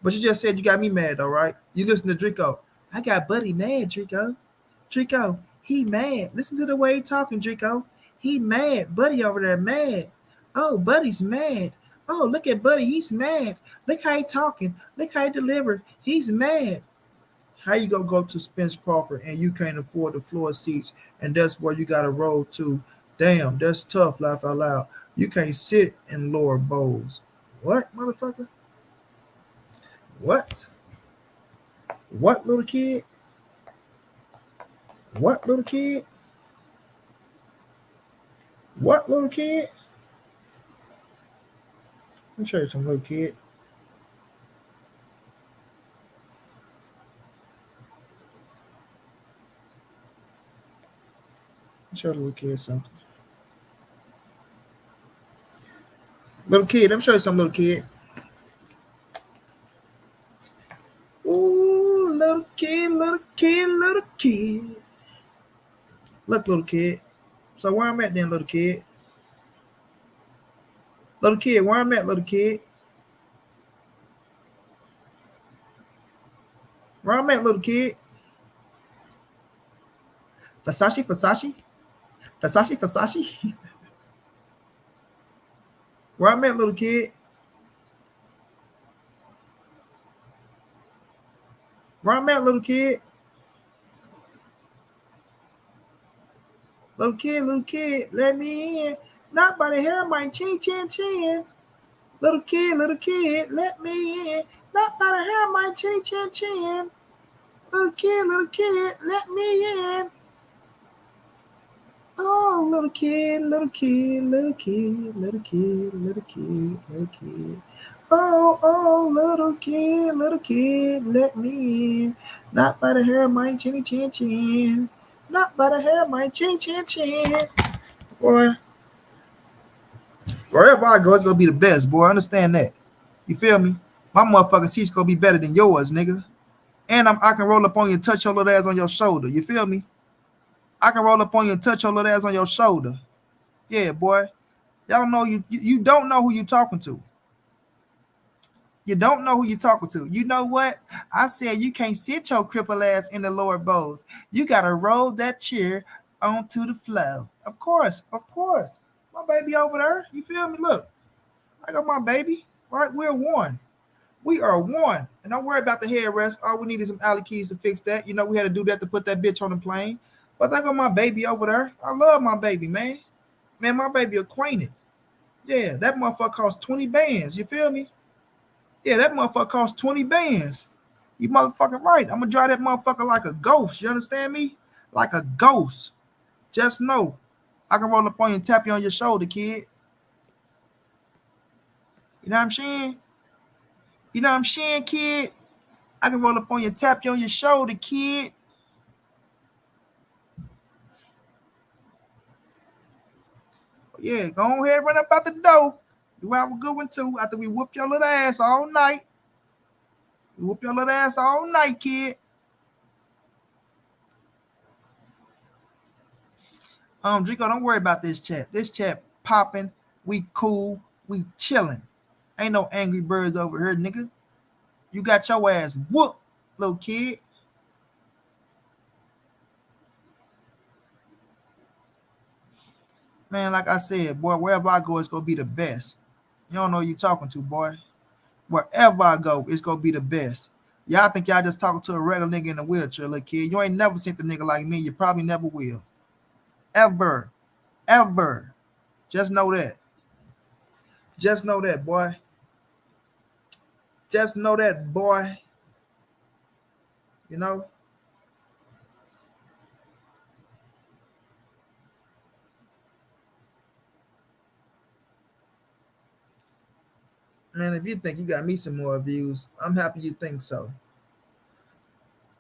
But you just said you got me mad, all right? You listen to Draco. I got Buddy mad, Draco. Draco, he mad. Listen to the way he talking, Draco. He mad. Buddy over there mad. Oh, Buddy's mad. Oh, look at Buddy. He's mad. Look how he talking. Look how he delivered. He's mad. How you gonna go to Spence Crawford and you can't afford the floor seats and that's where you gotta roll to? Damn, that's tough, laugh out loud. You can't sit in lower bowls. What, motherfucker? What? What, little kid? What, little kid? What, little kid? Let me show you some, little kid. Let me show the little kid something. Little kid, let me show you some, little kid. Ooh, little kid, little kid, little kid. Look, little kid. So where I'm at then, little kid? Little kid, where I'm at, little kid? Where I'm at, little kid? Versace, Versace? Versace, Versace? Where I'm at, little kid? Where I'm at, little kid? Little kid, let me in. Not by the hair of my chin, chin, chin. Little kid, let me in. Not by the hair of my chin, chin, chin. Little kid, let me in. Oh, little kid, little kid, little kid, little kid, little kid, little kid. Oh, little kid, let me in. Not by the hair of my chinny chin chin. Not by the hair of my chinny chin chin. Boy, wherever I go, it's gonna be the best, boy. Understand that. You feel me? My motherfucking seat's gonna be better than yours, nigga. And I can roll up on you and touch your little ass on your shoulder. You feel me? I can roll up on you and touch your little ass on your shoulder. Yeah, boy. Y'all don't know you don't know who you talking to. You don't know who you talking to. You know what? I said you can't sit your cripple ass in the lower bowls. You gotta roll that chair onto the floor. Of course, of course. My baby over there. You feel me? Look, I got my baby. All right, we're one. We are one. And don't worry about the headrest. All we need is some alley keys to fix that. You know, we had to do that to put that bitch on the plane. But I got my baby over there. I love my baby, man. Man, my baby acquainted. Yeah, that motherfucker costs 20 bands. You feel me? Yeah, that motherfucker costs 20 bands. You motherfucking right. I'm gonna drive that motherfucker like a ghost. You understand me? Like a ghost. Just know, I can roll up on you and tap you on your shoulder, kid. You know what I'm saying? You know what I'm saying, kid? I can roll up on you and tap you on your shoulder, kid. Yeah, go ahead, run up out the door. You have a good one too. After we whoop your little ass all night. We whoop your little ass all night, kid. Drico, don't worry about this chat. This chat popping. We cool. We chilling. Ain't no angry birds over here, nigga. You got your ass whooped, little kid. Man, like I said, boy, wherever I go, it's gonna be the best. You don't know who you talking to, boy. Wherever I go, it's gonna be the best. Y'all think y'all just talking to a regular nigga in a wheelchair, little kid. You ain't never seen the nigga like me. You probably never will. Ever. Ever. Just know that. Just know that, boy. Just know that, boy. You know. Man, if you think you got me some more views, I'm happy you think so.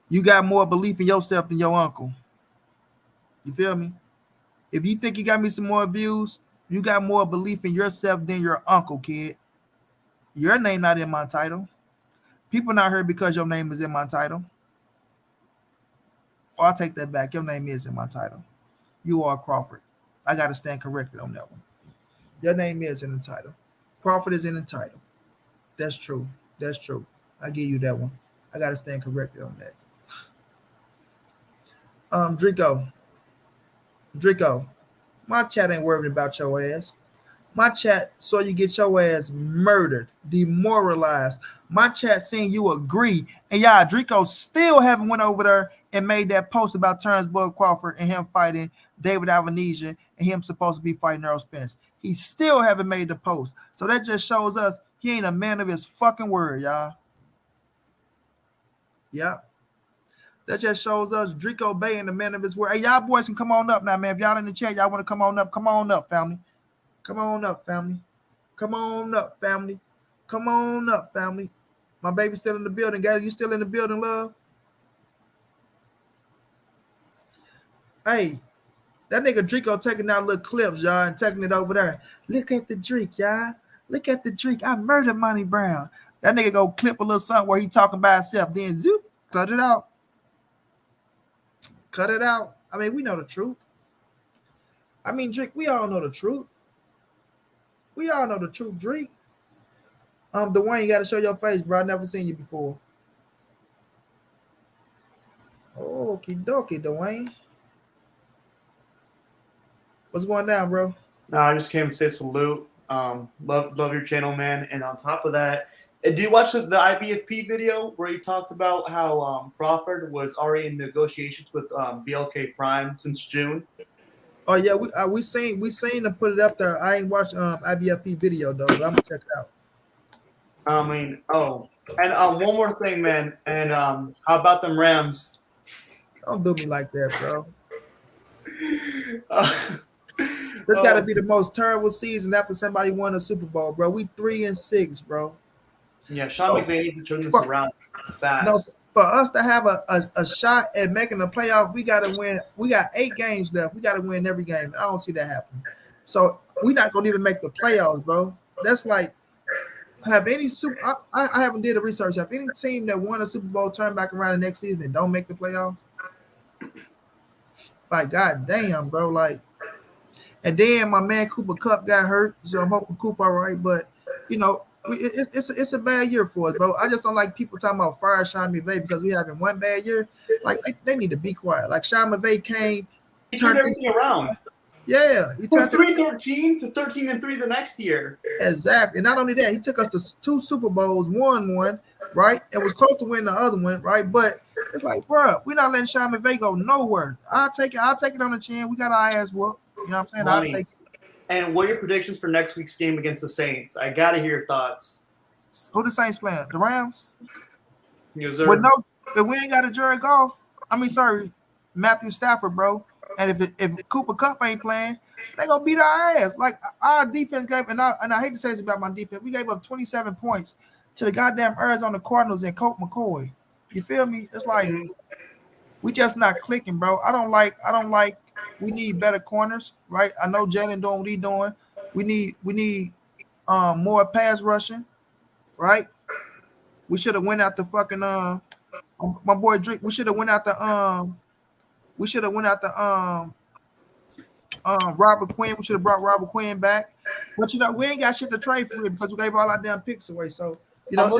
You got more belief in yourself than your uncle. You feel me? If you think you got me some more views, you got more belief in yourself than your uncle, kid. Your name not in my title. People not here because your name is in my title. Or I'll take that back. Your name is in my title. You are Crawford. I got to stand corrected on that one. Your name is in the title. Crawford is in the title. That's true. That's true. I give you that one. I got to stand corrected on that. Drico, my chat ain't worried about your ass. My chat saw you get your ass murdered, demoralized. My chat saying you agree. And y'all, Drico still haven't went over there and made that post about Terence Crawford and him fighting David Alvanesian and him supposed to be fighting Errol Spence. He still haven't made the post. So that just shows us he ain't a man of his fucking word, y'all. Yeah. That just shows us Drico Bay and the man of his word. Hey, y'all boys can come on up now, man. If y'all in the chat, y'all want to come on up, family. Come on up, family. Come on up, family. Come on up, family. My baby's still in the building. Guys, you still in the building, love? Hey, that nigga Drico taking out little clips, y'all, and taking it over there. Look at the Drake, y'all. Look at the Drake. I murdered Montray-Brown. That nigga go clip a little something where he talking by himself. Then zoop, cut it out. Cut it out. I mean, we know the truth. I mean, Drake, we all know the truth. We all know the truth, Drake. Dwayne, you got to show your face, bro. I never seen you before. Okie dokie, Dwayne. What's going down, bro? No, I just came to say salute. Love your channel, man. And on top of that, did you watch the IBFP video where he talked about how Crawford was already in negotiations with BLK Prime since June? Oh yeah, we seen to put it up there. I ain't watched IBFP video though, but I'm gonna check it out. I mean, and one more thing, man. And how about them Rams? Don't do me like that, bro. This got to be the most terrible season after somebody won a Super Bowl, bro. We 3-6, bro. Yeah, Sean McVay needs to turn this around fast. No, for us to have a shot at making the playoff, we got to win. We got 8 games left. We got to win every game. I don't see that happening. So we're not going to even make the playoffs, bro. That's like have any super. I haven't did the research. Have any team that won a Super Bowl turn back around the next season and don't make the playoff? Like, god damn, bro. Like, and then my man Cooper Kupp got hurt, so I'm hoping Cooper all right. But you know, it's a bad year for us, bro. I just don't like people talking about fire Sean McVay because we having one bad year. Like, they need to be quiet. Like Sean McVay came, he turned everything around. Yeah, he turned 3-13 to 13-3 the next year. Exactly. And not only that, he took us to 2 Super Bowls, won one, right? And was close to winning the other one, right? But it's like, bro, we're not letting Sean McVay go nowhere. I'll take it on the chin. We got our ass whooped. You know what I'm saying? I'll take it. And what are your predictions for next week's game against the Saints? I gotta hear your thoughts. Who the Saints playing? The Rams? Yes, sir. But no, if we ain't got a Jared Goff, Matthew Stafford, bro. And if Cooper Kupp ain't playing, they gonna beat our ass. Like our defense gave, and I hate to say this about my defense, we gave up 27 points to the goddamn Arizona Cardinals and Colt McCoy. You feel me? It's like we just not clicking, bro. I don't like. We need better corners, right? I know Jalen doing what he doing. We need more pass rushing, right? We should have went out the fucking my boy Drake. We should have went out the Robert Quinn. We should have brought Robert Quinn back. But you know, we ain't got shit to trade for him because we gave all our damn picks away. So you know, I'm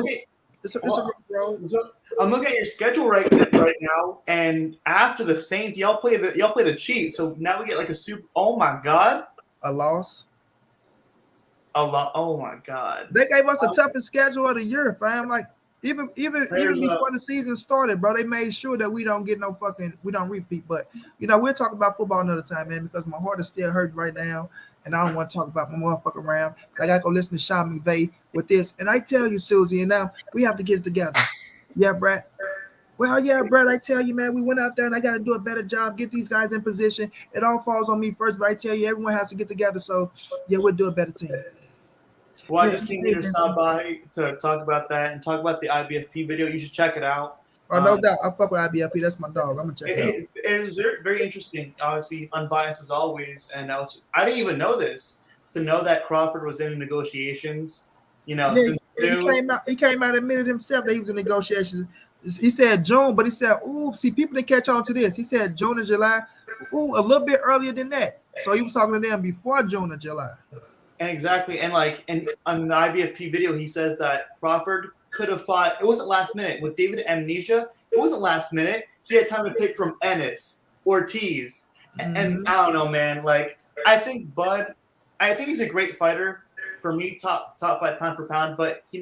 looking at your schedule right now, and after the Saints, y'all play the Chiefs. So now we get like a super. Oh my god, a loss. Oh my god, they gave us the toughest schedule of the year, fam. Like even before the season started, bro, they made sure that we don't repeat. But you know, we'll talk about football another time, man, because my heart is still hurt right now, and I don't want to talk about my motherfucking round. I gotta go listen to Sean McVay with this. And I tell you, Susie, and now we have to get it together. Yeah, Brad. Well, yeah, Brad, I tell you, man, we went out there and I got to do a better job, get these guys in position. It all falls on me first, but I tell you, everyone has to get together. So, yeah, we'll do a better team. Well, I just came here to stop by to talk about that and talk about the IBFP video. You should check it out. Oh, no doubt. I fuck with IBFP. That's my dog. I'm going to check it out. It was very, very interesting. Obviously, unbiased as always. And I didn't even know this. To know that Crawford was in negotiations, since he came out and admitted himself that he was in negotiations. He said June, but he said, "Ooh, see, people didn't catch on to this." He said June and July, a little bit earlier than that. So he was talking to them before June and July. Exactly, and on the IBFP video, he says that Crawford could have fought. It wasn't last minute with David Amnesia. It wasn't last minute. He had time to pick from Ennis, Ortiz, and I don't know, man. I think Bud. I think he's a great fighter. For me, top 5 pound for pound, but he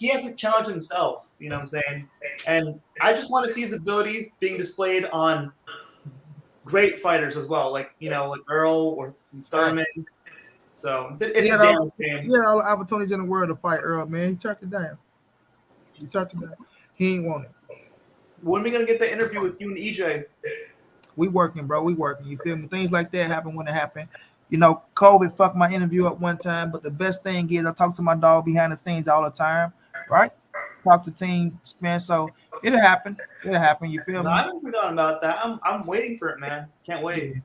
hasn't challenged himself. You know what I'm saying? And I just want to see his abilities being displayed on great fighters as well, like Errol or Thurman. So it's a damn shame. He had all the opportunities in the world to fight Errol, man. He turned it down. He ain't want it. When are we gonna get the interview with you and EJ? We working, bro. We working. You feel me? Things like that happen when it happen. COVID fucked my interview up one time, but the best thing is I talk to my dog behind the scenes all the time, right? Talk to Team Spence, so it'll happen. You feel me? I haven't forgotten about that. I'm waiting for it, man. Can't wait.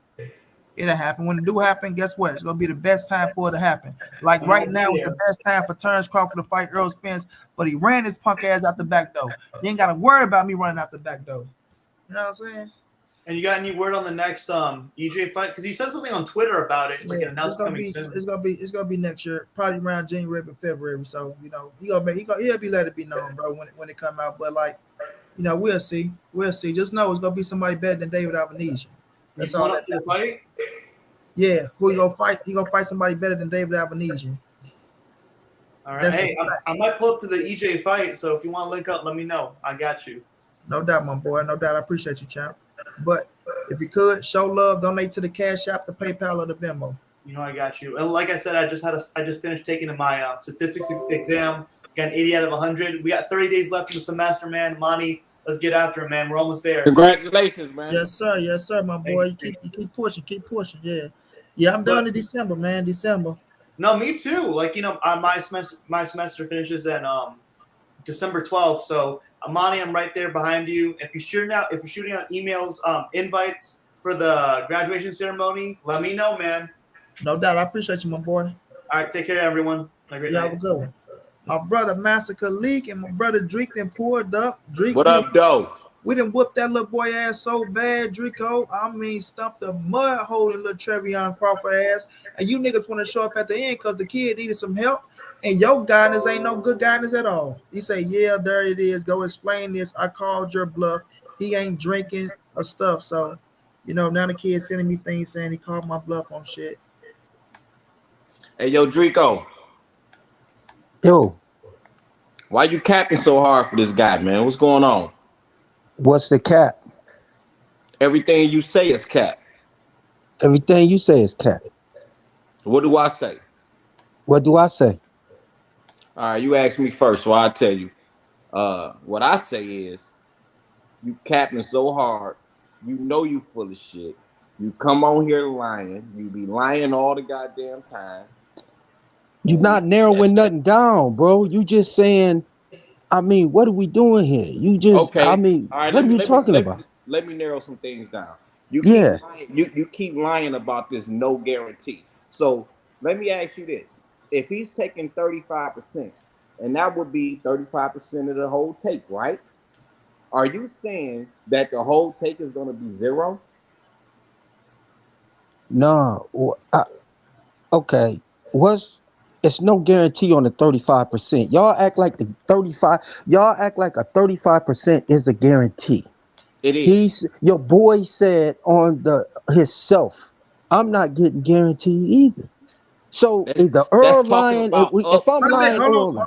It'll happen. When it do happen, guess what? It's gonna be the best time for it to happen. Like right now, it's the best time for Terence Crawford to fight Errol Spence, but he ran his punk ass out the back door. You ain't gotta worry about me running out the back door. You know what I'm saying? And you got any word on the next EJ fight? Because he said something on Twitter about it, an announcement coming soon. It's gonna be next year, probably around January or February. So he'll be let it be known, bro, when it come out. But we'll see. Just know it's gonna be somebody better than David Albanese. That's all that fight. Yeah, who he gonna fight? He gonna fight somebody better than David Albanese. All right. Hey, I might pull up to the EJ fight. So if you want to link up, let me know. I got you. No doubt, my boy. No doubt. I appreciate you, champ. But if you could show love, donate to the Cash App, the PayPal, or the Venmo. I got you. And like I said, I just finished taking my statistics exam. Got an 80 out of 100. We got 30 days left in the semester, man. Monty, let's get after it, man. We're almost there. Congratulations, man. Yes, sir, my boy. You keep pushing. Yeah. I'm done in December, man. December. No, me too. My semester finishes at December 12th. So Amani, I'm right there behind you. If you're shooting out emails, invites for the graduation ceremony, let me know, man. No doubt. I appreciate you, my boy. All right, take care, everyone. Have a good one. My brother Massacre Leak and my brother Drake then pulled up. Drake, what up, though? We done whooped that little boy ass so bad, Drico. I mean, stumped the mud hole in little Trevion Crawford ass. And you niggas want to show up at the end because the kid needed some help. And your guidance ain't no good guidance at all. He say, yeah, there it is. Go explain this. I called your bluff. He ain't drinking or stuff. So, now the kid's sending me things saying he called my bluff on shit. Hey, yo, Drico. Yo. Why you capping so hard for this guy, man? What's going on? What's the cap? Everything you say is cap. Everything you say is cap. What do I say? What do I say? All right, you ask me first, so I'll tell you. What I say is, you capping so hard, you full of shit. You come on here lying. You be lying all the goddamn time. You're not narrowing nothing down, bro. You just saying, what are we doing here? You just, okay. All right, what are you talking about? Let me narrow some things down. You keep lying about this no guarantee. So let me ask you this. If he's taking 35%, and that would be 35% of the whole take, right? Are you saying that the whole take is going to be 0? No. Okay. It's no guarantee on the 35%. Y'all act like a 35% is a guarantee. It is. Your boy said on himself, I'm not getting guaranteed either. So the Earl lying, if I'm lying, hold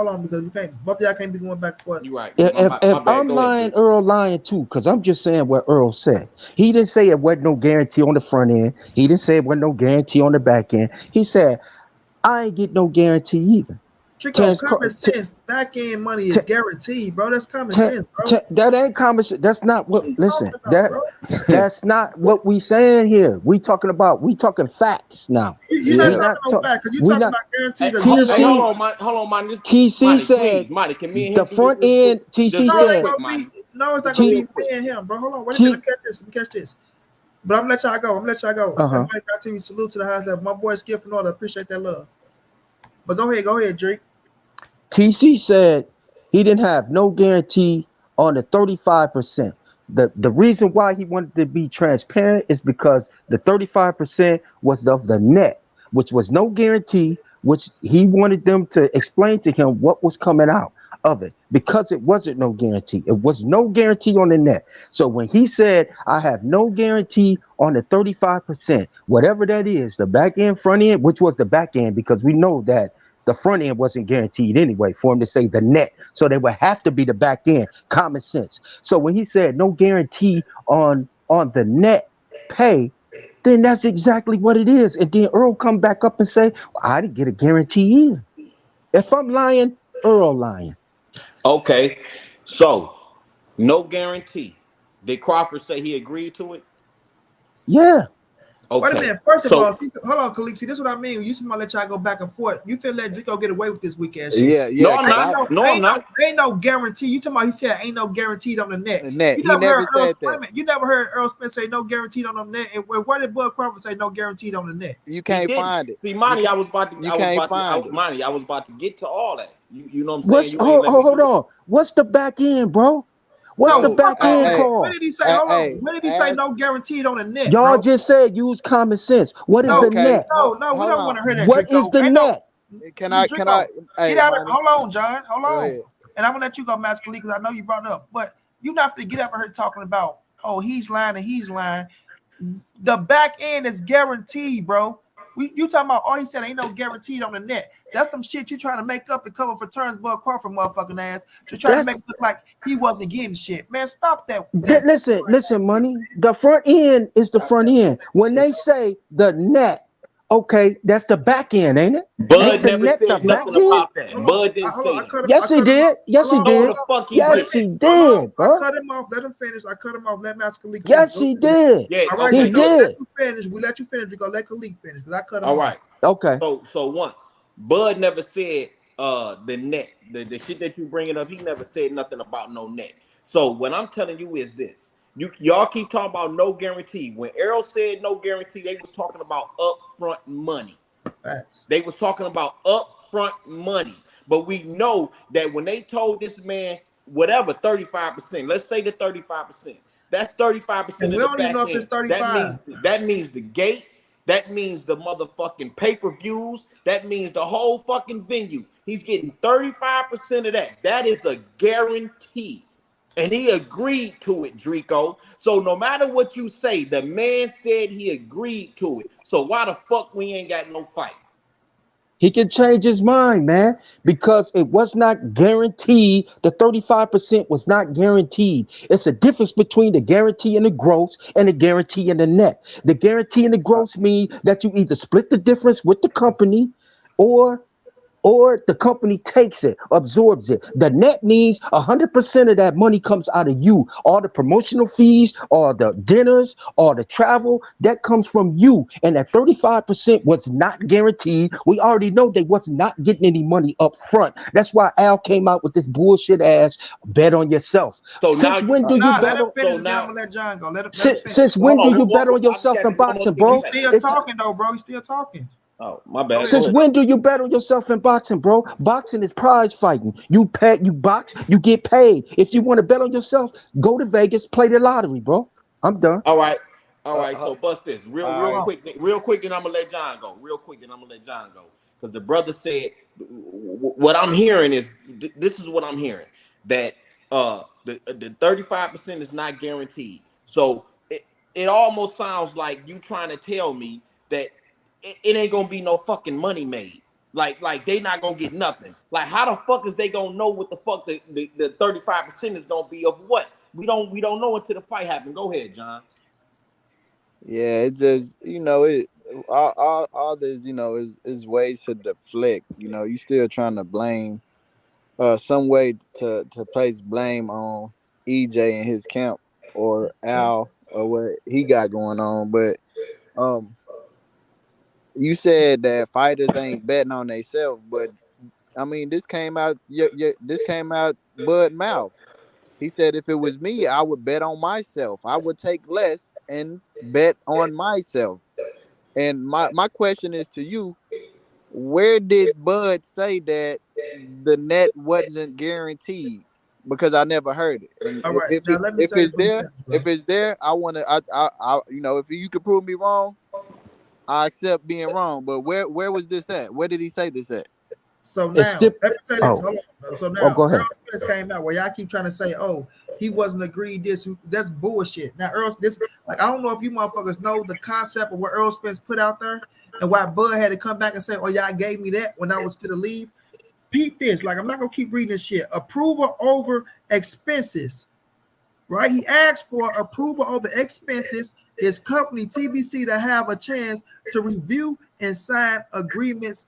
on, because we can't. Both of y'all can't be going back and forth. You're right. If I'm lying, Earl lying too, because I'm just saying what Earl said. He didn't say it wasn't no guarantee on the front end. He didn't say it wasn't no guarantee on the back end. He said, I ain't get no guarantee either. Chico, common sense. Back end money is guaranteed, bro. That's common sense, bro. That ain't common sense. That's not what. Listen, about, bro? That's not what we saying here. We talking facts now. You're not talking about facts because you talking about guaranteed. Hold on, man. TC said Monty, can me and the front end. TC said no, it's not gonna be me and him, bro. Hold on, let me catch this. But I'm gonna let y'all go. TV, salute to the highest level. My boy Skip and all that. Appreciate that love. But go ahead, Drake. TC said he didn't have no guarantee on the 35%. The reason why he wanted to be transparent is because the 35% was of the net, which was no guarantee, which he wanted them to explain to him what was coming out of it, because it wasn't no guarantee. It was no guarantee on the net. So when he said, I have no guarantee on the 35%, whatever that is, the back end, front end, which was the back end, because we know that the front end wasn't guaranteed anyway for him to say the net. So they would have to be the back end, common sense. So when he said no guarantee on the net pay, then that's exactly what it is. And then Errol come back up and say, well, I didn't get a guarantee either. If I'm lying, Errol lying. Okay, so no guarantee. Did Crawford say he agreed to it? Yeah. Okay. Wait a minute. First of all, see, hold on, Khalid. See, this is what I mean. You somebody let y'all go back and forth. You feel let Drico get away with this weekend shit. Yeah. I'm not. Ain't no guarantee. You talking about he said ain't no guaranteed on the net. He never said that. You never heard Errol Spence say no guaranteed on the net. And where did Bud Crawford say no guaranteed on the net? You can't find it. See, Monty, I was about to get to all that. You know what I'm saying? Hold on. What's the back end, bro? What's the back end call? What did he say? Hold on. What did he say? No guaranteed on the net. Y'all just said use common sense. What is the net? No, we don't want to hear that. What is the net? Can I? Get out of hold on, John. Hold on. And I'm gonna let you go, Master Khalid, because I know you brought it up. But you're not gonna get up here talking about, oh, he's lying and he's lying. The back end is guaranteed, bro. You talking about, oh, he said ain't no guaranteed on the net. That's some shit you trying to make up to cover for Terence Bud Crawford motherfucking ass to try to make it look like he wasn't getting shit. Man, stop that. Listen, money. The front end is the front end. When they say the net, okay, that's the back end, ain't it? Bud never said nothing about that. Bud didn't say that. Yes, he did. Yes, he did. Yes, he did, bro. I cut him off. Let him finish. I cut him off. Let Master Khalid finish. Yes, he did. Yeah, all right, he did. We let you finish. We go let Khalid finish. I cut him all off. right. Okay. So once Bud never said the net, the shit that you bringing up, he never said nothing about no net. So what I'm telling you is this: y'all keep talking about no guarantee. When Errol said no guarantee, they was talking about upfront money. Facts. They was talking about upfront money. But we know that when they told this man whatever 35%, let's say the 35%, that's 35%. And we don't even know if it's 35. That means the gate. That means the motherfucking pay-per-views. That means the whole fucking venue. He's getting 35% of that. That is a guarantee. And he agreed to it, Drico. So no matter what you say, the man said he agreed to it. So why the fuck we ain't got no fight? He can change his mind, man, because it was not guaranteed. The 35% was not guaranteed. It's a difference between the guarantee and the gross and the guarantee and the net. The guarantee and the gross mean that you either split the difference with the company or the company takes it, absorbs it. The net means 100% of that money comes out of you. All the promotional fees, all the dinners, all the travel, that comes from you. And that 35% was not guaranteed. We already know they was not getting any money up front. That's why Al came out with this bullshit ass bet on yourself. So since when do you bet on? I'm gonna let John go. Since when do you bet on yourself in boxing, bro? He's still talking though, bro. He's still talking. Oh, my bad. Since when do you bet on yourself in boxing, bro? Boxing is prize fighting. You box, you get paid. If you want to bet on yourself, go to Vegas, play the lottery, bro. I'm done. All right. So bust this real quick, and I'm gonna let John go. Because the brother said what I'm hearing is this is what I'm hearing, that the 35% is not guaranteed. So it almost sounds like you trying to tell me that it ain't gonna be no fucking money made. Like they not gonna get nothing. Like how the fuck is they gonna know what the fuck the 35% is gonna be of what? We don't know until the fight happens. Go ahead, John. Yeah, it just all this, is ways to deflect. You still trying to blame, some way to place blame on EJ and his camp or Al or what he got going on. But um, you said that fighters ain't betting on themselves, but I mean, this came out. This came out Bud mouth. He said, if it was me, I would bet on myself. I would take less and bet on myself. And my question is to you, where did Bud say that the net wasn't guaranteed? Because I never heard it. And All right, now let me if say it's this one there, sentence, bro. I want to, if you could prove me wrong, I accept being wrong. But where was this at? Where did he say this at? So It's now, still. let me say this. Oh, Hold on. So oh, now, go ahead. Earl Spence came out where y'all keep trying to say, "Oh, he wasn't agreed this." That's bullshit. Now, this, like, I don't know if you motherfuckers know the concept of what Earl Spence put out there and why Bud had to come back and say, "Oh, y'all gave me that when I was fit to leave." Peep this. Like, I'm not gonna keep reading this shit. Approval over expenses. Right? He asked for approval over expenses. His company TBC to have a chance to review and sign agreements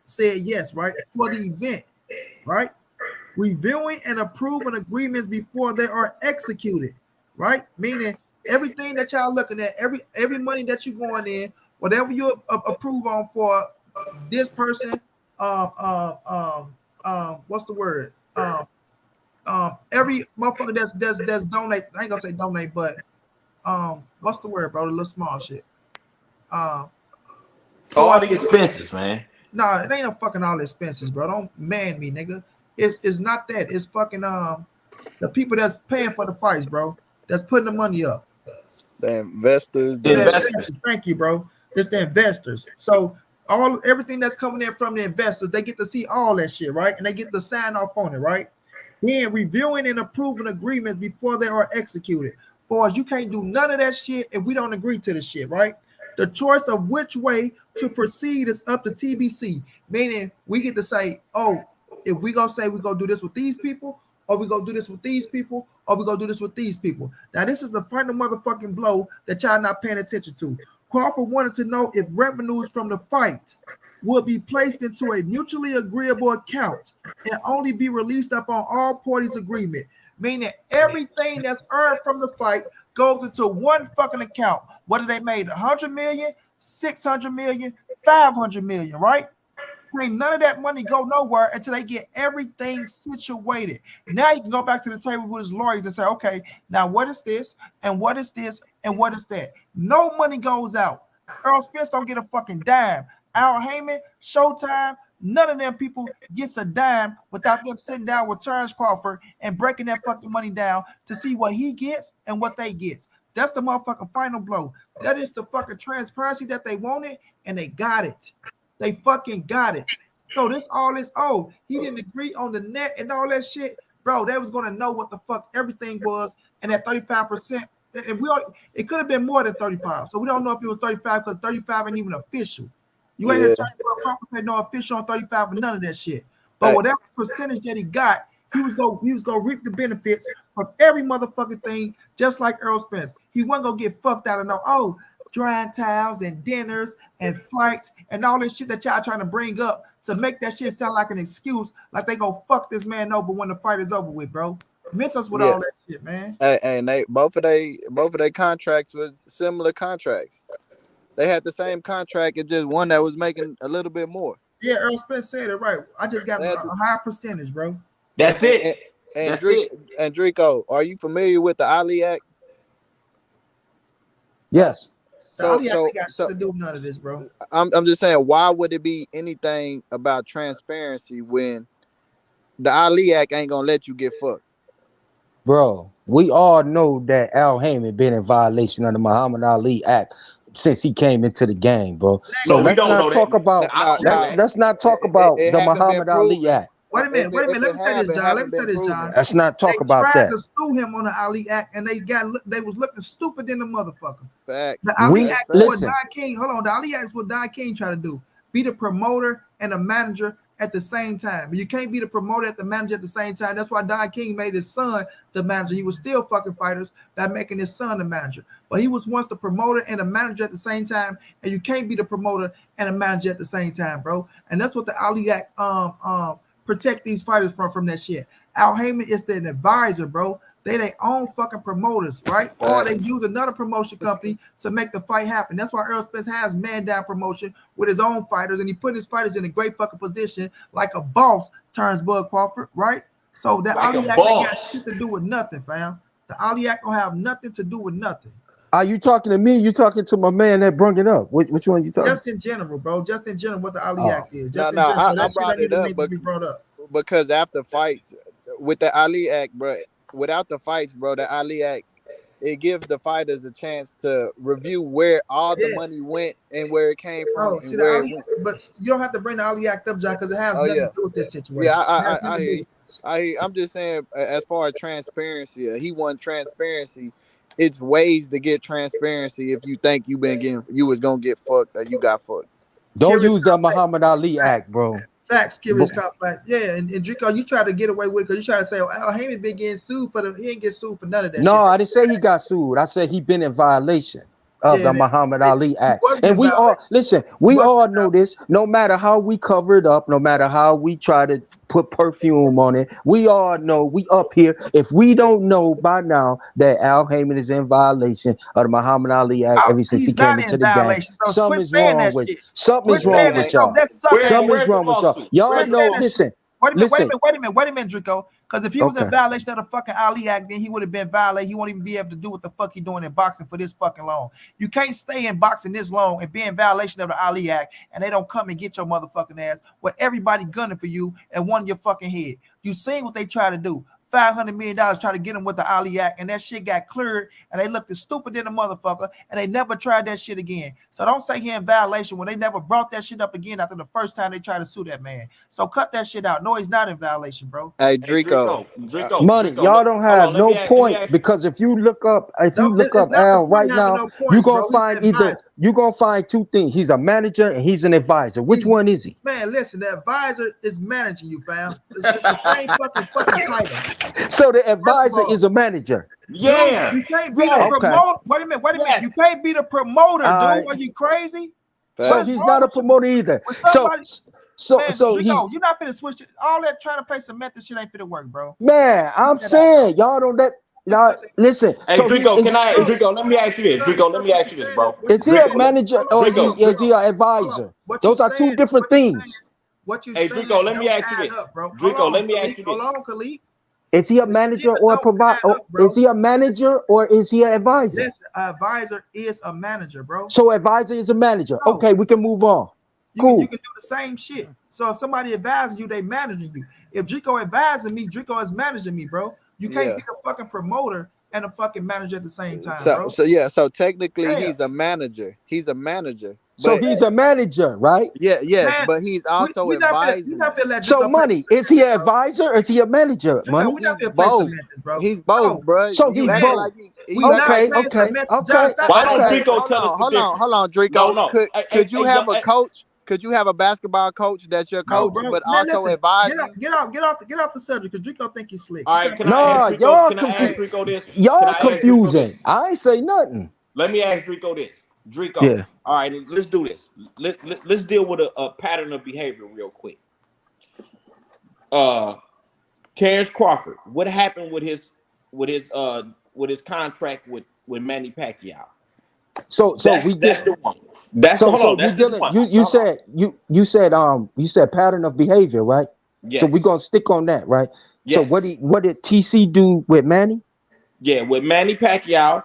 said yes, right, for the event, right, reviewing and approving agreements before they are executed, right, meaning everything that y'all looking at, every money that you going in, whatever you approve on for this person, what's the word, every motherfucker that's donate, I ain't gonna say donate, but what's the word, bro, the little small shit, all the expenses, man. No, it ain't no fucking all expenses, bro. Don't man me, nigga. It's not that. It's fucking the people that's paying for the fights, bro. That's putting the money up. The investors. The investors. Thank you, bro. It's the investors. So everything that's coming in from the investors, they get to see all that shit, right? And they get to sign off on it, right? Then reviewing and approving agreements before they are executed. Boys, you can't do none of that shit if we don't agree to the shit, right? The choice of which way to proceed is up to TBC, meaning we get to say, oh, if we gonna say we gonna do this with these people, or we gonna do this with these people, or we gonna do this with these people. Now, this is the final motherfucking blow that y'all not paying attention to. Crawford wanted to know if revenues from the fight will be placed into a mutually agreeable account and only be released upon all parties' agreement, meaning everything that's earned from the fight goes into one fucking account, whether they made 100 million, 600 million, 500 million, right? Ain't none of that money go nowhere until they get everything situated. Now you can go back to the table with his lawyers and say, okay, now what is this, and what is this, and what is that? No money goes out. Errol Spence don't get a fucking dime. Al Heyman, Showtime, none of them people gets a dime without them sitting down with Terence Crawford and breaking that fucking money down to see what he gets and what they gets. That's the motherfucking final blow. That is the fucking transparency that they wanted, and they got it. They fucking got it. So this all this, oh, he didn't agree on the net and all that shit. Bro, they was gonna know what the fuck everything was, and that 35%, and it could have been more than 35. So we don't know if it was 35 because 35 ain't even official. You ain't trying to say no official on 35 or none of that shit. But whatever percentage that he got, he was gonna reap the benefits from every motherfucking thing, just like Errol Spence. He wasn't gonna get fucked out of drying towels and dinners and flights and all this shit that y'all trying to bring up to make that shit sound like an excuse, like they gonna fuck this man over when the fight is over with, bro. Miss us with all that shit, man. And they both of their contracts was similar contracts. They had the same contract, it's just one that was making a little bit more. Yeah, Errol Spence said it right. I just got a high percentage, bro. That's it. And Drico, are you familiar with the Ali Act? Yes. So to do none of this, bro. I'm just saying, why would it be anything about transparency when the Ali Act ain't gonna let you get fucked? Bro, we all know that Al Heyman been in violation of the Muhammad Ali Act since he came into the game, bro. So let's not talk about let's not talk about the Muhammad Ali Act. Wait a minute. Let me say this, John. Let's not talk about that. They tried to sue him on the Ali Act, and they was looking stupid in the motherfucker. Facts. The Ali Act is what Don King. Hold on, the Ali Act is what Don King tried to do: be the promoter and the manager at the same time. You can't be the promoter at the manager at the same time. That's why Don King made his son the manager. He was still fucking fighters by making his son the manager. But he was once the promoter and the manager at the same time, and you can't be the promoter and a manager at the same time, bro. And that's what the Ali Act protect these fighters from that shit. Al Heyman is an advisor, bro. They their own fucking promoters, right? Or they use another promotion company to make the fight happen. That's why Errol Spence has man down promotion with his own fighters, and he put his fighters in a great fucking position, like a boss turns Bud Crawford, right? So that Like Ali a Act ain't got boss. shit to do with nothing, fam. The Ali Act don't have nothing to do with nothing. Are you talking to me? You talking to my man that brung it up? Which one you talking? Just in general, bro. Just in general, what the Ali Oh. Act is. Just No, in general. So I that shit brought ain't it even up, need to be brought up. because after fights with the Ali Act, bro, without the fights, bro, the Ali Act, it gives the fighters a chance to review where all the money went and where it came from. Oh, and see the where Ali, but you don't have to bring the Ali Act up, John, because it has Oh, nothing yeah. to do with this situation. Yeah, It has nothing I to hear do you. I'm just saying, as far as transparency, he won transparency. It's ways to get transparency if you think you was gonna get fucked or you got fucked. Don't Curious use that Complex. Muhammad Ali Act, bro. Facts, Curious Complex. Yeah, and Drico, you try to get away with it because you try to say, oh, Al Heyman been getting sued for he ain't get sued for none of that No, shit. I didn't say he got sued. I said he been in violation of the Muhammad Ali Act. wasn't And in we all violation. listen, we all know this. No matter how we cover it up, no matter how we try to put perfume on it, we all know we up here. If we don't know by now that Al Heyman is in violation of the Muhammad Ali Act ever since he He's came not into in the game, violation. So quit something's saying wrong that with shit. something's Quit wrong saying with that. y'all. No, that's sucker. Something's Where's the wrong with y'all. lawsuit? Y'all Quit know, saying that listen. shit. Wait a Listen. minute, Drico. Because if he was in Okay. violation of the fucking Ali Act, then he would have been violated. He won't even be able to do what the fuck he doing in boxing for this fucking long. You can't stay in boxing this long and be in violation of the Ali Act, and they don't come and get your motherfucking ass with everybody gunning for you and one your fucking head. You seen what they try to do. $500 million try to get him with the Ali Act, and that shit got cleared, and they looked as stupid than a motherfucker, and they never tried that shit again. So don't say he in violation when they never brought that shit up again after the first time they tried to sue that man. So cut that shit out. No, he's not in violation, bro. Hey, Hey, Drico. Money, y'all don't have no point because if you look up It's not the Al point right of having now, no you're points, gonna bro. He's find an advisor. you're gonna find two things. He's a manager and he's an advisor. Which one is he? Man, listen, the advisor is managing you, fam. It's the same fucking title. So the advisor all, is a manager. Yeah. Dude, you can't be the Okay. promoter. Wait a minute. You can't be the promoter, dude. Are you crazy? So What is he's wrong not a with you? promoter either. When So somebody- Man, so Drico, he's you're not finna switch it. All that trying to play some method shit ain't finna work, bro. man. I'm saying y'all don't let y'all listen. Hey, So Drico, Drico, let me ask you this. Drico, let me ask you this, bro. is he a manager or is he an advisor? Those are two different things. What you Hey, saying Drico, let me don't ask you add this. up, bro. Drico, let me Khalid. ask you this. Hold on, Khalid. Is he a manager or a provider? Is he a manager or is he an advisor? Listen, advisor is a manager, bro. So advisor is a manager. So, okay, we can move on. Cool. You can do the same shit. So if somebody advises you, they managing you. If Drico advising me, Drico is managing me, bro. You can't be a fucking promoter and a fucking manager at the same time, bro. So technically he's a manager. He's a manager. So he's a manager, right? Yeah, yes, Man, but he's also advising. So money, is he an advisor or is he a manager? Money? He's both. He's both, bro. So he's both. Okay. Why don't Drico tell us the difference? Hold on, Drico. No. Could you have a coach? Could you have a basketball coach that's your coach, but also advising? Get off the subject because Drico think he's slick. All right, can No, I ask y'all Drico this? Y'all confusing. I ain't say nothing. Let me ask Drico this. Drico. Yeah. All right, let's do this. Let's deal with a pattern of behavior real quick. Terence Crawford. What happened with his contract with Manny Pacquiao? So we that's get the one. That's so hold on, we that's dealing. one. You said pattern of behavior, right? Yes. So we're gonna stick on that, right? Yes. So what did TC do with Manny? Yeah, with Manny Pacquiao.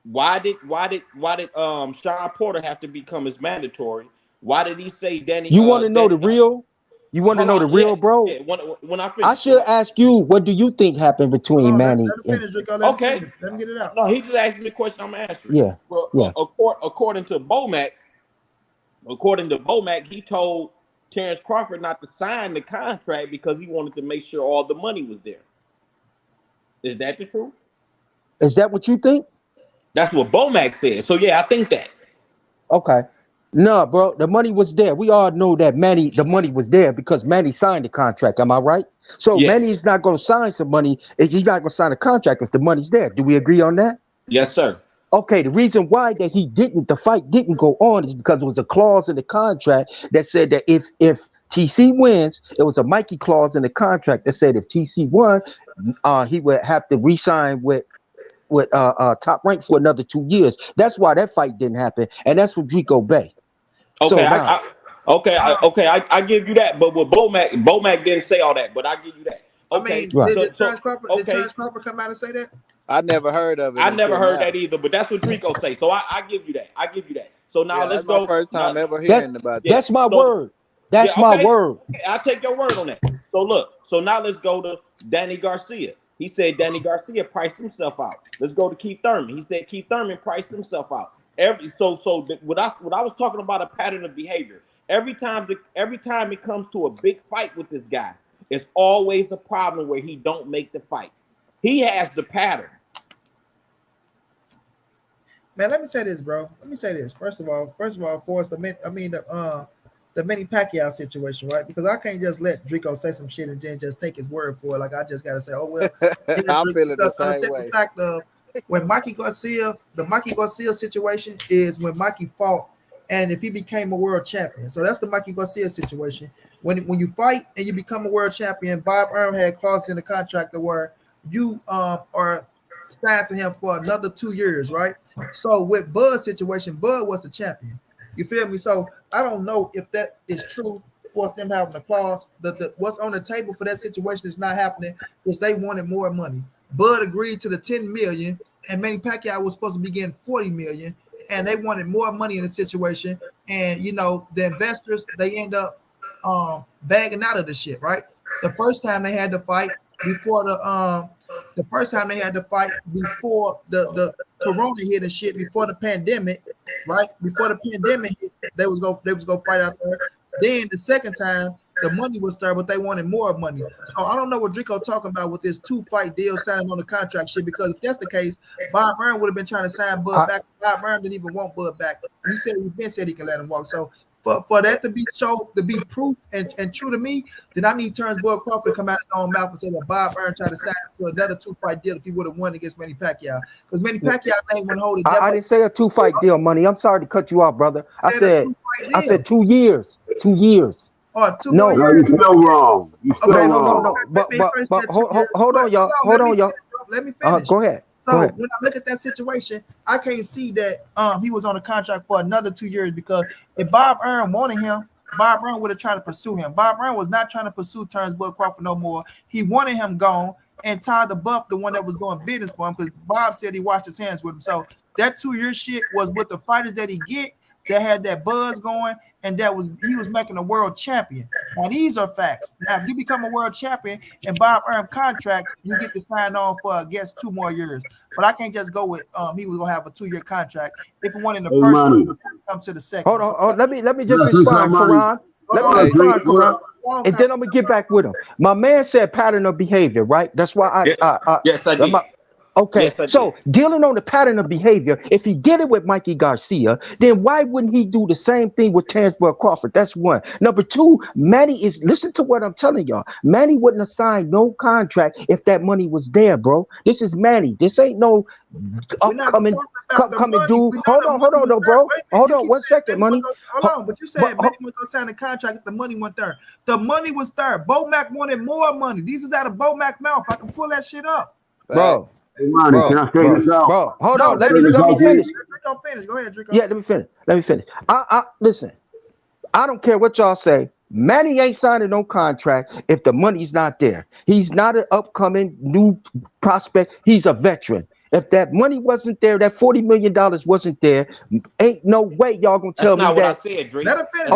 Why did Sean Porter have to become his mandatory? Why did he say Danny? You want to know the real? You want to know the real, bro? Yeah, when I finish, I should ask you, what do you think happened between Manny? Let me get it out. No, he just asked me a question. I'm answering. Yeah. Well, yeah. According to Bomac, he told Terence Crawford not to sign the contract because he wanted to make sure all the money was there. Is that the truth? Is that what you think? That's what Bomac said. So yeah, I think that. Okay. No, bro, the money was there. We all know that the money was there because Manny signed the contract. Am I right? So Yes. Manny's not going to sign some money. He's not going to sign a contract if the money's there. Do we agree on that? Yes, sir. Okay, the reason why that the fight didn't go on is because it was a clause in the contract that said that if TC wins, it was a Mikey clause in the contract that said if TC won, he would have to re-sign with Top Rank for another 2 years. That's why that fight didn't happen, and that's from Drico Bay. Okay, So now, I give you that. But with Bomac didn't say all that, but I give you that. Okay, I mean, Right. did Terence Crawford come out and say that? I never heard of it. I never heard now. that either, but that's what Drico say. So I give you that. I give you that. So now let's that's go. my first time ever hearing about that. that's my word. That's my word. Okay, I'll take your word on that. So look, so now let's go to Danny Garcia. He said Danny Garcia priced himself out. Let's go to Keith Thurman. He said Keith Thurman priced himself out. What I was talking about a pattern of behavior. Every time it comes to a big fight with this guy, it's always a problem where he don't make the fight. He has the pattern. Man, let me say this, bro. Let me say this. First of all, for us, the Manny Pacquiao situation, right? Because I can't just let Drico say some shit and then just take his word for it. Like I just gotta say, oh well. I'm feeling the same way. The fact of when the Mikey Garcia situation is when Mikey fought, and if he became a world champion. So that's the Mikey Garcia situation. When you fight and you become a world champion, Bob Arum had clauses in the contract where you are signed to him for another 2 years, right? So with Bud's situation, Bud was the champion. You feel me? So I don't know if that is true for them having a clause. What's on the table for that situation is not happening because they wanted more money. Bud agreed to the 10 million, and Manny Pacquiao was supposed to be getting 40 million, and they wanted more money in the situation. And the investors, they end up bagging out of the shit, right? The first time they had to fight before the corona hit and shit, before the pandemic, right? Before the pandemic hit, they was gonna fight out there. Then the second time, the money was there, but they wanted more money. So I don't know what Drico talking about with this 2-fight deal signing on the contract shit, because if that's the case, Bob Arum would have been trying to sign Bud back. Bob Arum didn't even want Bud back. He said he can let him walk. So for that to be proof and true to me, then I need Terence Boyd Crawford to come out his own mouth and say that Bob Arum tried to sign for another 2-fight deal if he would have won against Manny Pacquiao. Because Manny Pacquiao ain't gonna hold it. I didn't say a 2-fight deal, money. I'm sorry to cut you off, brother. I said 2 years. 2 years. Oh, 2 no, years. You're still wrong. You're still wrong. No. But hold on, y'all. Hold on, y'all. Let me finish. Go ahead. So when I look at that situation, I can't see that he was on a contract for another 2 years, because if Bob Arum wanted him, Bob Arum would have tried to pursue him. Bob Arum was not trying to pursue Terence Boyd Crawford no more. He wanted him gone, and Todd the Buff, the one that was doing business for him, because Bob said he washed his hands with him. So that 2-year shit was with the fighters that he get that had that buzz going, and he was making a world champion. Now these are facts. Now if you become a world champion and Bob Arum contract, you get to sign on for I guess 2 more years. But I can't just go with he was gonna have a 2-year contract. If he won in the first one, come to the second. Hold on. Let me just respond, Karan. Let me respond, Karan. And then I'm gonna get back with him. My man said pattern of behavior, right? That's why yes, I did. Okay, yes, so dealing on the pattern of behavior, if he did it with Mikey Garcia, then why wouldn't he do the same thing with Terence Boyd Crawford? That's one. Number two, listen to what I'm telling y'all. Manny wouldn't have signed no contract if that money was there, bro. This is Manny. This ain't no upcoming dude. Hold on, though, bro. Hold on 1 second, money. Hold on, but you said Manny was gonna sign a contract if the money went there. The money was there. Bomac wanted more money. These is out of Bomac mouth. I can pull that shit up, bro. Hey, Monty, can I say this out? Bro, hold on. Let me finish. Go ahead, Drico. Yeah, let me finish. Listen. I don't care what y'all say. Manny ain't signing no contract if the money's not there. He's not an upcoming new prospect. He's a veteran. If that money wasn't there, that $40 million wasn't there, ain't no way y'all gonna tell me that. That's not what I said, Drake. Let him finish.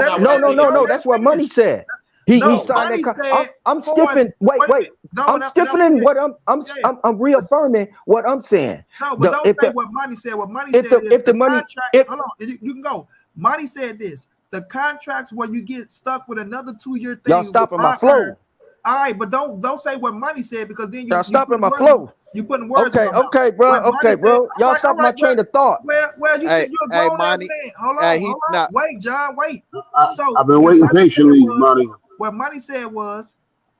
No. That's what Money said. He signed that contract. I'm stiffening. Wait. I'm stiffening what I'm reaffirming what I'm saying. No, but don't say what Money said. What Money said is if the money. Hold on, you can go. Money said this: the contracts where you get stuck with another 2-year thing. Y'all stopping my flow. All right, but don't say what money said because then Y'all stopping my flow. You putting words. Okay, bro. Okay, bro. Y'all stop my train of thought. Well, you said you're a grown ass Money. man. Hold on. Wait, John, wait. So I've been waiting patiently, Money. What Money said was,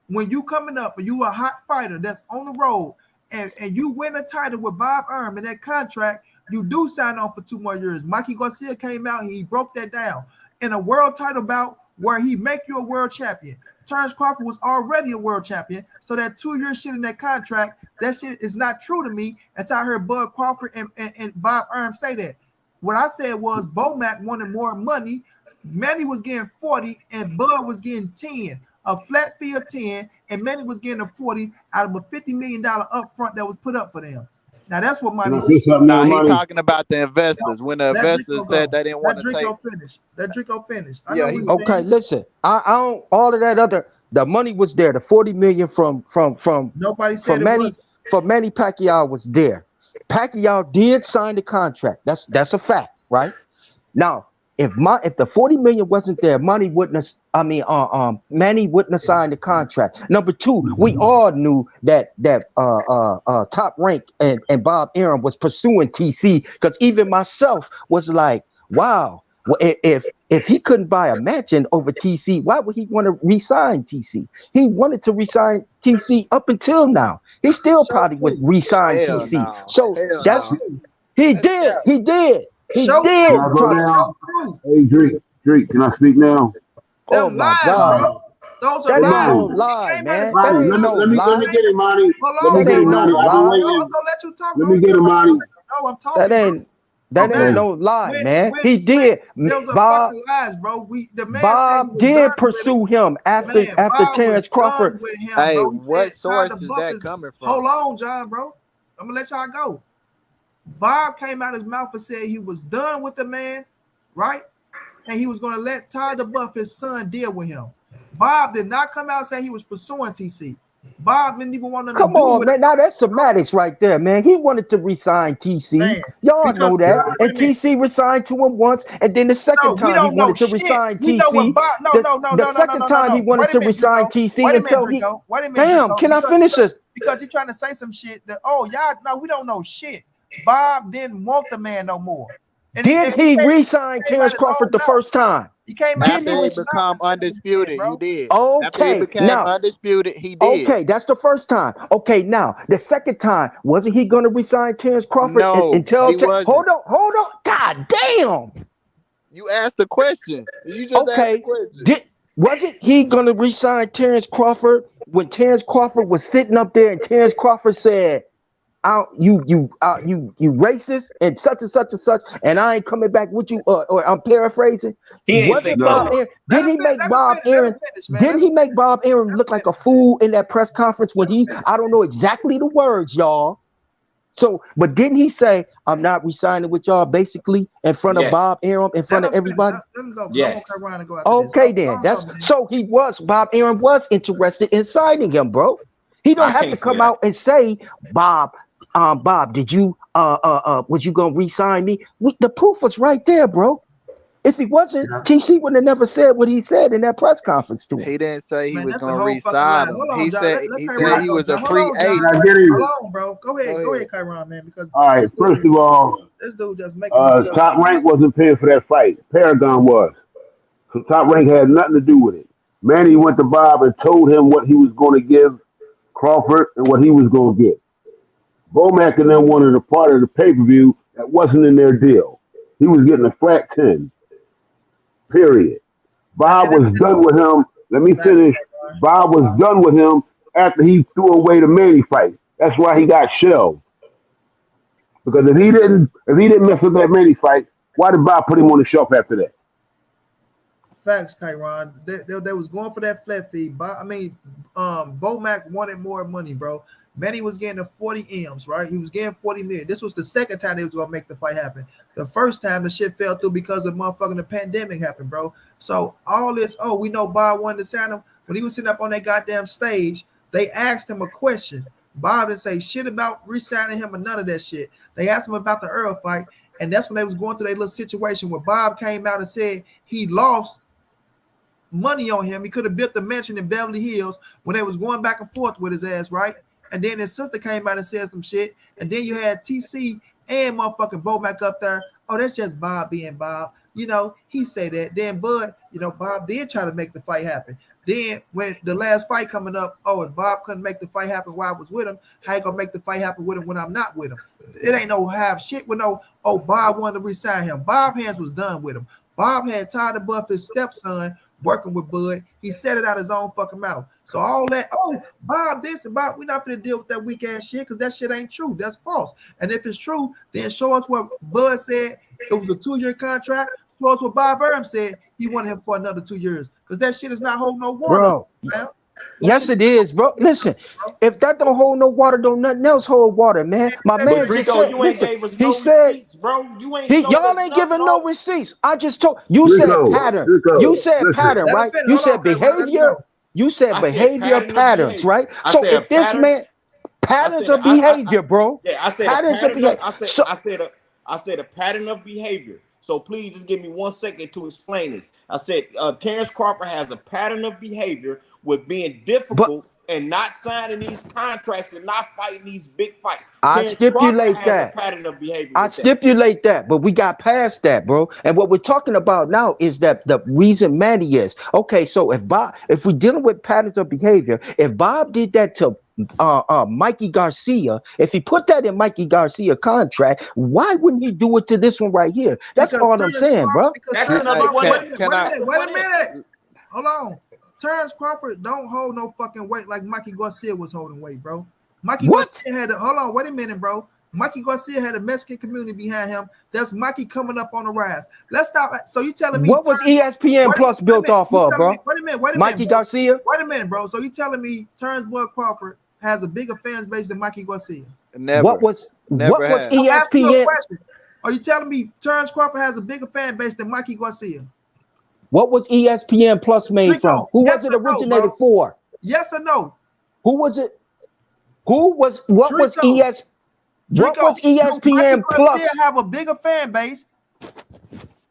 when you coming up and you a hot fighter that's on the road and you win a title with Bob Arum in that contract, you do sign on for 2 more years. Mikey Garcia came out, he broke that down in a world title bout where he make you a world champion. Terence Crawford was already a world champion, so that 2-year shit in that contract, that shit is not true to me until I heard Bud Crawford and Bob Arum say that. What I said was Bomac wanted more money. Manny was getting 40 and Bud was getting 10, a flat fee of 10, and Manny was getting a 40 out of a $50 million upfront that was put up for them. Now that's what Money said. Nah, he talking about the investors. When the investors said they didn't want to take. That Drico finish. Yeah. Okay, listen. I don't. All of that other. The money was there. The $40 million from nobody said from Manny for Manny Pacquiao was there. Pacquiao did sign the contract. That's a fact, right? Now, if the $40 million wasn't there, Manny wouldn't have signed the contract. Number 2, we all knew that Top Rank and Bob Arum was pursuing TC, because even myself was like, wow, well, if he couldn't buy a mansion over TC, why would he want to re-sign TC? He wanted to re-sign TC up until now. He still probably would re-sign TC. No. So he did. He did. He Show did. Can I go down? Hey, Drake, can I speak now? Oh my God. Bro. Those That are ain't no lies. lie, man. Money, That ain't no let me get it, Money. Hold Let me get it, Money. lie. I've been waiting. I'm gonna let you talk. Let me get it, Money. No, I'm talking. That ain't no lie, man. He did. Bob, lies, bro. The man Bob did pursue him after Terence Crawford. Hey, what source is that coming from? Hold on, John, bro. I'm gonna let y'all go. Bob came out his mouth and said he was done with the man, right? And he was gonna let Todd DeBuff, his son, deal with him. Bob did not come out and say he was pursuing TC. Bob didn't even want to. Come on, man. Now that's semantics right there, man. He wanted to resign TC. Man, y'all know that. And TC resigned to him once, and then the second time he wanted to resign TC. The second time he wanted to resign TC until he. Damn, can I finish it? Because you're trying to say some shit that, oh, y'all, no, we don't know shit. Bob didn't want the man no more. Did he re-sign Terence Crawford the first time? He came after he become undisputed. He did. Okay, after he became undisputed, he did. Okay, that's the first time. Okay, now the second time, wasn't he going to resign Terence Crawford? No, until he wasn't. Hold on. God damn! You asked the question. You just asked the question. Wasn't he going to resign Terence Crawford when Terence Crawford was sitting up there and Terence Crawford said, you racist and such and such and such, and I ain't coming back with you, or I'm paraphrasing. Didn't he make Bob Arum look like a fool in that press conference when I don't know exactly the words, y'all. So, but didn't he say, I'm not resigning with y'all, basically in front of Bob Arum, in front of everybody? Yes. Okay, then. So Bob Arum was interested in signing him, bro. He don't have to come out and say, Bob, did you was you gonna re-sign me? The proof was right there, bro. If he wasn't, TC would have never said what he said in that press conference to him. He didn't say he was gonna re-sign him. He said he was a free agent. Hold on, bro. Go ahead, Kyron, man. Because all right, first of all, this dude just making Top Rank wasn't paying for that fight. Paragon was. So Top Rank had nothing to do with it. Manny went to Bob and told him what he was going to give Crawford and what he was going to get. Bomac and them wanted a part of the pay-per-view that wasn't in their deal. He was getting a flat 10. Period. Bob was done with him. Let me finish. Bob was done with him after he threw away the Manny fight. That's why he got shelved. Because if he didn't mess with that Manny fight, why did Bob put him on the shelf after that? Facts, Kyron. They was going for that flat fee. Bomac wanted more money, bro. Manny was getting the 40 M's, right? He was getting 40 million. This was the second time they was gonna make the fight happen. The first time the shit fell through because of motherfucking the pandemic happened, bro. So all this, we know Bob wanted to sign him. When he was sitting up on that goddamn stage, they asked him a question. Bob didn't say shit about re-signing him or none of that shit. They asked him about the Errol fight, and that's when they was going through their little situation where Bob came out and said he lost money on him. He could have built the mansion in Beverly Hills when they was going back and forth with his ass, right? And then his sister came out and said some shit. And then you had TC and motherfucking Bomac up there. Oh, that's just Bob being Bob. You know, he say that. Then Bud, you know, Bob did try to make the fight happen. Then when the last fight coming up, oh, and Bob couldn't make the fight happen while I was with him, how you gonna make the fight happen with him when I'm not with him? It ain't no half shit with no, oh, Bob wanted to resign him. Bob hands was done with him. Bob had Todd above his stepson working with Bud. He said it out his own fucking mouth. So all that, oh, Bob this and Bob, we're not gonna deal with that weak ass shit because that shit ain't true. That's false. And if it's true, then show us what Bud said. It was a 2-year contract. Show us what Bob Burnham said. He wanted him for another 2 years because that shit is not holding no water, bro. man. Yes, it is, bro. Listen, if that don't hold no water, don't nothing else hold water, man. My man just Rico, said, you listen, ain't gave us he no said, receipts, bro. You ain't showed y'all us ain't nothing, giving no bro. receipts. I just told you Rico, said pattern. Rico, You said listen. pattern, Let him right? finish. You Hold said on, Chris, let him behavior. know. You said I said behavior pattern of patterns, behavior. right? I So said if this pattern. man patterns of behavior, bro. Yeah, I said Patterns a of pattern. behavior. So I said a pattern of behavior. So please just give me 1 second to explain this. I said Terence Crawford has a pattern of behavior with being difficult and not signing these contracts and not fighting these big fights. I Terence stipulate Crawford has that. a pattern of behavior. I with that. stipulate that, but we got past that, bro. And what we're talking about now is that the reason Manny is okay. So if we're dealing with patterns of behavior, if Bob did that to Mikey Garcia, if he put that in Mikey Garcia contract, why wouldn't he do it to this one right here? That's Because all I'm Terence saying, bro. Crawford- because That's Terence another Crawford- one. Wait a minute. Hold on. Terence Crawford don't hold no fucking weight like Mikey Garcia was holding weight, bro. Mikey Garcia had hold on, wait a minute, bro. Mikey Garcia had a Mexican community behind him. That's Mikey coming up on the rise. Let's stop. So you telling me What was ESPN Plus built off of, bro? Wait a minute, Mikey bro. Garcia? Wait a minute, bro. So you telling me Terence Bud Crawford has a bigger fans base than Mikey Garcia? Never. What was I'm asking you a ESPN? question. Are you telling me Terence Crawford has a bigger fan base than Mikey Garcia? What was ESPN Plus made from? Who was it originated for? Yes or no? Who was it? What was ESPN Mikey Plus? Garcia have a bigger fan base.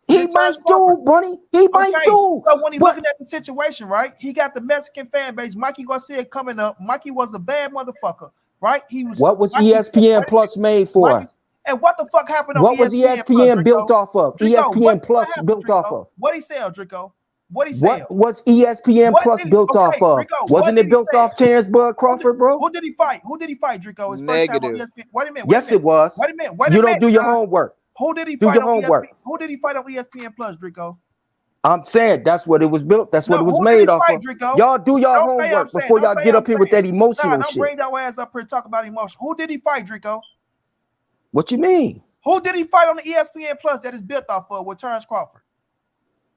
He might do, buddy. He might do. So when he looking at the situation, right? He got the Mexican fan base. Mikey Garcia coming up. Mikey was a bad motherfucker, right? He was. What was ESPN Plus made for? And what the fuck happened on What was ESPN built off of? ESPN Plus built off of? What he sell, Draco? What he sell? What was ESPN Plus built off of? Wasn't it built off Terence Bud Crawford, bro? Who did he fight? Who did he fight, Draco? His Negative. first time on ESPN. Wait a minute. Yes, it was. Wait a minute. You don't do your homework. Who did he do fight your on homework? ESPN? Who did he fight on ESPN Plus, Draco? I'm saying that's what it was built. That's what it was made off of. Y'all do your homework before y'all get up here with that emotional don't shit. bring your ass up here and talk about emotion. Who did he fight, Draco? What you mean? Who did he fight on the ESPN Plus that is built off of with Terence Crawford?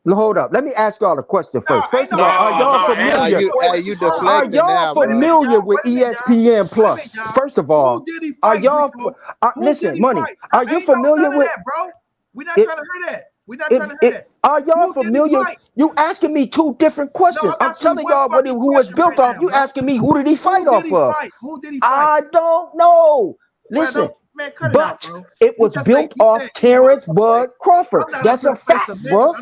Hold up. Let me ask y'all a question first. First of all, are y'all familiar? Are y'all familiar with ESPN Plus? First of all, are y'all? Listen, money. Are you familiar with? Bro, we're not trying to hear that. We're not trying to hear that. Are y'all familiar? You asking me two different questions. I'm telling y'all who it's built off. You asking me who did he fight off of? Who did he fight? I don't know. Listen. Man, cut it but out, bro. It was built off Terence Bud Crawford. That's a fact, bro.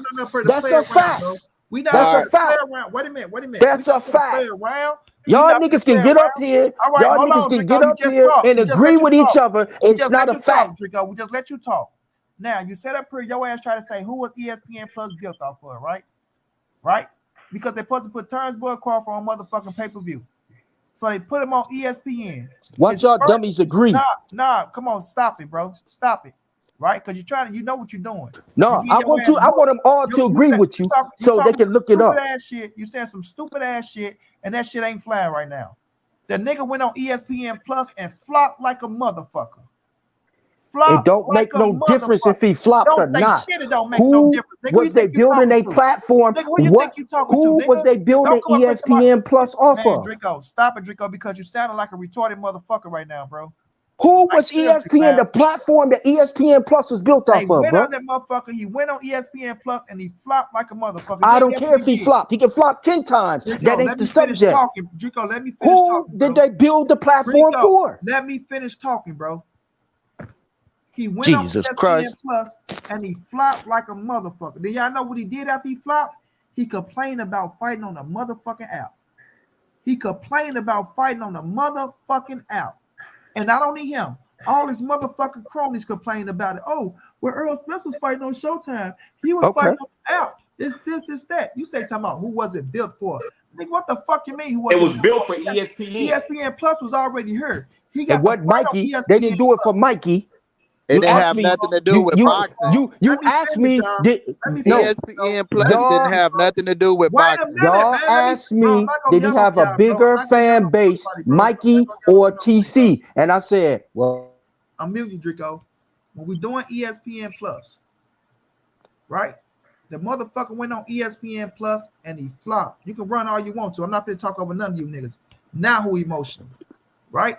That's a fact. That's a fact. Wait a minute. That's a fact. Y'all niggas can get up here. Y'all niggas can get up here and agree with each other. It's not a fact. Draco. We just let you talk. Now, you set up here, your ass try to say who was ESPN Plus built off of, right? Right? Because they're supposed to put Terence Bud Crawford on motherfucking pay-per-view. So they put him on ESPN. Watch y'all dummies agree. Nah, come on, stop it, bro. Stop it. Right? Because you're trying to, you know what you're doing. No, I want them all to agree with you so they can look it up. You saying some stupid ass shit, and that shit ain't flying right now. The nigga went on ESPN Plus and flopped like a motherfucker. It don't make no difference if he flopped or not. Who was they building a platform? Who was they building ESPN Plus off of? Draco, stop it, Draco, because you sounding like a retarded motherfucker right now, bro. Who was ESPN, the platform that ESPN Plus was built off of, bro? That motherfucker, he went on ESPN Plus and he flopped like a motherfucker. I don't care if he flopped. He can flop 10 times. Draco, that ain't the subject. Draco, let me finish talking. Who did they build the platform for? Let me finish talking, bro. He went on ESPN Plus and he flopped like a motherfucker. Do y'all know what he did after he flopped? He complained about fighting on the motherfucking app. He complained about fighting on the motherfucking app. And not only him, all his motherfucking cronies complained about it. Oh, well, Errol Spence was fighting on Showtime. He was fighting on the app. This, that. You say talking about who was it built for? Nigga, what the fuck you mean? It was built for ESPN. ESPN Plus was already here. He got what Mikey? They didn't do it for Mikey. It didn't have nothing to do with boxing. You asked me. ESPN Plus didn't have nothing to do with boxing. Y'all asked me, did he have a bigger fan base, Mikey or TC? And I said, well, I'm muting you, Draco. When we doing ESPN Plus, right? The motherfucker went on ESPN Plus and he flopped. You can run all you want to. I'm not going to talk over none of you niggas. Now who emotional, right?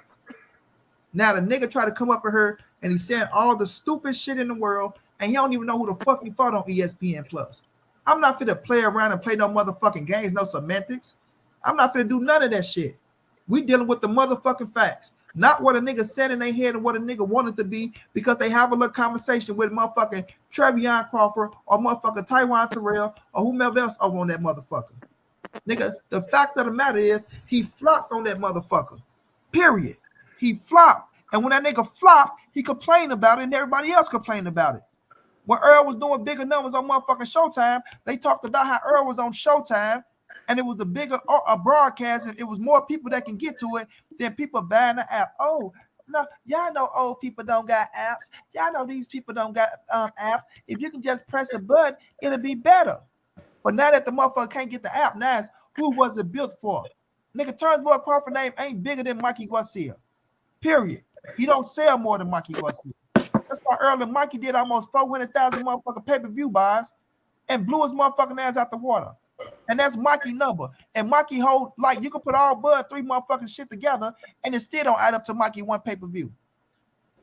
Now the nigga try to come up with her and he's saying all the stupid shit in the world and he don't even know who the fuck he fought on ESPN Plus. I'm not finna play around and play no motherfucking games, no semantics. I'm not finna do none of that shit. We dealing with the motherfucking facts, not what a nigga said in their head and what a nigga wanted to be because they have a little conversation with motherfucking Trevion Crawford or motherfucking Tyrone Terrell or whomever else over on that motherfucker. Nigga, the fact of the matter is he flopped on that motherfucker. Period. He flopped. And when that nigga flopped, he complained about it and everybody else complained about it. When Errol was doing bigger numbers on motherfucking Showtime, they talked about how Errol was on Showtime and it was a bigger broadcast and it was more people that can get to it than people buying the app. Oh, no, y'all know old people don't got apps. Y'all know these people don't got apps. If you can just press a button, it'll be better. But now that the motherfucker can't get the app, now it's who was it built for? Nigga, Terence Crawford name ain't bigger than Mikey Garcia. Period. He don't sell more than Mikey Garcia. That's why Errol and Mikey did almost 400,000 motherfucking pay-per-view buys and blew his motherfucking ass out the water. And that's Mikey number. And Mikey hold, like, you can put all Bud 3 motherfucking shit together and it still don't add up to Mikey 1 pay-per-view.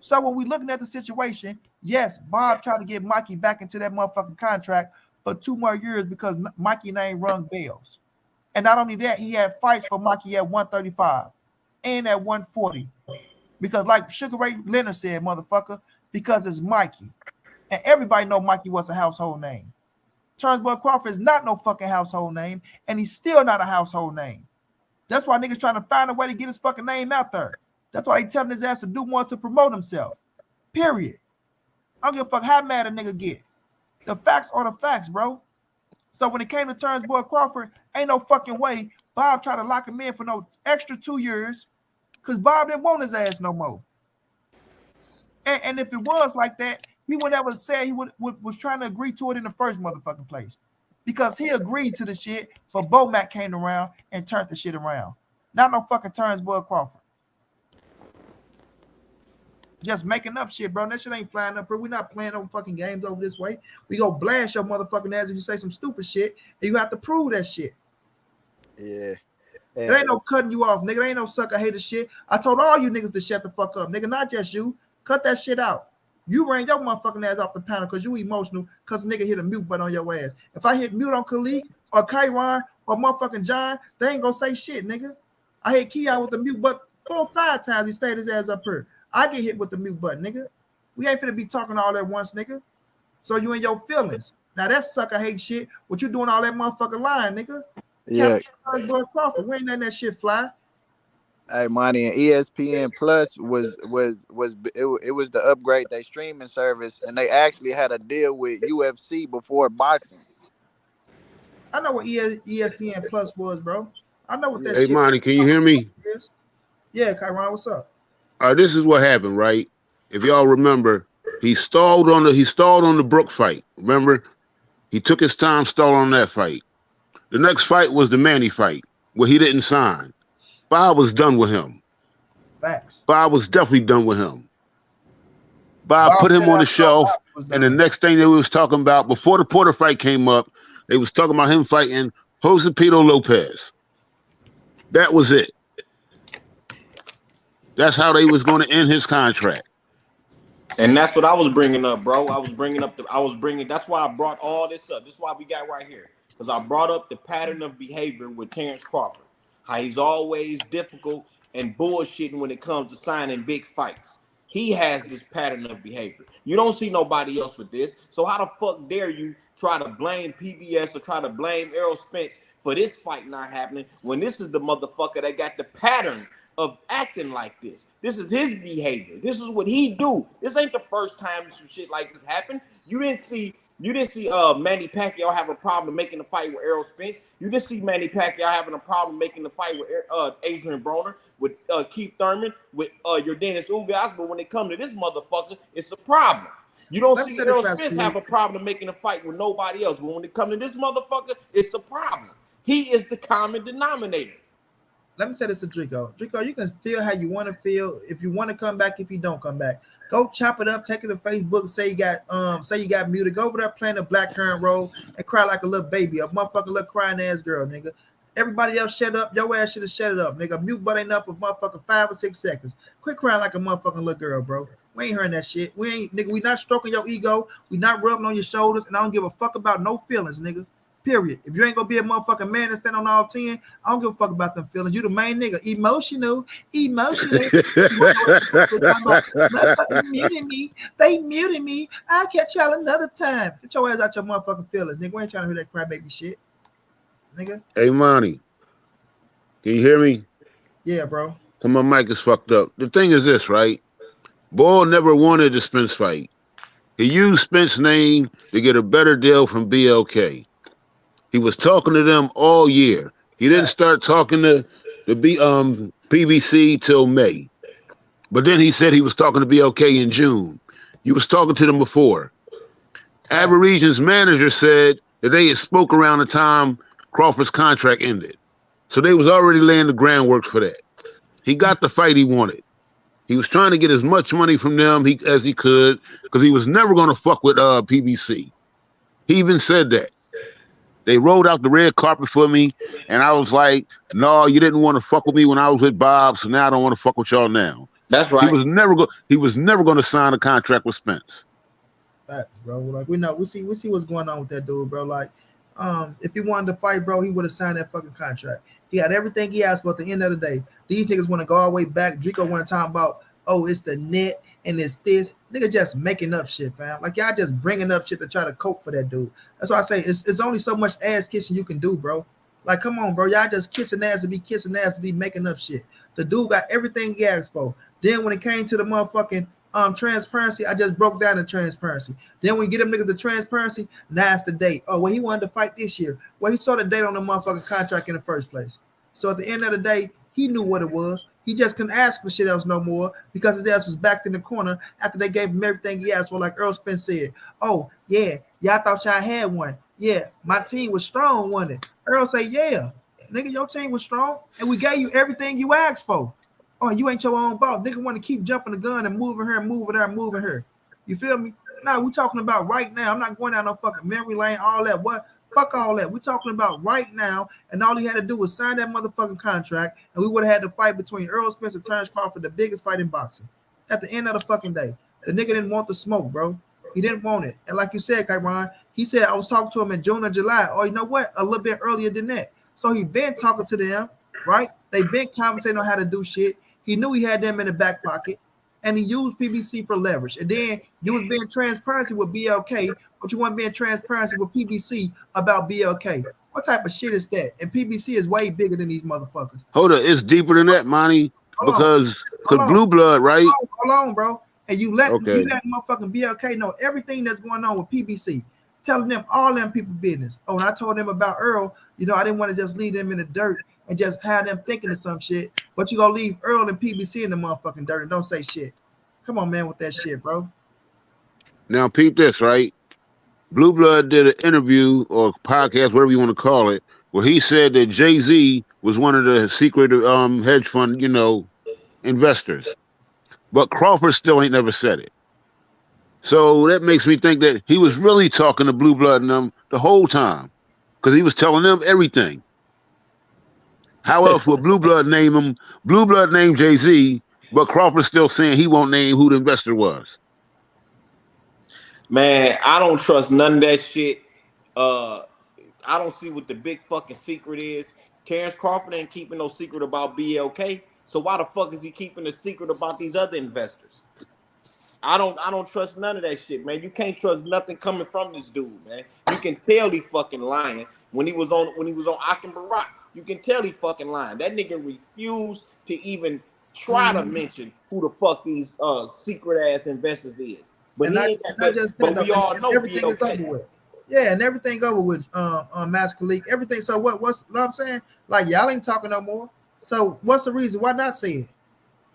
So when we looking at the situation, yes, Bob tried to get Mikey back into that motherfucking contract for 2 more years because Mikey name rung bells. And not only that, he had fights for Mikey at 135 and at 140. Because like Sugar Ray Leonard said, motherfucker, because it's Mikey. And everybody know Mikey was a household name. Terence Crawford is not no fucking household name, and he's still not a household name. That's why niggas trying to find a way to get his fucking name out there. That's why they telling his ass to do more to promote himself. Period. I don't give a fuck how mad a nigga get. The facts are the facts, bro. So when it came to Terence Crawford, ain't no fucking way Bob tried to lock him in for no extra 2 years because Bob didn't want his ass no more. And if it was like that, he would never say he was trying to agree to it in the first motherfucking place. Because he agreed to the shit, but Bo Mac came around and turned the shit around. Not no fucking Terence Crawford. Just making up shit, bro. That shit ain't flying up, bro. We're not playing no fucking games over this way. We go blast your motherfucking ass if you say some stupid shit, and you have to prove that shit. Yeah. There ain't no cutting you off, nigga. There ain't no sucker hater shit. I told all you niggas to shut the fuck up, nigga. Not just you. Cut that shit out. You ran your motherfucking ass off the panel because you emotional because nigga hit a mute button on your ass. If I hit mute on Khalid or Kyron or motherfucking John, they ain't gonna say shit, nigga. I hit Keon with the mute button 4 or 5 times. He stayed his ass up here. I get hit with the mute button, nigga. We ain't finna be talking all at once, nigga. So you in your feelings. Now that sucker hate shit. What you doing all that motherfucking lying, nigga? Yeah. Crawford. We ain't letting that shit fly. Hey, Monty, and ESPN Plus was the upgrade they streaming service, and they actually had a deal with UFC before boxing. I know what ESPN Plus was, bro. I know what that Hey, shit Monty, can you hear me? is. Yeah, Kyron, what's up? This is what happened, right? If y'all remember, he stalled on the Brook fight. Remember, he took his time stalling on that fight. The next fight was the Manny fight, where he didn't sign. Bob was done with him. Facts. Bob was definitely done with him. Bob put him on the shelf, and the next thing they was talking about, before the Porter fight came up, they was talking about him fighting Josepito Lopez. That was it. That's how they was going to end his contract. And that's what I was bringing up, bro. That's why I brought all this up. This is why we got right here. Because I brought up the pattern of behavior with Terence Crawford. How he's always difficult and bullshitting when it comes to signing big fights. He has this pattern of behavior. You don't see nobody else with this. So how the fuck dare you try to blame PBS or try to blame Errol Spence for this fight not happening when this is the motherfucker that got the pattern of acting like this. This is his behavior. This is what he do. This ain't the first time some shit like this happened. You didn't see Manny Pacquiao have a problem making a fight with Errol Spence. You didn't see Manny Pacquiao having a problem making the fight with Adrian Broner, with Keith Thurman, with your Dennis Ugas. But when it comes to this motherfucker, it's a problem. You don't see Errol Spence have a problem making a fight with nobody else. But when it comes to this motherfucker, it's a problem. He is the common denominator. Let me say this to Drico. Drico, you can feel how you want to feel. If you want to come back, if you don't come back, go chop it up, take it to Facebook, say you got muted, go over there playing the black current role and cry like a little baby, a motherfucking little crying ass girl, nigga. Everybody else shut up. Your ass should have shut it up, nigga. Mute butt ain't up for motherfucking 5 or 6 seconds. Quit crying like a motherfucking little girl, bro. We ain't hearing that shit. We ain't, nigga. We not stroking your ego. We not rubbing on your shoulders, and I don't give a fuck about no feelings, nigga. Period. If you ain't gonna be a motherfucking man and stand on all 10, I don't give a fuck about them feelings. You the main nigga. Emotional. Motherfucking muting me. They muted me. I'll catch y'all another time. Get your ass out your motherfucking feelings, nigga. We ain't trying to hear that crybaby shit, nigga. Hey, Monty, can you hear me? Yeah, bro. So my mic is fucked up. The thing is this, right? Ball never wanted the Spence fight. He used Spence's name to get a better deal from BLK. He was talking to them all year. He didn't start talking to the PBC till May. But then he said he was talking to BLK in June. He was talking to them before. Aborigin's manager said that they had spoke around the time Crawford's contract ended. So they was already laying the groundwork for that. He got the fight he wanted. He was trying to get as much money from them as he could because he was never going to fuck with PBC. He even said that. They rolled out the red carpet for me, and I was like, no, you didn't want to fuck with me when I was with Bob, so now I don't want to fuck with y'all now. That's right. He was never going to sign a contract with Spence. Facts, bro. Like we see what's going on with that dude, bro. Like, if he wanted to fight, bro, he would have signed that fucking contract. He had everything he asked for at the end of the day. These niggas want to go all the way back. Drico want to talk about, oh, it's the net and it's this. Nigga just making up shit, fam. Like, y'all just bringing up shit to try to cope for that dude. That's why I say it's only so much ass kissing you can do, bro. Like, come on, bro. Y'all just kissing ass to be making up shit. The dude got everything he asked for. Then when it came to the motherfucking transparency, I just broke down the transparency. Then when we get them niggas the transparency, now it's the date. Oh, well, he wanted to fight this year. Well, he saw the date on the motherfucking contract in the first place. So at the end of the day, he knew what it was. He just couldn't ask for shit else no more because his ass was backed in the corner after they gave him everything he asked for, like Errol Spence said. Oh, yeah, y'all thought y'all had one. Yeah, my team was strong, wasn't it? Errol said, yeah, nigga, your team was strong, and we gave you everything you asked for. Oh, you ain't your own boss. Nigga want to keep jumping the gun and moving her and moving her and moving her. You feel me? Nah, we talking about right now. I'm not going down no fucking memory lane, all that. What? Fuck all that. We're talking about right now, and all he had to do was sign that motherfucking contract, and we would have had the fight between Errol Spence and Terence Crawford, the biggest fight in boxing. At the end of the fucking day, the nigga didn't want the smoke, bro. He didn't want it. And like you said, Kyron, he said I was talking to him in June or July. Oh, you know what? A little bit earlier than that. So he been talking to them, right? They been conversating on how to do shit. He knew he had them in the back pocket, and he used PBC for leverage. And then you was being transparency with BLK, but you weren't being transparency with PBC about BLK. What type of shit is that? And PBC is way bigger than these motherfuckers. Hold on, it's deeper than that, Monty. Because Blue Blood, right? Hold on, bro. And you let motherfucking BLK know everything that's going on with PBC, telling them all them people business. Oh, and I told them about Errol. You know, I didn't want to just leave them in the dirt and just have them thinking of some shit. But you gonna leave Errol and PBC in the motherfucking dirt and don't say shit. Come on, man, with that shit, bro. Now, peep this, right? Blue Blood did an interview or podcast, whatever you want to call it, where he said that Jay-Z was one of the secret hedge fund, investors. But Crawford still ain't never said it. So that makes me think that he was really talking to Blue Blood and them the whole time because he was telling them everything. How else would Blue Blood name him? Blue Blood named Jay-Z, but Crawford's still saying he won't name who the investor was. Man, I don't trust none of that shit. I don't see what the big fucking secret is. Terence Crawford ain't keeping no secret about BLK. So why the fuck is he keeping a secret about these other investors? I don't trust none of that shit, man. You can't trust nothing coming from this dude, man. You can tell he fucking lying. When he was on Akin Barak, you can tell he fucking lying. That nigga refused to even try to mention who the fuck these secret ass investors is. But And not, just that, but we all know everything is over with. Yeah, and everything over with Master League. Everything. So what's you know what I'm saying? Like y'all ain't talking no more. So what's the reason? Why not say it?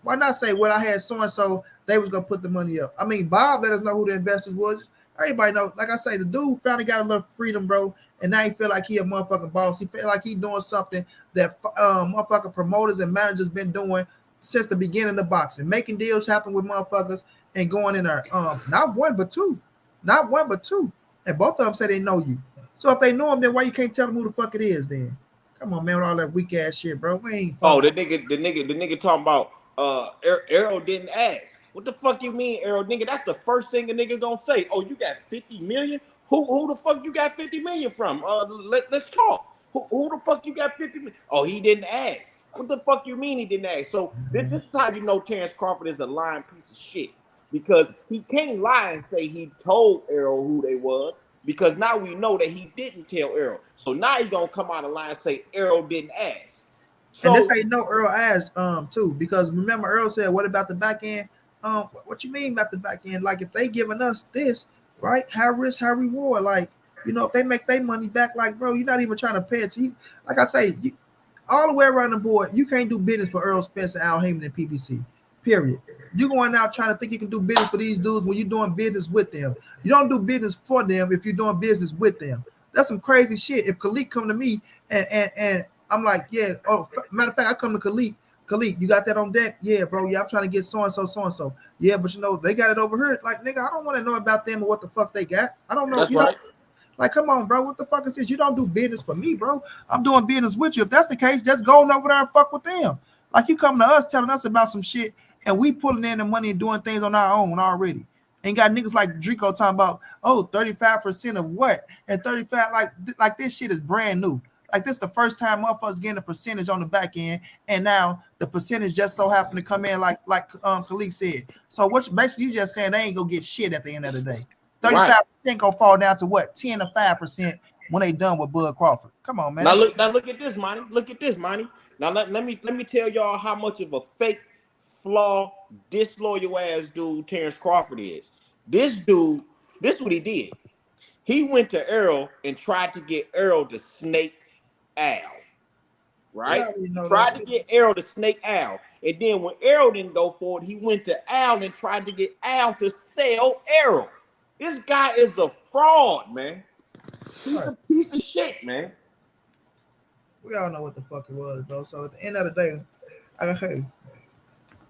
Why not say, well, I had so and so, they was gonna put the money up? I mean, Bob let us know who the investors was. Everybody know, like I say, the dude finally got a little freedom, bro. And now he feel like he a motherfucking boss. He feel like he doing something that motherfucking promoters and managers been doing since the beginning of boxing, making deals happen with motherfuckers and going in there. Not one but two. Not one but two. And both of them say they know you. So if they know him, then why you can't tell them who the fuck it is then? Come on, man, with all that weak ass shit, bro. We ain't the nigga talking about Errol didn't ask. What the fuck you mean, Errol? Nigga, that's the first thing a nigga gonna say. Oh, you got 50 million? Who the fuck you got 50 million from? Let's talk. Who the fuck you got 50 million? Oh, he didn't ask. What the fuck you mean he didn't ask? So this time you know Terence Crawford is a lying piece of shit. Because he can't lie and say he told Errol who they was. Because now we know that he didn't tell Errol. So now he gonna come out of line and say Errol didn't ask. So, and this ain't no Earl asked too, because remember Earl said, what about the back end? What you mean about the back end? Like if they giving us this, right? High risk, high reward. Like, you know, if they make their money back, like, bro, you're not even trying to pay it to. Like I say, all the way around the board, you can't do business for Errol Spence and Al Heyman and PBC. Period. You're going out trying to think you can do business for these dudes when you're doing business with them. You don't do business for them if you're doing business with them. That's some crazy shit. If Khalid come to me and I'm like, yeah, oh, matter of fact, I come to Khalid, you got that on deck? Yeah, bro. Yeah, I'm trying to get so-and-so. Yeah, but you know, they got it over here. Like, nigga, I don't want to know about them or what the fuck they got. I don't know. That's right. Like, come on, bro. What the fuck is this? You don't do business for me, bro. I'm doing business with you. If that's the case, just go over there and fuck with them. Like, you come to us telling us about some shit, and we pulling in the money and doing things on our own already. Ain't got niggas like Drico talking about, 35% of what? And 35, like this shit is brand new. Like this the first time motherfuckers getting a percentage on the back end, and now the percentage just so happened to come in like Khalid said. So what basically you just saying they ain't gonna get shit at the end of the day. 35% gonna fall down to what? 10 or 5% when they done with Bud Crawford. Come on, man. Now look at this, Monty. Look at this, Monty. Now let me tell y'all how much of a fake, flaw, disloyal ass dude Terence Crawford is. This dude, this is what he did. He went to Errol and tried to get Errol to snake Al, right? Tried to get Errol to snake Al. And then when Errol didn't go for it, he went to Al and tried to get Al to sell Errol. This guy is a fraud, man. He's a piece of shit, man. We all know what the fuck it was, bro. So at the end of the day, hey,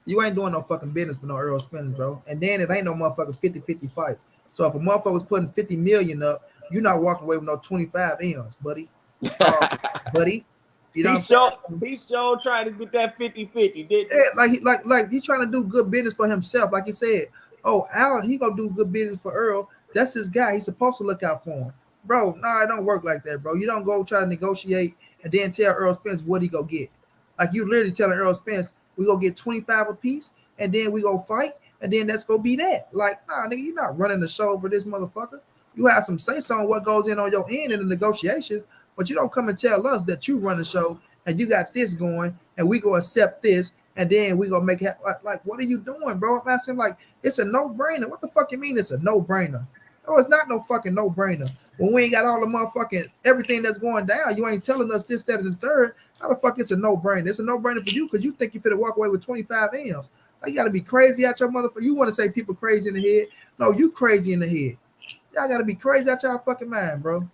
you ain't doing no fucking business for no Errol Spence, bro. And then it ain't no motherfucking 50-50 fight. So if a motherfucker's putting 50 million up, you're not walking away with no 25 M's, buddy. Buddy. You know he's sure trying to get that 50-50, didn't he? Yeah, like he's trying to do good business for himself. Like he said, oh, Al, he gonna do good business for Errol. That's his guy. He's supposed to look out for him. Bro, nah, it don't work like that, bro. You don't go try to negotiate and then tell Errol Spence what he go get. Like you literally telling Errol Spence, we gonna get 25 apiece, and then we go fight, and then that's gonna be that. Like, nah, nigga, you're not running the show for this motherfucker. You have some say so on what goes in on your end in the negotiation, but you don't come and tell us that you run the show and you got this going, and we go accept this, and then we gonna make it like what are you doing, bro? I'm asking, like, it's a no-brainer. What the fuck you mean it's a no-brainer? No, it's not no fucking no-brainer. When we ain't got all the motherfucking everything that's going down, you ain't telling us this, that, and the third. How the fuck it's a no-brainer? It's a no-brainer for you because you think you finna walk away with 25 M's. Like, you gotta be crazy out your motherfucker. You want to say people crazy in the head? No, you crazy in the head. Y'all gotta be crazy out y'all fucking mind, bro.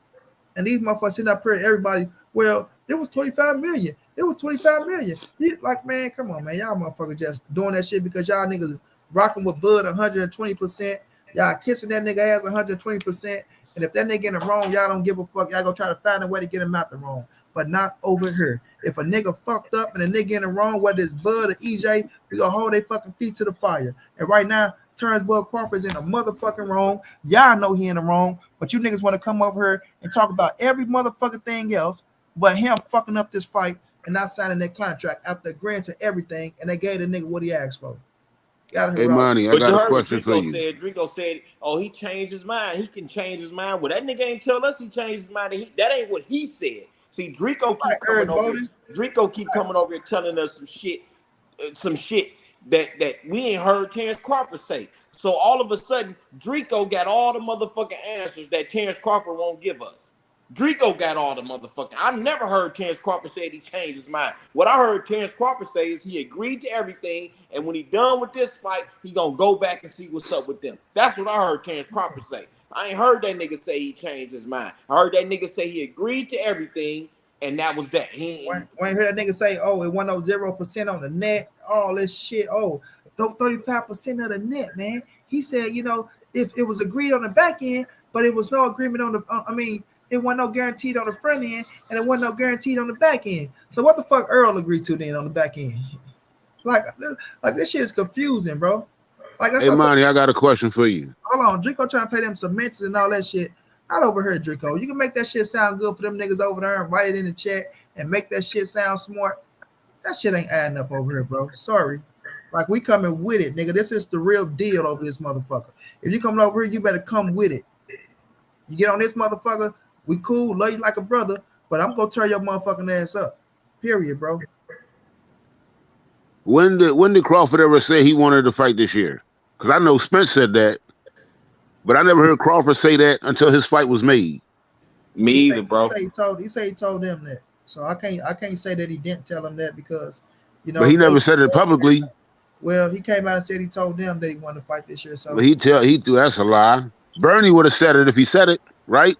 And these motherfuckers sitting up here, everybody, well, it was 25 million. It was 25 million. Like, man, come on, man. Y'all motherfuckers just doing that shit because y'all niggas rocking with Bud 120%. Y'all kissing that nigga ass 120%. And if that nigga in the wrong, y'all don't give a fuck. Y'all gonna try to find a way to get him out the wrong. But not over here. If a nigga fucked up and a nigga in the wrong, whether it's Bud or EJ, we gonna hold their fucking feet to the fire. And right now, Terence Bud Crawford's in the motherfucking wrong. Y'all know he in the wrong, but you niggas want to come over here and talk about every motherfucking thing else, but him fucking up this fight and not signing that contract after agreeing to everything, and they gave the nigga what he asked for. Get out of here, Hey, Rob. Monty, I But got you a heard what question for you. Drico said, oh, he changed his mind. He can change his mind. Well, that nigga ain't tell us he changed his mind. That ain't what he said. See, Drico keep Right, coming Eric over. Bolden. Drico keep coming over here telling us some shit that we ain't heard Terence Crawford say. So all of a sudden, Drico got all the motherfucking answers that Terence Crawford won't give us. Drico got all the motherfucking. I never heard Terence Crawford say he changed his mind. What I heard Terence Crawford say is he agreed to everything, and when he done with this fight, he gonna go back and see what's up with them. That's what I heard Terence Crawford say. I ain't heard that nigga say he changed his mind. I heard that nigga say he agreed to everything, and that was that. When you hear that nigga say, oh, it wasn't no 0% on the net, all this shit. Oh, 35% of the net, man. He said, you know, if it was agreed on the back end, but it was no agreement on the, it wasn't no guaranteed on the front end, and it wasn't no guaranteed on the back end. So what the fuck Errol agreed to then on the back end? Like this shit is confusing, bro. Like that's Hey, Monty, I got a question for you. Hold on, Drico trying to pay them some mentions and all that shit. Not over here, Drico. You can make that shit sound good for them niggas over there and write it in the chat and make that shit sound smart. That shit ain't adding up over here, bro. Sorry. Like, we coming with it, nigga. This is the real deal over this motherfucker. If you coming over here, you better come with it. You get on this motherfucker, we cool, love you like a brother, but I'm gonna tear your motherfucking ass up. Period, bro. When did Crawford ever say he wanted to fight this year? Because I know Spence said that, but I never heard Crawford say that until his fight was made. Me either, bro. He said he told them that. So I can't say that he didn't tell them that because, you know. But he never said it publicly. Well, he came out and said he told them that he wanted to fight this year. So But that's a lie. Bernie would have said it if he said it, right?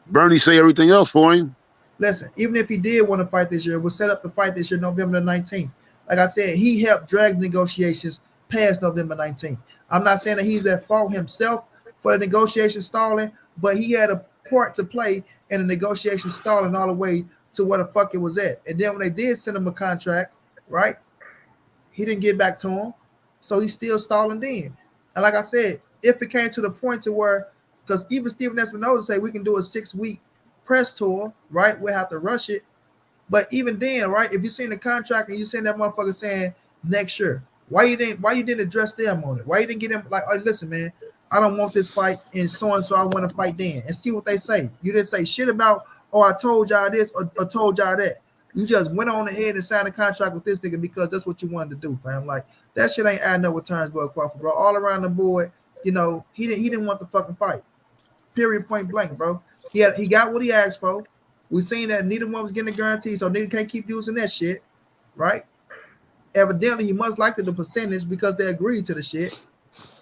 Bernie say everything else for him. Listen, even if he did want to fight this year, we'll set up the fight this year, November the 19th. Like I said, he helped drag negotiations past November 19th. I'm not saying that he's at fault himself for the negotiation stalling, but he had a part to play in the negotiation stalling all the way to where the fuck it was at. And then when they did send him a contract, right, he didn't get back to him, so he's still stalling then. And like I said, if it came to the point to where, because even Steven Espinoza say we can do a 6-week press tour, right, we'll have to rush it. But even then, right, if you seen the contract and you seen that motherfucker saying next year, why you didn't address them on it? Why you didn't get them like, oh, listen, man, I don't want this fight and so I want to fight then, and see what they say. You didn't say shit about, oh, I told y'all this or told y'all that. You just went on ahead and signed a contract with this nigga because that's what you wanted to do, fam. Like, that shit ain't adding up with Terence Crawford, bro. All around the board, you know, he didn't want the fucking fight. Period, point blank, bro. He got what he asked for. We seen that neither one was getting a guarantee, so nigga can't keep using that shit, right? Evidently, he must like the percentage because they agreed to the shit.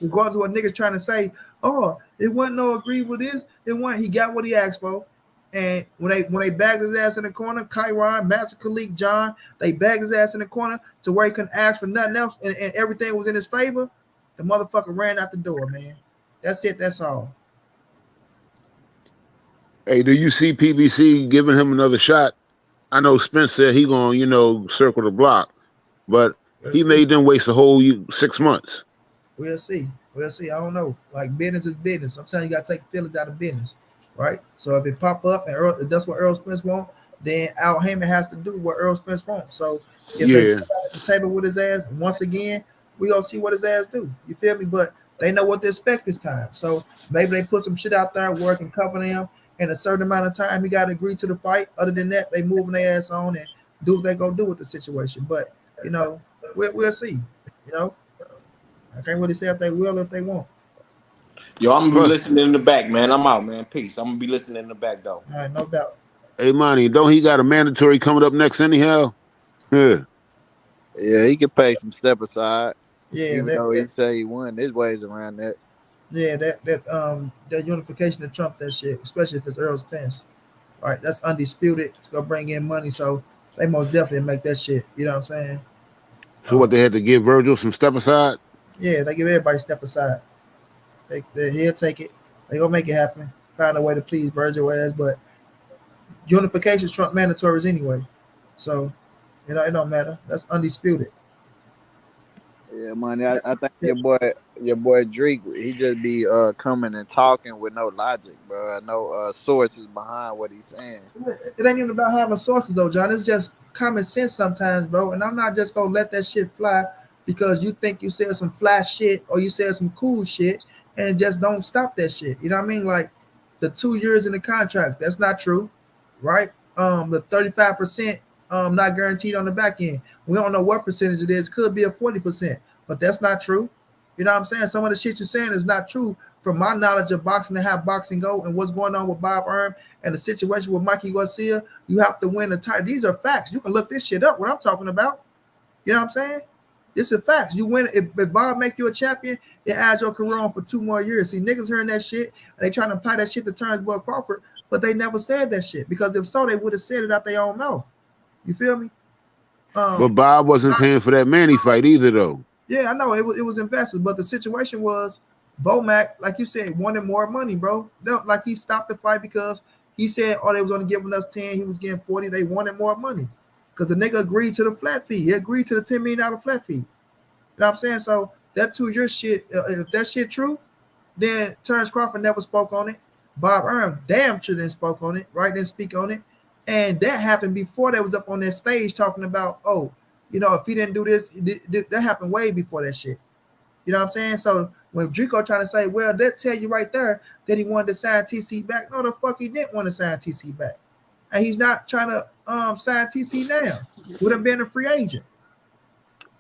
Regardless of what niggas trying to say, oh, it wasn't no agreed with this. It wasn't. He got what he asked for. And when they bagged his ass in the corner, Kyron, Master Khalik, John, they bagged his ass in the corner to where he couldn't ask for nothing else, and everything was in his favor. The motherfucker ran out the door, man. That's it. That's all. Hey, do you see PBC giving him another shot? I know Spence said he gonna, circle the block, but he made them waste a whole 6 months. We'll see. I don't know. Like, business is business. Sometimes you gotta take feelings out of business, right? So if it pop up and if that's what Errol Spence wants, then Al Heyman has to do what Errol Spence wants. So if they sit at the table with his ass, once again, we gonna see what his ass do. You feel me? But they know what to expect this time. So maybe they put some shit out there where it can cover them in a certain amount of time. He got to agree to the fight. Other than that, they moving their ass on and do what they gonna do with the situation. But we'll see. I can't really say if they will, if they won't. Yo, I'm gonna be listening in the back, man. I'm out, man. Peace. I'm gonna be listening in the back, though. All right, no doubt. Hey, Monty, don't he got a mandatory coming up next anyhow? Yeah. Yeah, he could pay some step aside. Yeah, even though he say he won, there's ways around that. Yeah, that unification to trump that shit, especially if it's Errol Spence. All right, that's undisputed. It's gonna bring in money, so they most definitely make that shit. You know what I'm saying? So what, they had to give Virgil some step aside? Yeah, they give everybody step aside. He'll take it. They gonna make it happen. Find a way to please Virgil ass, but unification trump mandatories anyway. So it don't matter. That's undisputed. Yeah, money. I think your boy Drake, he just be coming and talking with no logic, bro. No sources behind what he's saying. It ain't even about having sources though, John. It's just common sense sometimes, bro. And I'm not just gonna let that shit fly because you think you said some flash shit or you said some cool shit, and it just don't stop that shit. You know what I mean? Like the 2 years in the contract, that's not true, right? The 35% not guaranteed on the back end. We don't know what percentage it is. Could be a 40%, but that's not true. You know what I'm saying? Some of the shit you're saying is not true from my knowledge of boxing and how boxing go and what's going on with Bob Arum and the situation with Mikey Garcia. You have to win the title. These are facts. You can look this shit up, what I'm talking about. You know what I'm saying? This is facts. You win. If Bob make you a champion, it adds your career on for 2 more years. See, niggas hearing that shit, and they trying to apply that shit to Terence Crawford, but they never said that shit. Because if so, they would have said it out their own mouth. You feel me? But Bob wasn't paying for that Manny fight either, though. Yeah, I know it was investors, but the situation was Bomac, like you said, wanted more money, bro. No, like he stopped the fight because he said, oh, they was only giving us 10, he was getting 40. They wanted more money because the nigga agreed to the flat fee. He agreed to the $10 million flat fee. You know what I'm saying? So that 2 year shit, if that shit true, then Terence Crawford never spoke on it. Bob Arum damn sure didn't spoke on it, right? Didn't speak on it. And that happened before they was up on that stage talking about, oh, you know, if he didn't do this, that happened way before that shit. You know what I'm saying? So when Drico trying to say, well, that tell you right there that he wanted to sign TC back. No, the fuck he didn't want to sign TC back. And he's not trying to sign TC now. Would have been a free agent.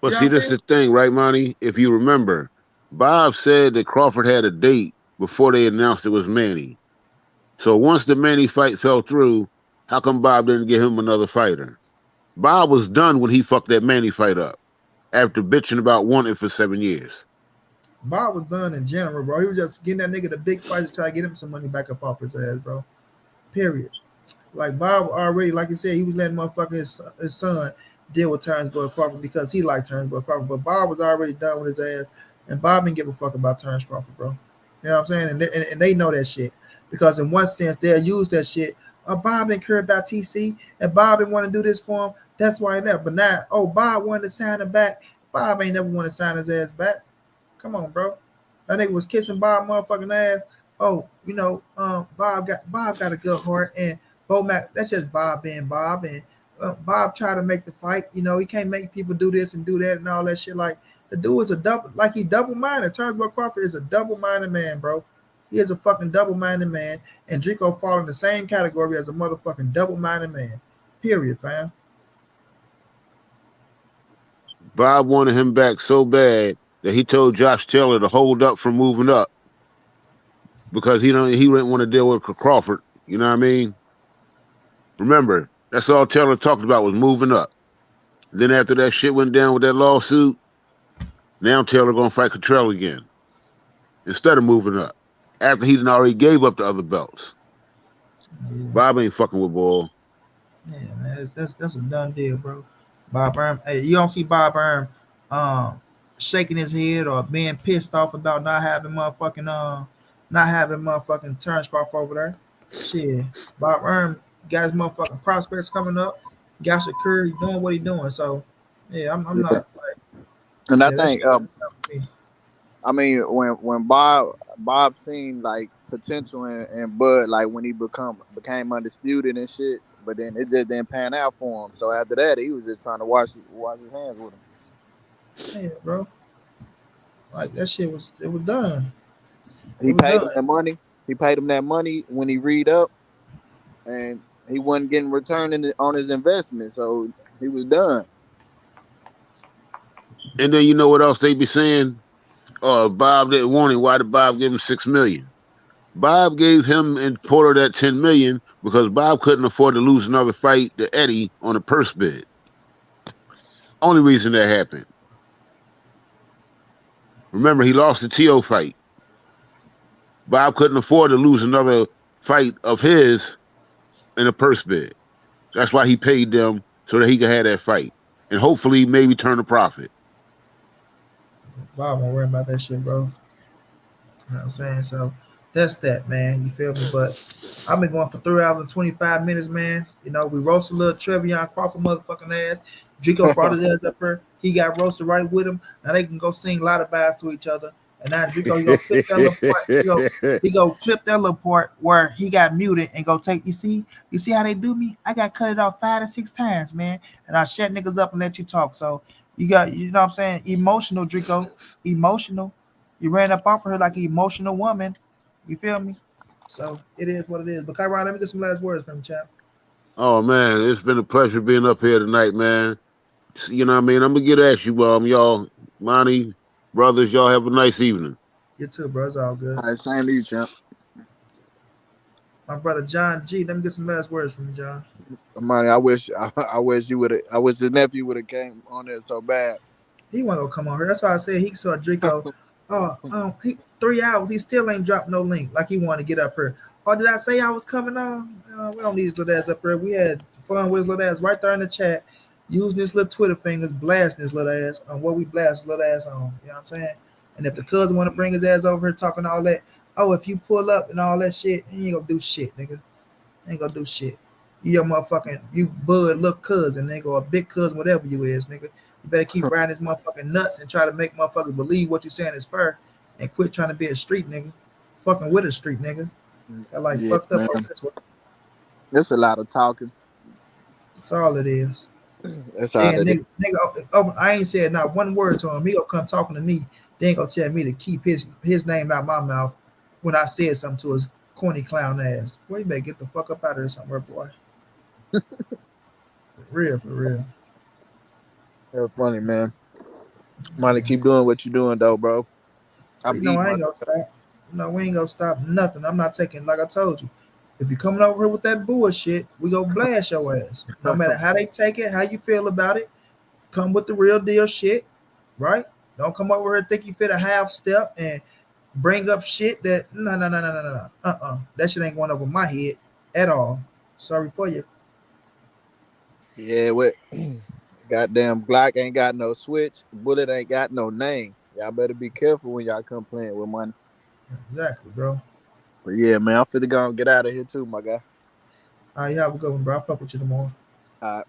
But see, this is the thing, right, Monty? If you remember, Bob said that Crawford had a date before they announced it was Manny. So once the Manny fight fell through, how come Bob didn't get him another fighter? Bob was done when he fucked that Manny fight up after bitching about wanting for 7 years. Bob was done in general, bro. He was just getting that nigga the big fight to try to get him some money back up off his ass, bro. Period. Like Bob already, like I said, he was letting his son deal with Terence Crawford because he liked Terence Crawford. But Bob was already done with his ass, and Bob didn't give a fuck about Terence Crawford, bro. You know what I'm saying? And they know that shit because in one sense they'll use that shit. Bob didn't care about TC, and Bob didn't want to do this for him. That's why he left. But now, Bob wanted to sign him back. Bob ain't never want to sign his ass back. Come on, bro. That nigga was kissing Bob motherfucking ass. Oh, you know, Bob got a good heart, and Bomac, that's just Bob being Bob, and Bob tried to make the fight. You know, he can't make people do this and do that and all that shit. Like the dude is he double-minded. Terence Crawford is a double-minded man, bro. He is a fucking double-minded man, and Drico fall in the same category as a motherfucking double-minded man. Period, fam. Bob wanted him back so bad that he told Josh Taylor to hold up from moving up because he didn't want to deal with Crawford. You know what I mean? Remember, that's all Taylor talked about was moving up. Then after that shit went down with that lawsuit, now Taylor gonna fight Cottrell again instead of moving up after he already gave up the other belts. Yeah. Bob ain't fucking with Ball. Yeah, man, that's a done deal, bro. Bob Arum, hey, you don't see Bob Arum shaking his head or being pissed off about not having motherfucking Terence Crawford over there. Shit, Bob Arum got his motherfucking prospects coming up. Got Shakur, he's doing what he's doing. So yeah, I'm not like. And Yeah, I think I mean when Bob seen like potential in Bud, like when he became undisputed and shit, but then it just didn't pan out for him. So after that, he was just trying to wash his hands with him. Yeah, bro. Like that shit was done. He paid him that money. He paid him that money when he read up, and he wasn't getting returned on his investment, so he was done. And then you know what else they be saying? Bob didn't want him. Why did Bob give him $6 million? Bob gave him and Porter that $10 million because Bob couldn't afford to lose another fight to Eddie on a purse bid. Only reason that happened. Remember, he lost the T.O. fight. Bob couldn't afford to lose another fight of his in a purse bid. That's why he paid them so that he could have that fight and hopefully maybe turn a profit. Bob won't worry about that shit, bro. You know what I'm saying? So that's that, man. You feel me? But I've been going for 3 hours and 25 minutes, man. You know, we roasted a little Trevion Crawford motherfucking ass. Drico brought his ass up here. He got roasted right with him. Now they can go sing lullabies to each other. And now Drico, he go clip that little part. He go clip that little part where he got muted and go take. You see how they do me? I got cut it off 5 to 6 times, man. And I shut niggas up and let you talk. So You got, you know what I'm saying? Emotional, Draco. Emotional. You ran up off of her like an emotional woman. You feel me? So it is what it is. But Kyron, let me get some last words from you, chap. Oh man, it's been a pleasure being up here tonight, man. You know what I mean? I'm gonna get at you, y'all, Monty, brothers. Y'all have a nice evening. You too, bro. It's all good. All right, same to you, champ. My brother John G. Let me get some last words from you, John. Money, I wish you would have. I wish his nephew would have came on there so bad. He wasn't gonna come on here. That's why I said he saw Draco. He 3 hours. He still ain't dropped no link like he wanted to get up here. Or did I say I was coming on? We don't need his little ass up here. We had fun with his little ass right there in the chat, using his little Twitter fingers, blasting his little ass on what we blast his little ass on. You know what I'm saying? And if the cousin want to bring his ass over here talking all that, oh, if you pull up and all that shit, he ain't gonna do shit, nigga. Ain't gonna do shit. You your motherfucking, you bud little cousin, nigga, or a big cousin, whatever you is, nigga. You better keep riding his motherfucking nuts and try to make motherfuckers believe what you saying is fair and quit trying to be a street nigga. Fucking with a street nigga. Got like Yeah, fucked up man. over this one. There's a lot of talking. That's all it is. That's all And it is. nigga, I ain't said not one word to him. He gonna come talking to me. They ain't gonna tell me to keep his name out my mouth when I said something to his corny clown ass. Boy, you better get the fuck up out of here somewhere, boy. For real, for real. That's funny, man. Money, keep doing what you're doing, though, bro. I'm You know, eating. I ain't gonna stop. No, we ain't gonna stop nothing. I'm not taking, like I told you. If you're coming over here with that bullshit, we gonna blast your ass. No matter how they take it, how you feel about it, come with the real deal shit, right? Don't come over here think you fit a half step and bring up shit that no. That shit ain't going over my head at all. Sorry for you. Yeah, what? Goddamn Glock ain't got no switch. Bullet ain't got no name. Y'all better be careful when y'all come playing with money. Exactly, bro. But yeah, man, I'm finna go and get out of here too, my guy. All right, you have a good one, bro. I'll fuck with you tomorrow. All right.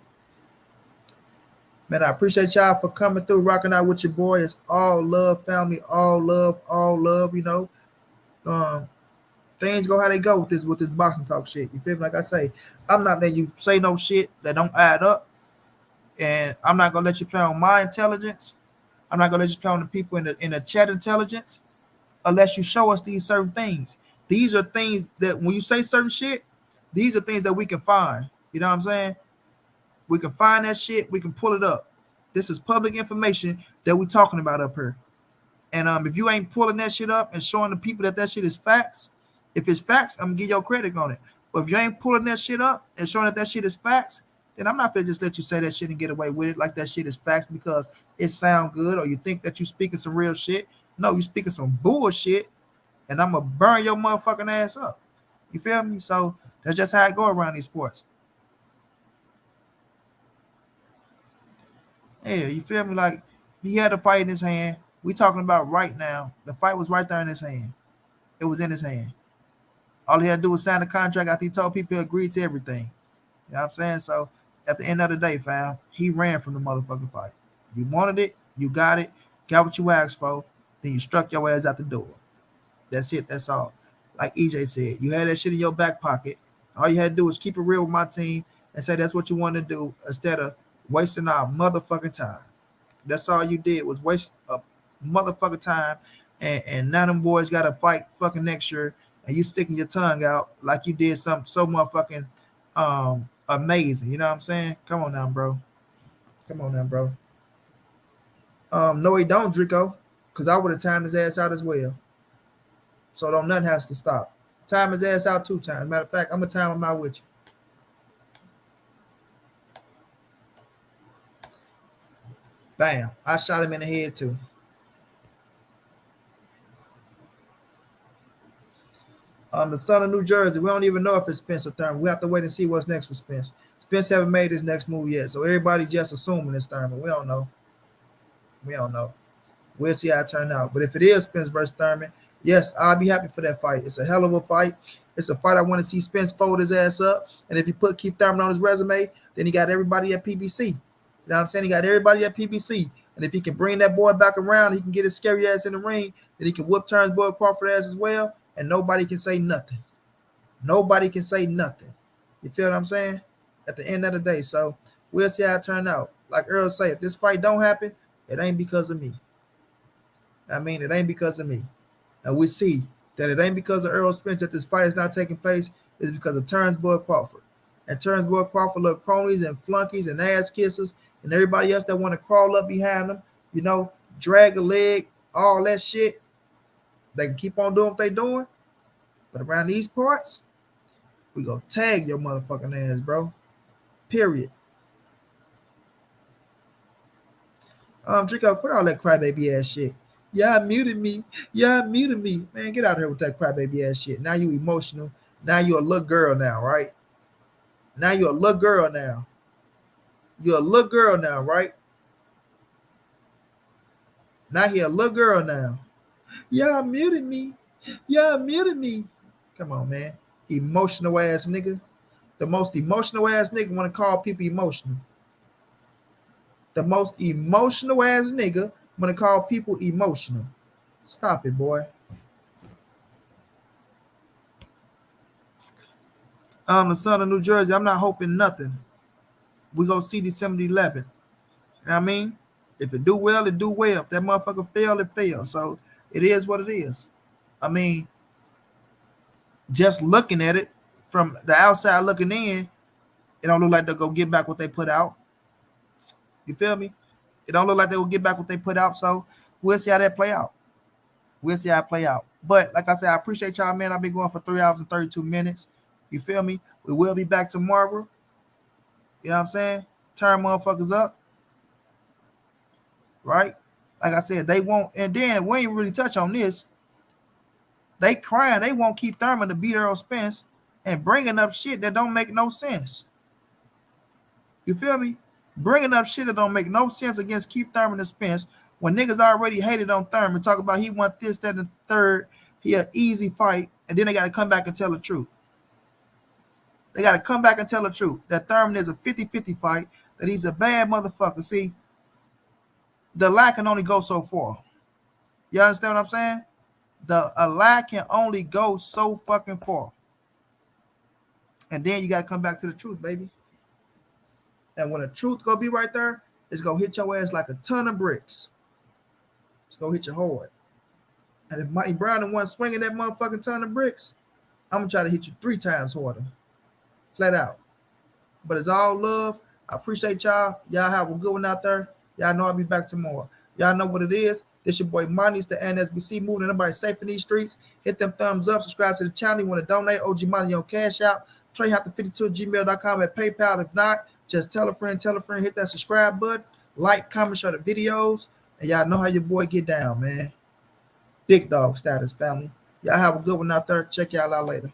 Man, I appreciate y'all for coming through, rocking out with your boy. It's all love, family, all love, you know. Things go how they go with this boxing talk shit. You feel me? Like I say, I'm not letting you say no shit that don't add up. And I'm not gonna let you play on my intelligence. I'm not gonna let you play on the people in the chat intelligence unless you show us these certain things. These are things that when you say certain shit, these are things that we can find. You know what I'm saying? We can find that shit. We can pull it up. This is public information that we're talking about up here. And if you ain't pulling that shit up and showing the people that shit is facts, if it's facts, I'm gonna give your credit on it. But if you ain't pulling that shit up and showing that shit is facts, then I'm not gonna just let you say that shit and get away with it like that shit is facts because it sound good or you think that you speaking some real shit. No, you speaking some bullshit, and I'm gonna burn your motherfucking ass up. You feel me? So that's just how I go around these sports. Yeah, you feel me? Like he had a fight in his hand. We talking about right now. The fight was right there in his hand. It was in his hand. All he had to do was sign the contract after he told people he agreed to everything. You know what I'm saying? So at the end of the day, fam, he ran from the motherfucking fight. You wanted it, you got it, got what you asked for, then you struck your ass out the door. That's it. That's all. Like EJ said, you had that shit in your back pocket. All you had to do was keep it real with my team and say that's what you want to do instead of wasting our motherfucking time. That's all you did was waste a motherfucking time. And now them boys got to fight fucking next year and you sticking your tongue out like you did something so motherfucking amazing. You know what I'm saying? Come on now, bro. Come on now, bro. No, he don't, Draco, because I would have timed his ass out as well. So don't nothing has to stop. Time his ass out 2 times. Matter of fact, I'm gonna time him out with you. Bam. I shot him in the head too. The son of New Jersey. We don't even know if it's Spence or Thurman. We have to wait and see what's next for Spence. Spence haven't made his next move yet, so everybody just assuming it's Thurman. We don't know. We don't know. We'll see how it turns out. But if it is Spence versus Thurman, yes, I'll be happy for that fight. It's a hell of a fight. It's a fight I want to see Spence fold his ass up. And if you put Keith Thurman on his resume, then he got everybody at PBC. You know what I'm saying? He got everybody at PBC. And if he can bring that boy back around, he can get his scary ass in the ring, then he can whoop Terence boy Crawford ass as well. And nobody can say nothing. Nobody can say nothing. You feel what I'm saying? At the end of the day. So we'll see how it turns out. like Errol say, if this fight don't happen, it ain't because of me. I mean, it ain't because of me. And we see that it ain't because of Errol Spence that this fight is not taking place. It's because of Terence Crawford. And Terence Crawford little cronies and flunkies and ass kissers and everybody else that want to crawl up behind them, you know, drag a leg, all that shit. They can keep on doing what they doing. But around these parts, we gonna tag your motherfucking ass, bro. Period. Draco, quit all that crybaby ass shit. Yeah, muted me. Yeah, muted me. Man, get out of here with that crybaby ass shit. Now you emotional. Now you a little girl now, right? Now you're a little girl now. You're a little girl now, right? Now he a little girl now. Yeah, muted me. Yeah, muted me. Come on, man. Emotional ass nigga. The most emotional ass nigga want to call people emotional. The most emotional ass nigga want to call people emotional. Stop it, boy. I'm the son of New Jersey. I'm not hoping nothing. We gonna see December 11th. You know what I mean? If it do well, it do well. If that motherfucker fail, it fails. So it is what it is. I mean, just looking at it from the outside looking in, it don't look like they'll go get back what they put out. You feel me? It don't look like they will get back what they put out. So we'll see how that play out. We'll see how it play out. But like I said, I appreciate y'all, man. I've been going for 3 hours and 32 minutes. You feel me? We will be back tomorrow. You know what I'm saying? Turn motherfuckers up. Right? Like I said, they won't. And then we ain't really touch on this. They crying. They won't keep Thurman to beat Errol Spence and bringing up shit that don't make no sense. You feel me? Bringing up shit that don't make no sense against Keith Thurman and Spence when niggas already hated on Thurman, talk about he want this, that, and the third. He an easy fight, and then they got to come back and tell the truth. They got to come back and tell the truth that Thurman is a 50-50 fight, that he's a bad motherfucker. See, the lie can only go so far. You understand what I'm saying? A lie can only go so fucking far. And then you got to come back to the truth, baby. And when the truth gonna be right there, it's gonna hit your ass like a ton of bricks. It's gonna hit you hard. And if Monty Brown the one swinging that motherfucking ton of bricks, I'm gonna try to hit you 3 times harder. Flat out. But it's all love. I appreciate y'all. Y'all have a good one out there. Y'all know I'll be back tomorrow. Y'all know what it is. This your boy Monty. It's the NSBC moving. Everybody safe in these streets. Hit them thumbs up. Subscribe to the channel. You want to donate? OG Money on Cash Out. TreyHafter52@gmail.com at PayPal. If not, just tell a friend, hit that subscribe button, like, comment, share the videos, and y'all know how your boy get down, man. Big dog status, family. Y'all have a good one out there. Check y'all out later.